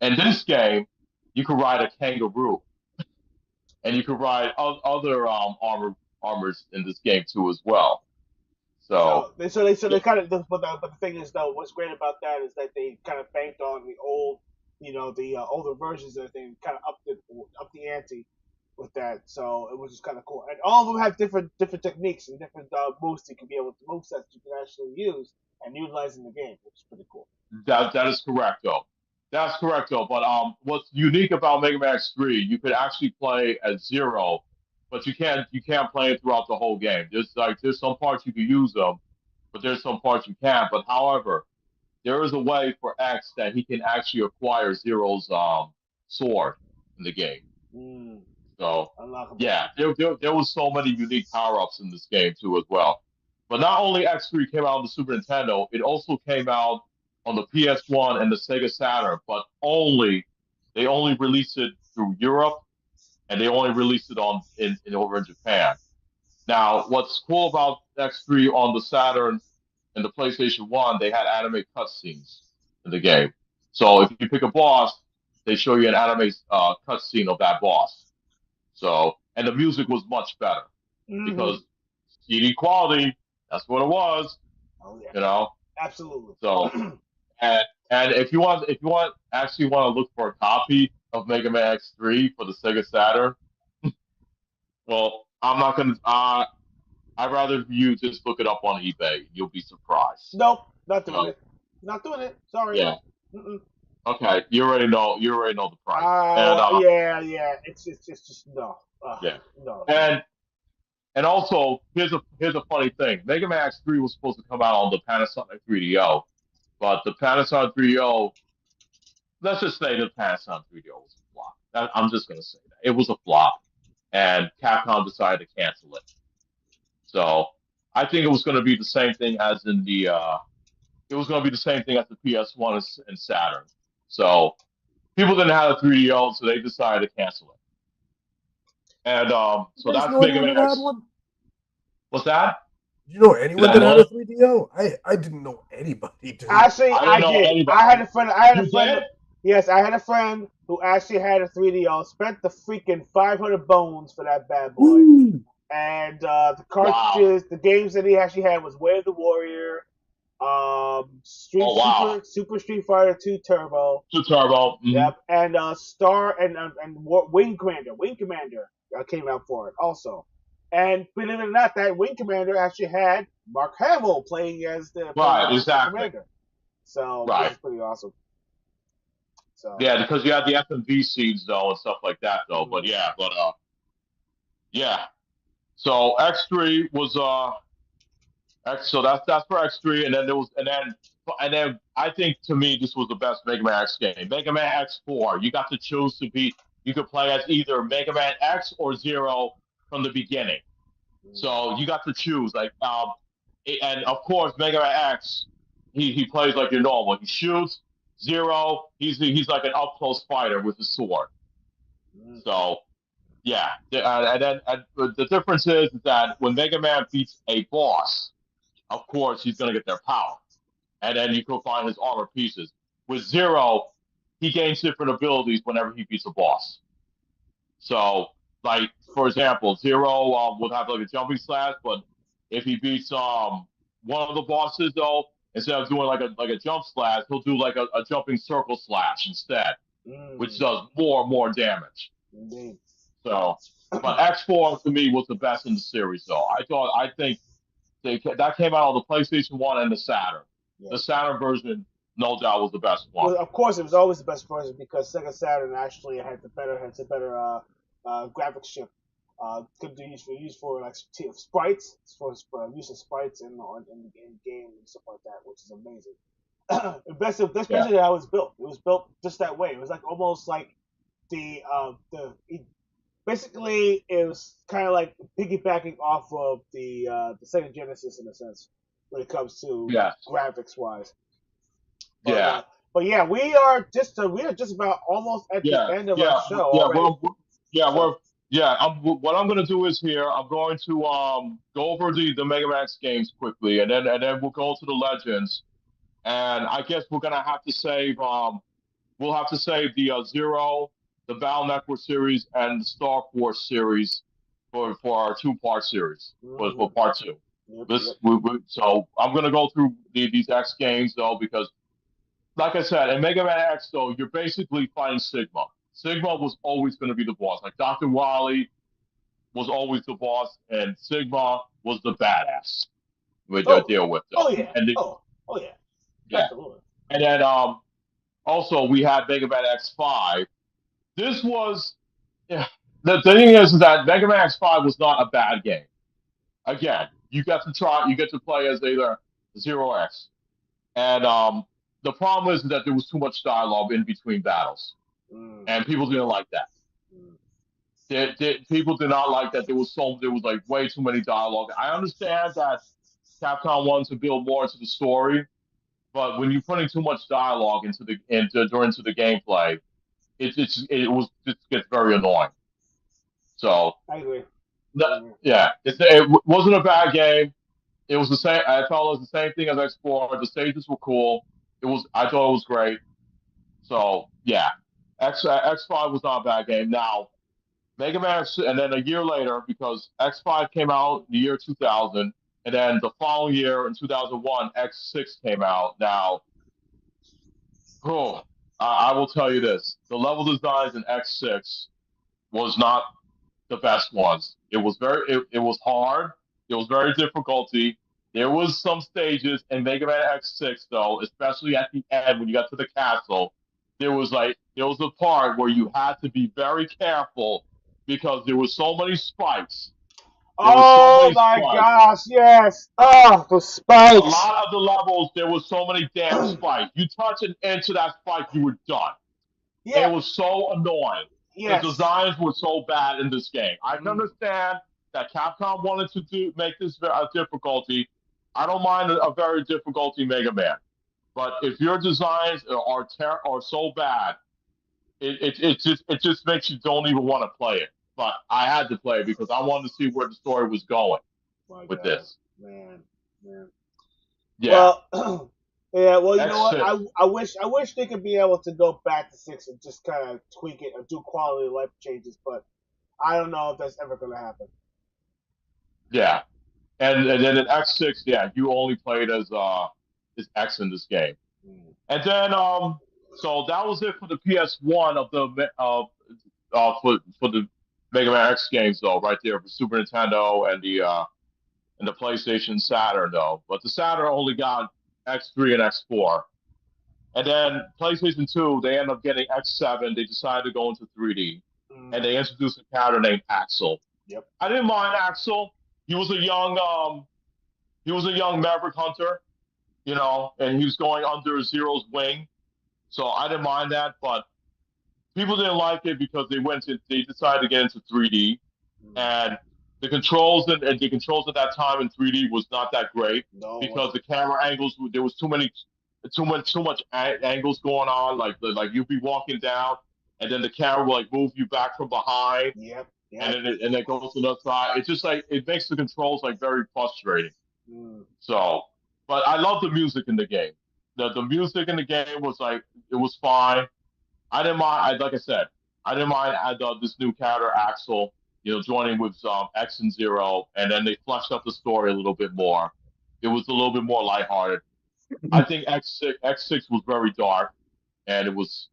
And this game, you could ride a kangaroo, and you could ride other armors in this game too as well. So they kind of, but the thing is though, what's great about that is that they kind of banked on the old, the older versions and everything, kind of up the ante with that. So it was just kind of cool, and all of them have different techniques and different moves you can be able to movesets you can actually use and utilize in the game, which is pretty cool. That is correct though. That's correct though. But what's unique about Mega Man X3, you could actually play as Zero, but you can't play it throughout the whole game. There's some parts you can use them, but there's some parts you can't. But however, there is a way for X that he can actually acquire Zero's sword in the game. So yeah, there was so many unique power ups in this game too as well. But not only X3 came out on the Super Nintendo, it also came out on the PS1 and the Sega Saturn, but they only released it through Europe, and they only released it over in Japan. Now, what's cool about X3 on the Saturn and the PlayStation 1, they had anime cutscenes in the game. So if you pick a boss, they show you an anime cutscene of that boss. So, and the music was much better because CD quality, that's what it was. Oh yeah. Absolutely. So, and if you actually want to look for a copy of Mega Man X3 for the Sega Saturn, well, I'm not gonna. I'd rather you just look it up on eBay. You'll be surprised. Nope, not doing it. Not doing it. Sorry. Yeah. Okay, you already know the price. Yeah. It's just no. Yeah. No. And also, here's a funny thing. Mega Man X3 was supposed to come out on the Panasonic 3DO, but the Panasonic 3DO, let's just say the Panasonic 3DO was a flop. I'm just gonna say that it was a flop, and Capcom decided to cancel it. So I think it was going to be the same thing as in the it was going to be the same thing as the PS1 and Saturn. So people didn't have a 3DO, so they decided to cancel it. And so You guys that's know Mega anyone Man that had X. one? What's that? Do you know anyone That that had a one? 3DO? I didn't know anybody, dude. Actually, I didn't I know did. anybody. I had a friend. I had a You friend. did? Yes, I had a friend who actually had a 3DO. Spent the freaking 500 bones for that bad boy. Woo! And the Wow. cartridges, the games that he actually had was Way of the Warrior, Oh wow. Super Street Fighter 2 Turbo. Two Turbo. Mm-hmm. Yep, and Star and Wing Commander. Wing Commander came out for it also. And believe it or not, that Wing Commander actually had Mark Hamill playing Right. as the Exactly. commander. So which Right. is pretty awesome. So Yeah, because you had the FMV seeds though and stuff like that though. But mm, yeah, yeah. So X3 was so that's for X3, and then there was and then I think to me this was the best Mega Man X game. Mega Man X4, you got to choose to be you could play as either Mega Man X or Zero from the beginning. mm, So you got to choose and of course Mega Man X, he plays like your normal. He shoots. Zero, he's like an up close fighter with a sword. mm. So yeah, and then the difference is that when Mega Man beats a boss, of course he's going to get their power. And then you can find his armor pieces. With Zero, he gains different abilities whenever he beats a boss. So, like for example, Zero would have like a jumping slash, but if he beats one of the bosses though, instead of doing like a jump slash, he'll do like a jumping circle slash instead, which Mm, does more damage. indeed. So, but X4 to me was the best in the series though. I think that came out on the PlayStation One and the Saturn. The Yes. Saturn version, no doubt, was the best one. Well, of course, it was always the best version because Sega Saturn actually had the better graphics chip. Could be used for like sprites, for use of sprites in game and stuff like that, which is amazing. Yeah, Especially how it was built. It was built just that way. It was like almost like basically it was kind of like piggybacking off of the Sega Genesis in a sense when it comes to yeah, graphics wise. But yeah, uh, but yeah, we are just about almost at the yeah, end of our yeah, show yeah. already. Yeah, So what I'm gonna do is here. I'm going to go over the Mega Max games quickly, and then we'll go to the Legends. And I guess we're gonna have to save we'll have to save the Zero, the Battle Network series, and the Star Force series for our two-part series for mhm. part two. Yep, This yep. so I'm gonna go through these X games though because, like I said, in Mega Man X though, you're basically fighting Sigma. Sigma was always going to be the boss. Like Dr. Wily was always the boss, and Sigma was the badass we Oh, deal with oh though. yeah. Oh yeah. Yeah, Absolutely. and then also we had Mega Man X5. This was yeah, the thing is that Mega Man X5 was not a bad game. Again, you get to play as either Zero X. And the problem is that there was too much dialogue in between battles, Mm, and people didn't like that. mm. People did not like that there was like way too many dialogue. I understand that Capcom wanted to build more into the story, but when you're putting too much dialogue into the gameplay, it gets very annoying. So I agree. I that, agree. yeah, wasn't a bad game. It was the same. I felt it was the same thing as X4. The stages were cool. I thought it was great. So yeah, X5 was not a bad game. Now Mega Man, and then a year later, because X5 came out in the year 2000, and then the following year in 2001, X6 came out. Now, oh, I will tell you this: the level designs in X6 was not the best ones. It was hard. It was very difficulty. There was some stages in Mega Man X6 though, especially at the end when you got to the castle. There was a part where you had to be very careful because there were so many spikes. There was so Oh many my spikes. gosh, yes. Oh, the A spikes. lot of the levels, there was so many damn spikes. You touch an inch of that spike, you were done. Yeah, It was so annoying. The yes. designs were so bad in this game. I can Mm, understand that Capcom wanted to make this a difficulty. I don't mind a very difficulty Mega Man, but if your designs are so bad, it just makes you don't even want to play it. But I had to play it because I wanted to see where the story was going my with God, this. man, man. Yeah, Well, yeah. Well, you know what? X6. I wish they could be able to go back to 6 and just kind of tweak it or do quality of life changes, but I don't know if that's ever going to happen. Yeah, and then in X6, yeah, you only played as X in this game. Mm. And then so that was it for the PS1 of the for the Mega Man X games though, right there for Super Nintendo and the PlayStation Saturn though. But the Saturn only got X3 and X4. And then PlayStation 2, they ended up getting X7. They decided to go into 3D, and Mm. they introduced a character named Axel. Yep. I didn't mind Axel. He was a young Maverick hunter, and he was going under Zero's wing. So I didn't mind that, but people didn't like it because they decided to get into 3D, Mm. and the controls at that time in 3D was not that great No, it because wasn't. the camera angles there was too much angles going on. Like you'd be walking down, and then the camera will like move you back from behind, Yep. and Yep. then it goes to the other side. It's just like it makes the controls like very frustrating. Mm. So, but I love the music in the game. The music in the game was like it was fine. I didn't mind. Like I said, I didn't mind this new character Axel. Joining with X and Zero, and then they fleshed up the story a little bit more. It was a little bit more lighthearted. I think X6 was very dark, and it was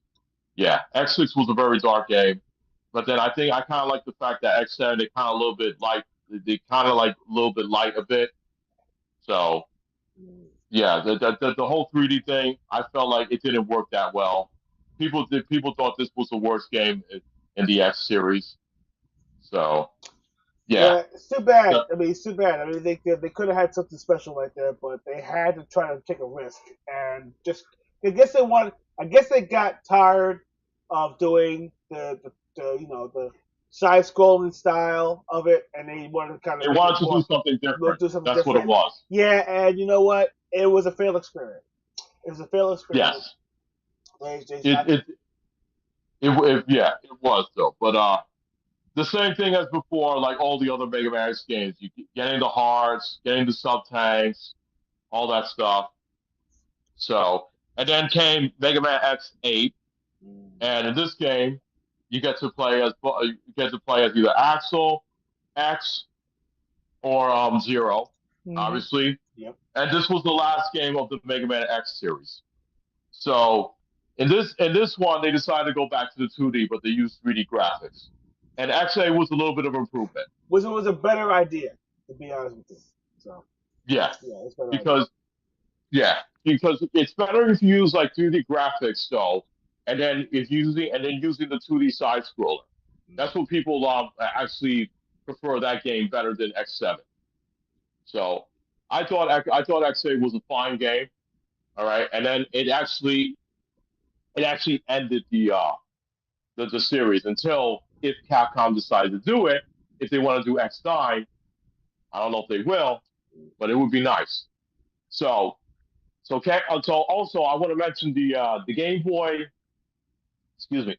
yeah, X6 was a very dark game. But then I think I kind of like the fact that X7 they kind of a little bit light. They kind of like a little bit light a bit. So Mm. yeah, the whole 3D thing, I felt like it didn't work that well. People thought this was the worst game in the X series. So yeah, Yeah, it's too bad. the, I mean, it's too bad. I mean, they could have had something special right there, but they had to try to take a risk and just. I guess they wanted. I guess they got tired of doing the side scrolling style of it, and they wanted to kind they of make it wanted to do more. something different. Do something That's what it different. was. Yeah, and you know what? It was a failed experiment. It was a failed experiment. Yes, I it it, yeah, it was though. But the same thing as before, like all the other Mega Man X games, you getting the hearts, getting the sub tanks, all that stuff. So, and then came Mega Man X8, and in this game, you get to play as either Axel, X, or Zero, mm-hmm. obviously. Yep. And this was the last game of the Mega Man X series. So, in this one, they decided to go back to the 2D, but they used 3D graphics. And X8 was a little bit of improvement. Was a better idea, to be honest with you. So Yeah, yeah, it's a better idea. because Yeah, because it's better if you use like 2D graphics though, and then using the 2D side scroller. That's what people actually prefer that game better than X7. So I thought X8 was a fine game. All right, and then it actually ended the series until if Capcom decided to do it, if they want to do X9, I don't know if they will, but it would be nice. So so also I want to mention the Game Boy. Excuse me.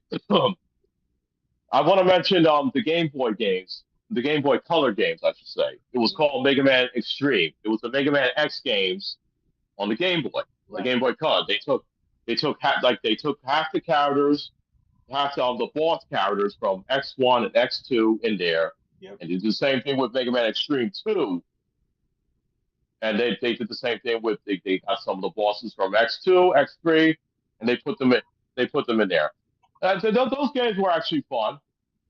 I want to mention the Game Boy games, the Game Boy Color games, I should say. It was called Mega Man Extreme. It was the Mega Man X games on the Game Boy, the Right. Game Boy Color. They took half the characters, half of the boss characters from X1 and X2 in there, Yep. and they did the same thing with Mega Man Extreme 2. And they did the same thing with they got some of the bosses from X2, X3, and they put them in there. And so those games were actually fun.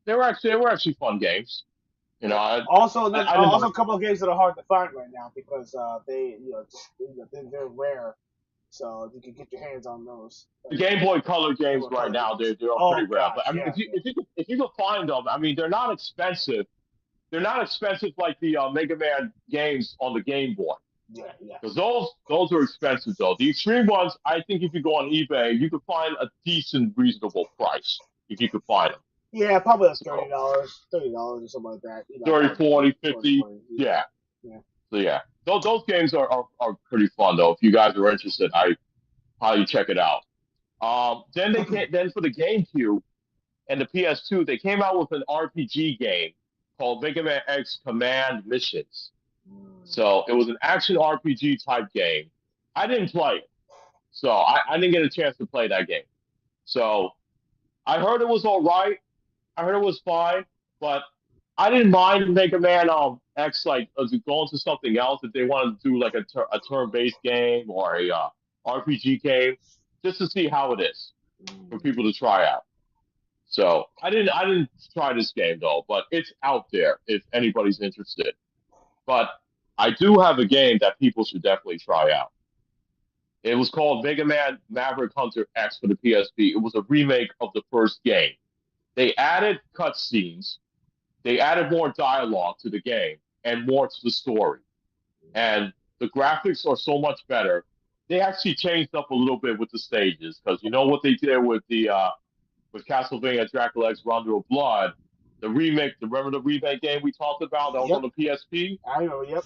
They were actually fun games. You know, Yeah. I, Also, I, there's I didn't also mind. a couple of games that are hard to find right now because they're rare, so you can get your hands on those. The Game Boy Color Game games Boy right Color now games. they're pretty Oh rare. gosh, But I mean, yeah, if you yeah. if you could find them, I mean, they're not expensive. they're not expensive like the Mega Man games on the Game Boy. Yeah, yeah. Because those are expensive though. The extreme ones, I think if you go on eBay, you could find a decent, reasonable price if you could find them. Yeah, probably like So $30 or something like that. 30, 40, 40, 50, 40, yeah. yeah. So yeah, those games are pretty fun though. If you guys are interested, I highly check it out. Then for the GameCube and the PS2, they came out with an RPG game called Mega Man X Command Missions. So it was an action RPG type game. I didn't play it, so I didn't get a chance to play that game. So I heard it was all right. I heard it was fine, but I didn't mind Mega Man X like going to something else if they wanted to do like a turn based game or a RPG game, just to see how it is for people to try out. So I didn't try this game though, but it's out there if anybody's interested. But I do have a game that people should definitely try out. It was called Mega Man Maverick Hunter X for the PSP. It was a remake of the first game. They added cutscenes, they added more dialogue to the game and more to the story. And the graphics are so much better. They actually changed up a little bit with the stages because you know what they did with Castlevania Dracula X Rondo of Blood, the remake. Remember the remake game we talked about that was Yep. on the PSP? I remember. Yep.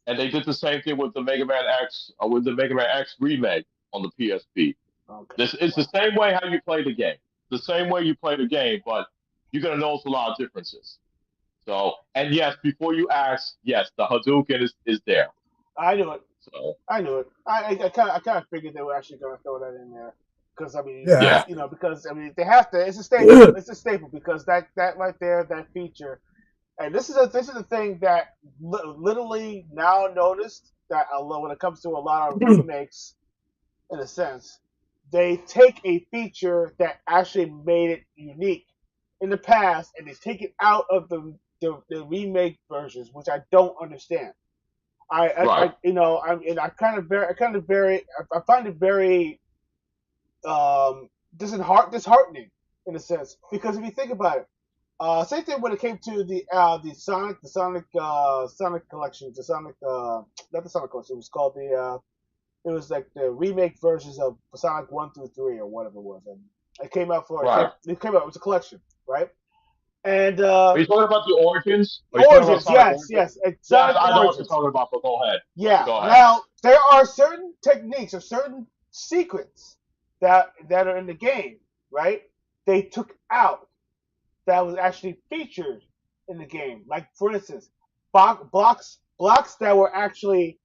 And they did the same thing with the Mega Man X with the Mega Man X remake on the PSP. Okay. This is the same way how you play the game. The same way you play the game, but you're gonna notice a lot of differences. So, and yes, before you ask, yes, the Hadouken is there. I knew it. So, I knew it. I kind of figured they were actually going to throw that in there because I mean, Yeah. because I mean they have to. It's a staple. It's a staple because that right there, that feature, and this is a thing that literally now noticed that when it comes to a lot of remakes, in a sense, they take a feature that actually made it unique in the past and they take it out of the remake versions, which I don't understand. right, I find it very disheartening in a sense because if you think about it, same thing when it came to the Sonic collections, the Sonic not the Sonic collection, it was called it was like the remake versions of Sonic 1 through 3 or whatever it was, and it came out right. it was a collection, right? And Are you talking about the Origins? Are you talking about Origins, Sonic yes, Origins? yes, Yes, Sonic I know what you're Origins. talking about, but go ahead. Yeah. Go ahead. Now there are certain techniques or certain secrets that are in the game, right? They took out that was actually featured in the game. Like for instance, blocks that were actually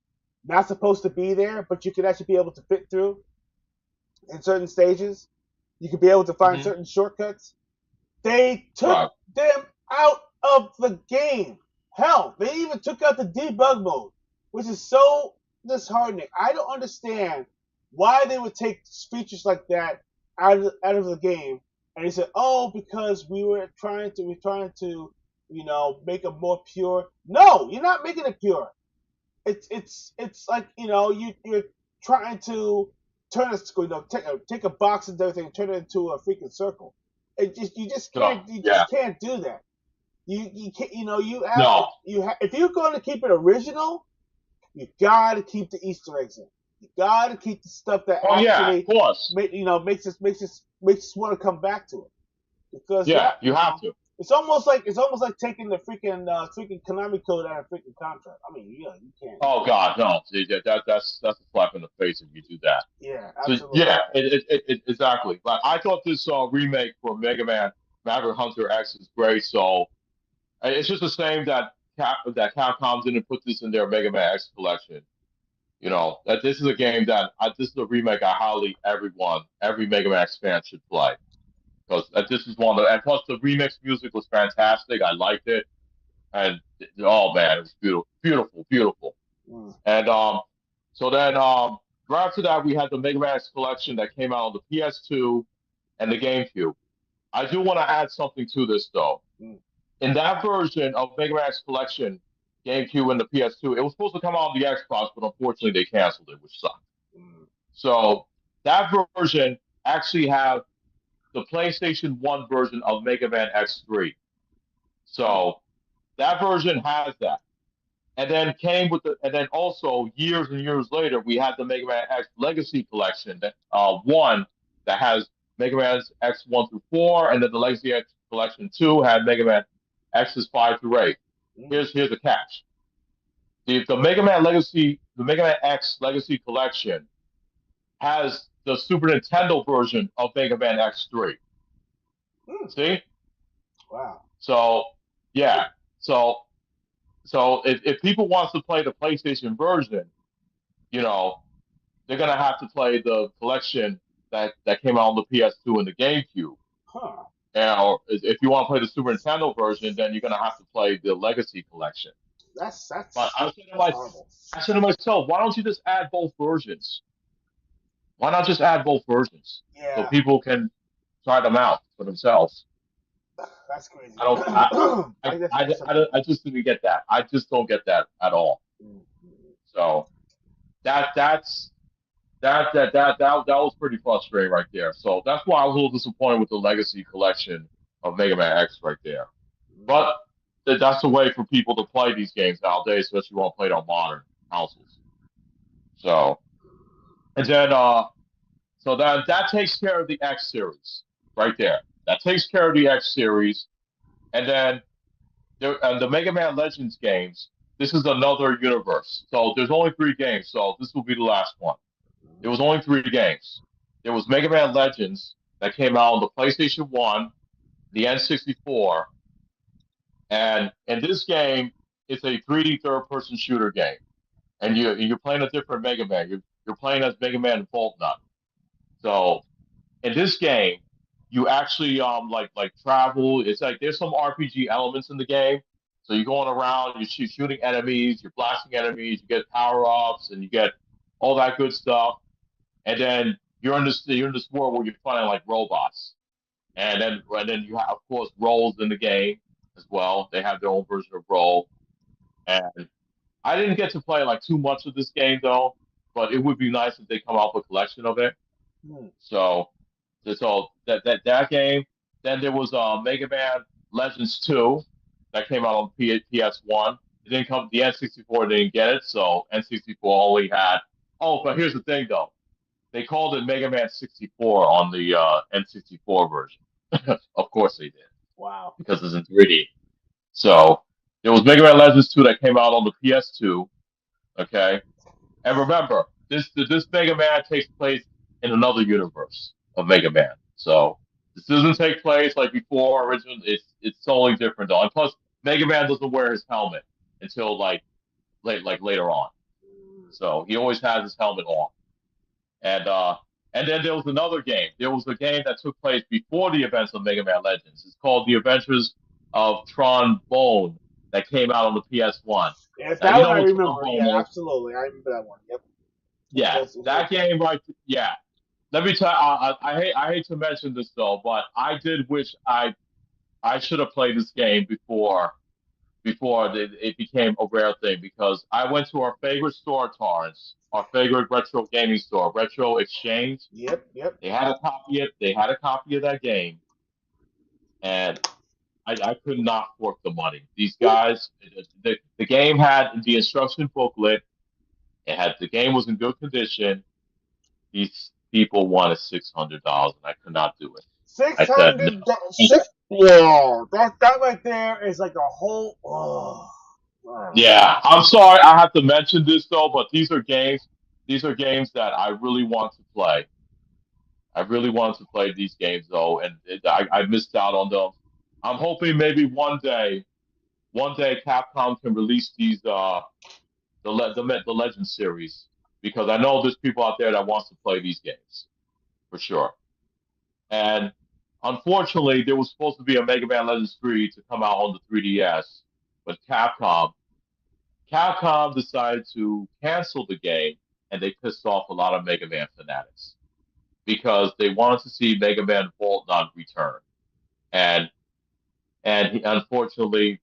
not supposed to be there, but you could actually be able to fit through in certain stages. You could be able to find Mm-hmm. certain shortcuts. They took Right. them out of the game. Hell, they even took out the debug mode, which is so disheartening. I don't understand why they would take features like that out of the game. And they said, "Oh, because we're trying to, make it more pure." No, you're not making it pure. It's like you're trying to turn take a box and everything and turn it into a freaking circle. You just No. can't Yeah. do that. You can't No. if you're going to keep it original, you gotta keep the Easter eggs in. You gotta keep the stuff that Oh yeah, actually of course. makes us want to come back to it because Yeah, you have to. it's almost like taking the freaking Konami code out of freaking contract. I mean, you can't. Oh God, no. That's a slap in the face if you do that. Yeah, So absolutely. yeah, exactly. But I thought this remake for Mega Man Maverick Hunter X is great. So it's just a shame that Capcom didn't put this in their Mega Man X collection. You know that this is a game that this is a remake I highly every Mega Man X fan should play because this is one of the, and plus the remix music was fantastic. I liked it, and oh man, it was beautiful, beautiful, beautiful. Mm. And so then right after that, we had the Mega Man X collection that came out on the PS2 and the GameCube. I do want to add something to this though. Mm. In that version of Mega Man X collection, GameCube and the PS2, it was supposed to come out on the Xbox, but unfortunately they canceled it, which sucked. Mm. So that version actually have the PlayStation 1 version of Mega Man X3. So That version has that. And then came with and then also years and years later, we had the Mega Man X Legacy Collection, that one that has Mega Man X 1 through 4, and then the Legacy X Collection 2 had Mega Man X's 5 through 8. Here's the catch: the Mega Man Legacy, the Mega Man X Legacy Collection has the Super Nintendo version of Mega Man X3. See? Wow. So yeah, so if people wants to play the PlayStation version, you know, they're gonna have to play the collection that came out on the PS2 and the GameCube. Huh. Or if you want to play the Super Nintendo version, then you're gonna have to play the Legacy Collection. That's But horrible. I said to myself, why don't you just add both versions? Why not just add both versions so Yeah, people can try them out for themselves? that's crazy. I don't. I just didn't get that. I just don't get that at all. So that's that was pretty frustrating right there. So that's why I was a little disappointed with the Legacy Collection of Mega Man X right there. But that's the way for people to play these games nowadays, especially when played on modern consoles. So and then so that takes care of the X series right there. That takes care of the X series, and then the Mega Man Legends games. This is another universe. So there's only 3 games. So this will be the last one. There was only 3 games. There was Mega Man Legends that came out on the PlayStation 1, the N64, and in this game, it's a 3D third-person shooter game, and you're playing a different Mega Man. You're playing as Mega Man Volt Nut. So in this game, you actually like travel. It's like there's some RPG elements in the game. So you're going around, you're shooting enemies, you're blasting enemies, you get power ups, and you get all that good stuff. And then you're in this world where you're fighting like robots, and then you have of course roles in the game as well. They have their own version of role, and I didn't get to play like too much of this game though, but it would be nice if they come out with a collection of it. So that game. Then there was Mega Man Legends 2 that came out on PS1. It didn't come. The N64 didn't get it, so N64 only had. Oh, but here's the thing though. They called it Mega Man 64 on the N64 version. Of course they did Wow. because it's in 3D. So there was Mega Man Legends 2 that came out on the PS2. Okay, and remember this Mega Man takes place in another universe of Mega Man. So this doesn't take place like before original. It's totally different though. And plus, Mega Man doesn't wear his helmet until like later on. So he always has his helmet on. And and then there was another game. There was a game that took place before the events of Mega Man Legends. It's called The Adventures of Tron Bone that came out on the PS1. Yes, Now that you one know I who Tron remember. Bone Yeah, is. absolutely. I remember that one. Yep. Yeah, that game right. Yeah, let me tell. I hate to mention this though, but I did wish I should have played this game before it became a rare thing because I went to our favorite store, Torrance, our favorite retro gaming store, Retro Exchange. Yep. They had a copy of that game, and I could not fork the money. These guys, the game had the instruction booklet. It had the game was in good condition. These people wanted $600, and I could not do it. I said no. 600. Whoa, that right there is like a whole. Oh. Yeah, I'm sorry I have to mention this though, but these are games. These are games that I really want to play. I really wanted to play these games though, and I missed out on them. I'm hoping maybe one day Capcom can release these the Legend series because I know there's people out there that wants to play these games for sure. And unfortunately, there was supposed to be a Mega Man Legends 3 to come out on the 3DS, but Capcom decided to cancel the game, and they pissed off a lot of Mega Man fanatics because they wanted to see Mega Man Volt not return. And unfortunately,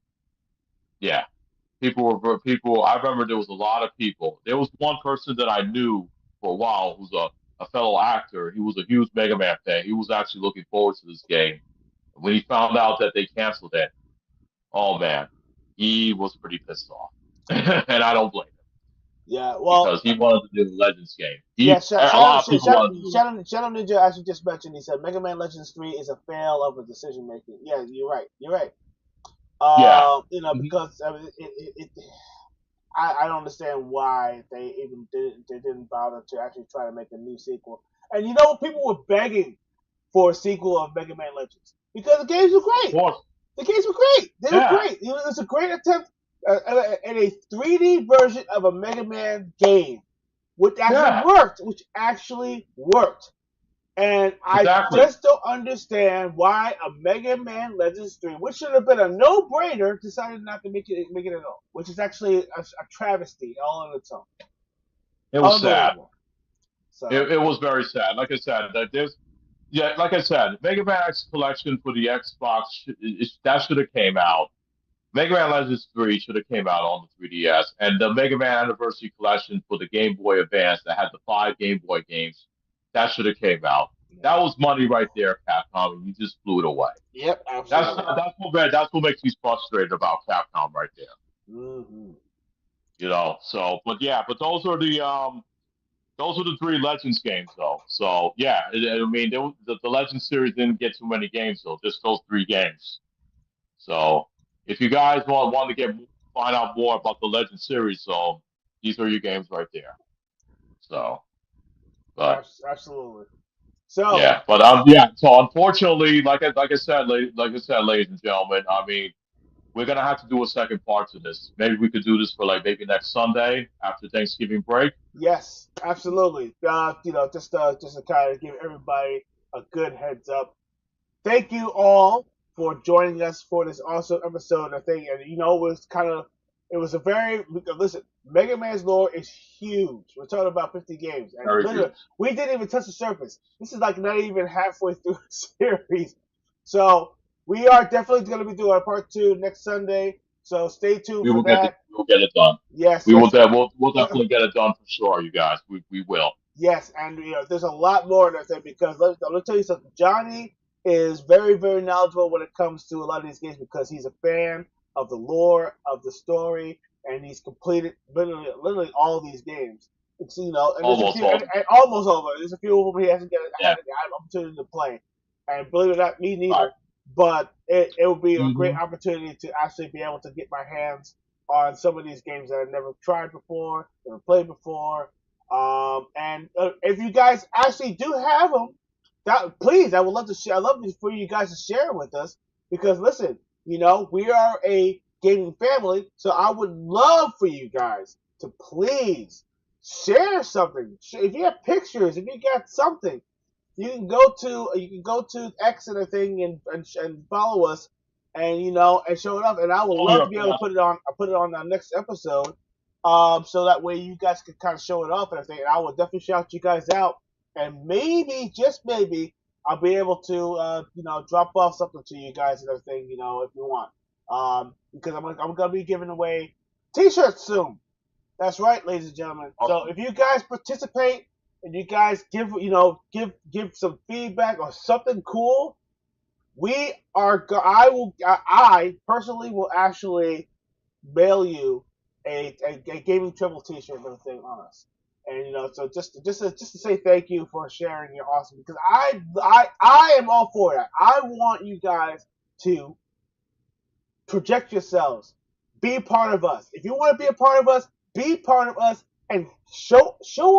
yeah, people. I remember there was a lot of people. There was one person that I knew for a while who's a fellow actor. He was a huge Mega Man fan. He was actually looking forward to this game. When he found out that they canceled it, oh man. he was pretty pissed off, and I don't blame him Yeah, well, because he wanted to do the Legends game. yeah, A lot of people wanted to do that. Shadow Ninja actually just mentioned, he said Mega Man Legends 3 is a fail of a decision making. Yeah, you're right. You're right. Yeah, Mhm. Because I mean, I don't understand why they didn't bother to actually try to make a new sequel. And people were begging for a sequel of Mega Man Legends because the games were of great. course. The games were great. They were Yeah, great. It was a great attempt at a 3D version of a Mega Man game, yeah, which actually worked. And I exactly. just don't understand why a Mega Man Legends 3, which should have been a no-brainer, decided not to make it at all, which is actually a travesty all on its own. It was sad. Unbelievable. So, It was very sad. Like I said, that there's yeah, like I said, Mega Man X collection for the Xbox that should have came out. Mega Man Legends 3 should have came out on the 3DS, and the Mega Man Anniversary Collection for the Game Boy Advance that had the 5 Game Boy games that should have came out. That was money right there, Capcom, and you just blew it away. yep, absolutely. That's what makes me frustrated about Capcom right there. Hmm. So but those are the 3 Legends games though. So yeah, I mean the Legends series didn't get too many games though, just those 3 games. So if you guys want to find out more about the Legend series, so these are your games right there. So, but Absolutely. So, yeah, but yeah. So unfortunately, like I said, ladies and gentlemen, I mean, we're gonna have to do a second part to this. Maybe we could do this for like maybe next Sunday after Thanksgiving break. yes, absolutely. Just to kind of give everybody a good heads up. Thank you all for joining us for this awesome episode. I think, and it was a very listen. Mega Man's lore is huge. We're talking about 50 games, and Very literally, huge. we didn't even touch the surface. This is like not even halfway through the series. So we are definitely going to be doing our part 2 next Sunday. So stay tuned for that. We will get it done. Yes, We will. yes. We'll definitely get it done for sure, you guys. We will. Yes, and there's a lot more in that because let me tell you something. Johnny is very, very knowledgeable when it comes to a lot of these games because he's a fan of the lore, of the story, and he's completed literally all of these games. It's and there's a Almost few, all. and almost over. There's a few of them he hasn't Yeah. had an opportunity to play, and believe it or not, me Right. neither. But it would be a great Hmm. opportunity to actually be able to get my hands on some of these games that I've never tried before, never played before, and if you guys actually do have them, please, I would love to share. I love for you guys to share it with us because listen, we are a gaming family, so I would love for you guys to please share something. If you have pictures, if you got something, you can go to X and a thing and follow us, and and show it up. And I would Oh, love yeah, to be able to put it on our next episode, so that way you guys can kind of show it off and everything. And I will definitely shout you guys out, and maybe just maybe I'll be able to drop off something to you guys and everything, if you want. Because I'm gonna be giving away T-shirts soon. That's right, ladies and gentlemen. So awesome. if you guys participate and you guys give some feedback or something cool, we are. I personally will actually mail you a gaming Treble T-shirt and everything on us. And so just to say thank you for sharing your awesome because I am all for that. I want you guys to project yourselves. Be part of us. If you want to be a part of us, be part of us and show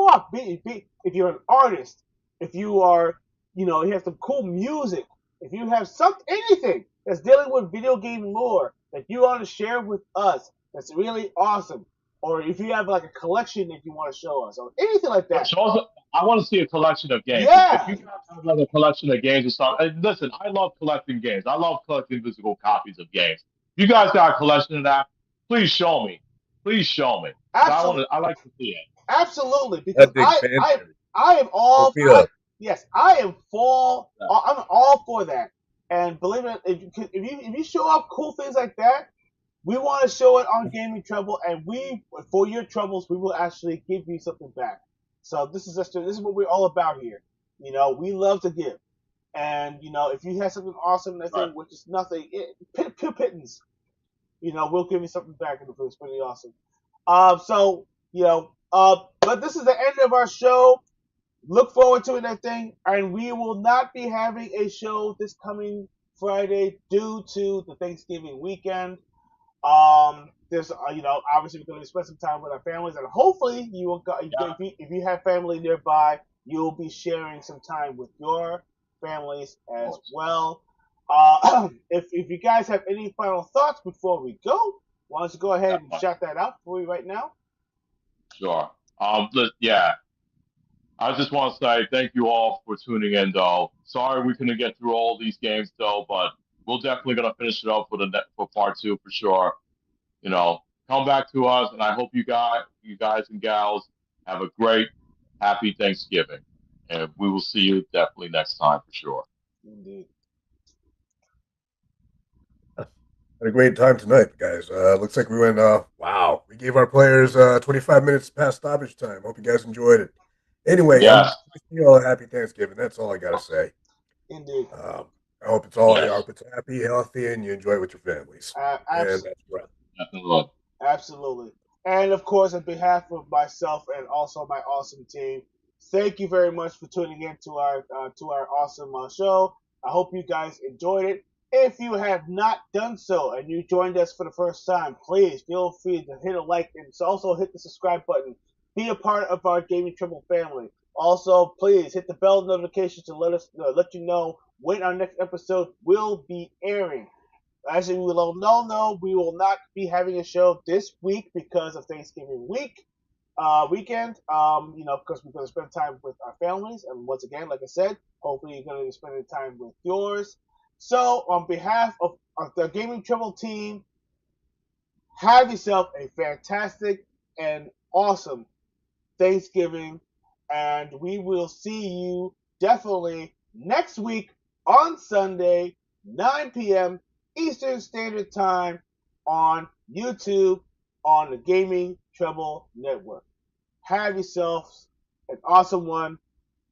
off. Be if you're an artist, if you are, you have some cool music, if you have anything that's dealing with video game lore that you want to share with us, that's really awesome. Or if you have like a collection that you want to show us, or anything like that. I want to see a collection of games. If Yeah, you guys have like a collection of games or something, and listen, I love collecting games. I love collecting physical copies of games. If you guys got a collection of that, please show me. Please show me. 'Cause absolutely. I like to see it. Absolutely, because That big fan theory. I am Hook me up. yes, I am Yeah. I'm all for that. And believe it, if you show off cool things like that, we want to show it on Gaming Trouble, and for your troubles, we will actually give you something back. So this is what we're all about here. We love to give, and if you have something awesome, that Right. thing which is nothing, pure pittance. we'll give you something back in the food. It's pretty awesome. But this is the end of our show. Look forward to that thing, and we will not be having a show this coming Friday due to the Thanksgiving weekend. There's, obviously we're going to spend some time with our families, and hopefully you will go, if you have family nearby, you'll be sharing some time with your families as well. If you guys have any final thoughts before we go, why don't you go ahead and shout that out for me right now? Sure. Yeah. I just want to say thank you all for tuning in, though. Sorry we couldn't get through all these games, though, but we're definitely gonna finish it up for part two for sure. Come back to us, and I hope you guys and gals have a great, happy Thanksgiving, and we will see you definitely next time for sure. Indeed. Had a great time tonight, guys. Looks like we went. Wow, we gave our players 25 minutes past stoppage time. Hope you guys enjoyed it. Anyway, Yes. wishing you all a happy Thanksgiving. That's all I gotta say. Indeed. I hope it's all. I hope it's happy, healthy, and you enjoy it with your families. And that's right. Definitely. Absolutely. And of course, on behalf of myself and also my awesome team, thank you very much for tuning in to our awesome show. I hope you guys enjoyed it. If you have not done so and you joined us for the first time, please feel free to hit a like and also hit the subscribe button. Be a part of our Gaming Treble family. Also, please hit the bell notification to let you know when our next episode will be airing. Actually, we will know we will not be having a show this week because of Thanksgiving weekend. Because we're going to spend time with our families, and once again, like I said, hopefully you're going to be spending time with yours. So, on behalf of the Gaming Treble team, have yourself a fantastic and awesome Thanksgiving, and we will see you definitely next week on Sunday, 9 p.m. Eastern Standard Time on YouTube on the Gaming Treble Network. Have yourselves an awesome one,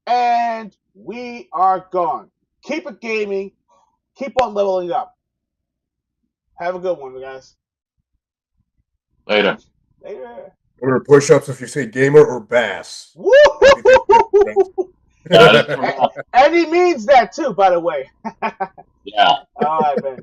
and we are gone. Keep it gaming. Keep on leveling up. Have a good one, guys. Later. Order push-ups if you say gamer or bass. Woo! That is correct. And he means that too, by the way. Yeah. All right, man.